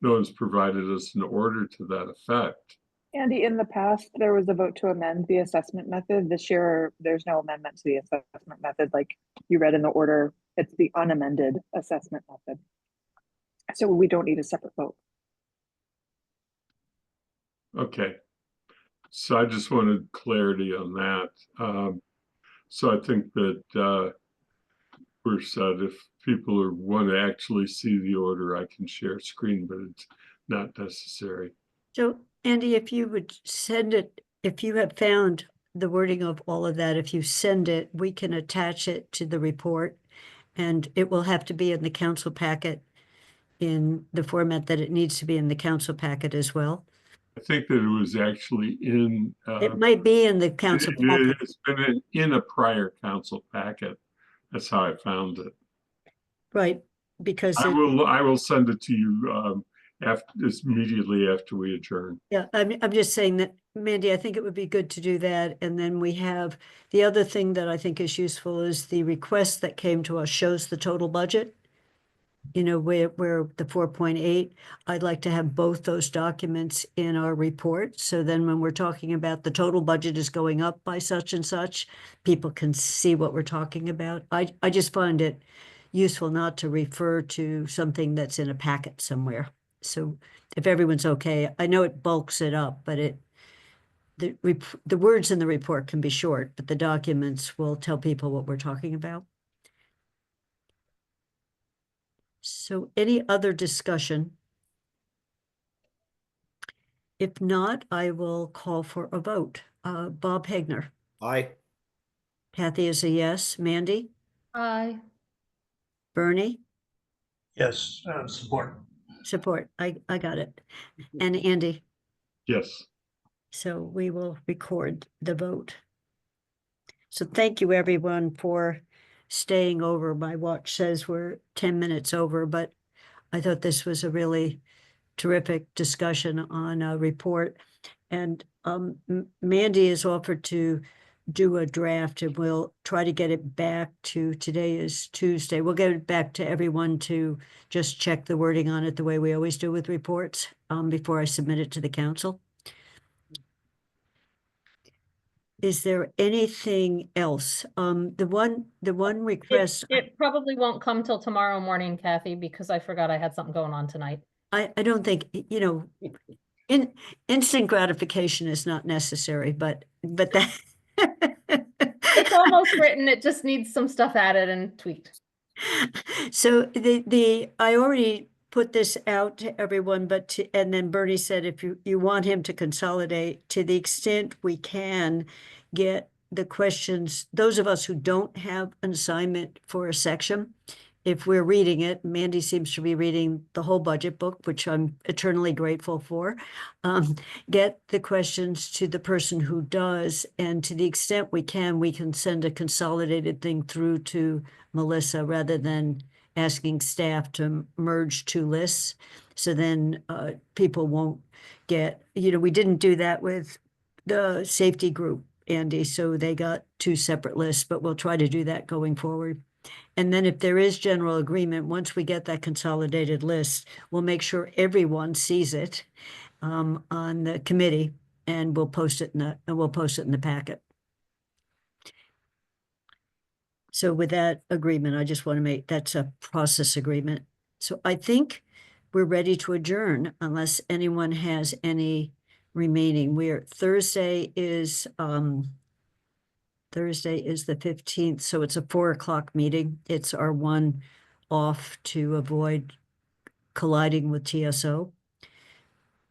Speaker 8: no one's provided us an order to that effect.
Speaker 15: Andy, in the past, there was a vote to amend the assessment method. This year, there's no amendment to the assessment method. Like you read in the order, it's the unamended assessment method. So we don't need a separate vote.
Speaker 8: Okay. So I just wanted clarity on that. So I think that we're set. If people want to actually see the order, I can share screen, but it's not necessary.
Speaker 2: So Andy, if you would send it, if you have found the wording of all of that, if you send it, we can attach it to the report, and it will have to be in the council packet in the format that it needs to be in the council packet as well.
Speaker 8: I think that it was actually in.
Speaker 2: It might be in the council packet.
Speaker 8: It's been in a prior council packet. That's how I found it.
Speaker 2: Right, because
Speaker 8: I will send it to you immediately after we adjourn.
Speaker 2: yeah, I'm just saying that, Mandy, I think it would be good to do that. And then we have, the other thing that I think is useful is the request that came to us shows the total budget. You know, where the 4.8, I'd like to have both those documents in our report. So then when we're talking about the total budget is going up by such and such, people can see what we're talking about. I just find it useful not to refer to something that's in a packet somewhere. So if everyone's okay, I know it bulks it up, but the words in the report can be short, but the documents will tell people what we're talking about. So any other discussion? If not, I will call for a vote. Bob Hegner.
Speaker 3: Aye.
Speaker 2: Kathy is a yes. Mandy?
Speaker 5: Aye.
Speaker 2: Bernie?
Speaker 7: Yes, support.
Speaker 2: Support. I got it. And Andy?
Speaker 8: Yes.
Speaker 2: So we will record the vote. So thank you, everyone, for staying over. My watch says we're 10 minutes over, but I thought this was a really terrific discussion on a report. And Mandy has offered to do a draft, and we'll try to get it back to, today is Tuesday. We'll get it back to everyone to just check the wording on it the way we always do with reports before I submit it to the council. Is there anything else? The one request.
Speaker 5: It probably won't come till tomorrow morning, Kathy, because I forgot I had something going on tonight.
Speaker 2: I don't think, you know, instant gratification is not necessary, but that.
Speaker 5: It's almost written. It just needs some stuff added and tweaked.
Speaker 2: So I already put this out to everyone, and then Bernie said, if you want him to consolidate, to the extent we can get the questions, those of us who don't have an assignment for a section, if we're reading it, Mandy seems to be reading the whole budget book, which I'm eternally grateful for, get the questions to the person who does, and to the extent we can send a consolidated thing through to Melissa rather than asking staff to merge two lists. So then people won't get, you know, we didn't do that with the safety group, Andy, so they got two separate lists, but we'll try to do that going forward. And then if there is general agreement, once we get that consolidated list, we'll make sure everyone sees it on the committee, and we'll post it in the packet. So with that agreement, I just want to make, that's a process agreement. So I think we're ready to adjourn unless anyone has any remaining. Thursday is the 15th, so it's a 4 o'clock meeting. It's our one off to avoid colliding with TSO.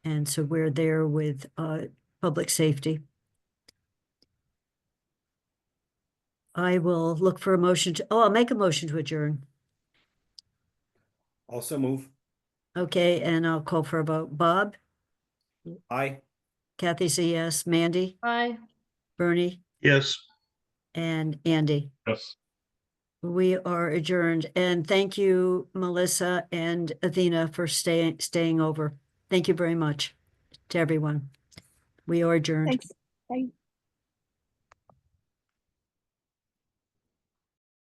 Speaker 2: And so we're there with public safety. I will look for a motion I'll make a motion to adjourn.
Speaker 3: Also move.
Speaker 2: Okay, and I'll call for a vote. Bob?
Speaker 3: Aye.
Speaker 2: Kathy's a yes. Mandy?
Speaker 5: Aye.
Speaker 2: Bernie?
Speaker 7: Yes.
Speaker 2: And Andy?
Speaker 8: Yes.
Speaker 2: We are adjourned. And thank you, Melissa and Athena, for staying over. Thank you very much to everyone. We are adjourned.
Speaker 15: Thanks. Bye.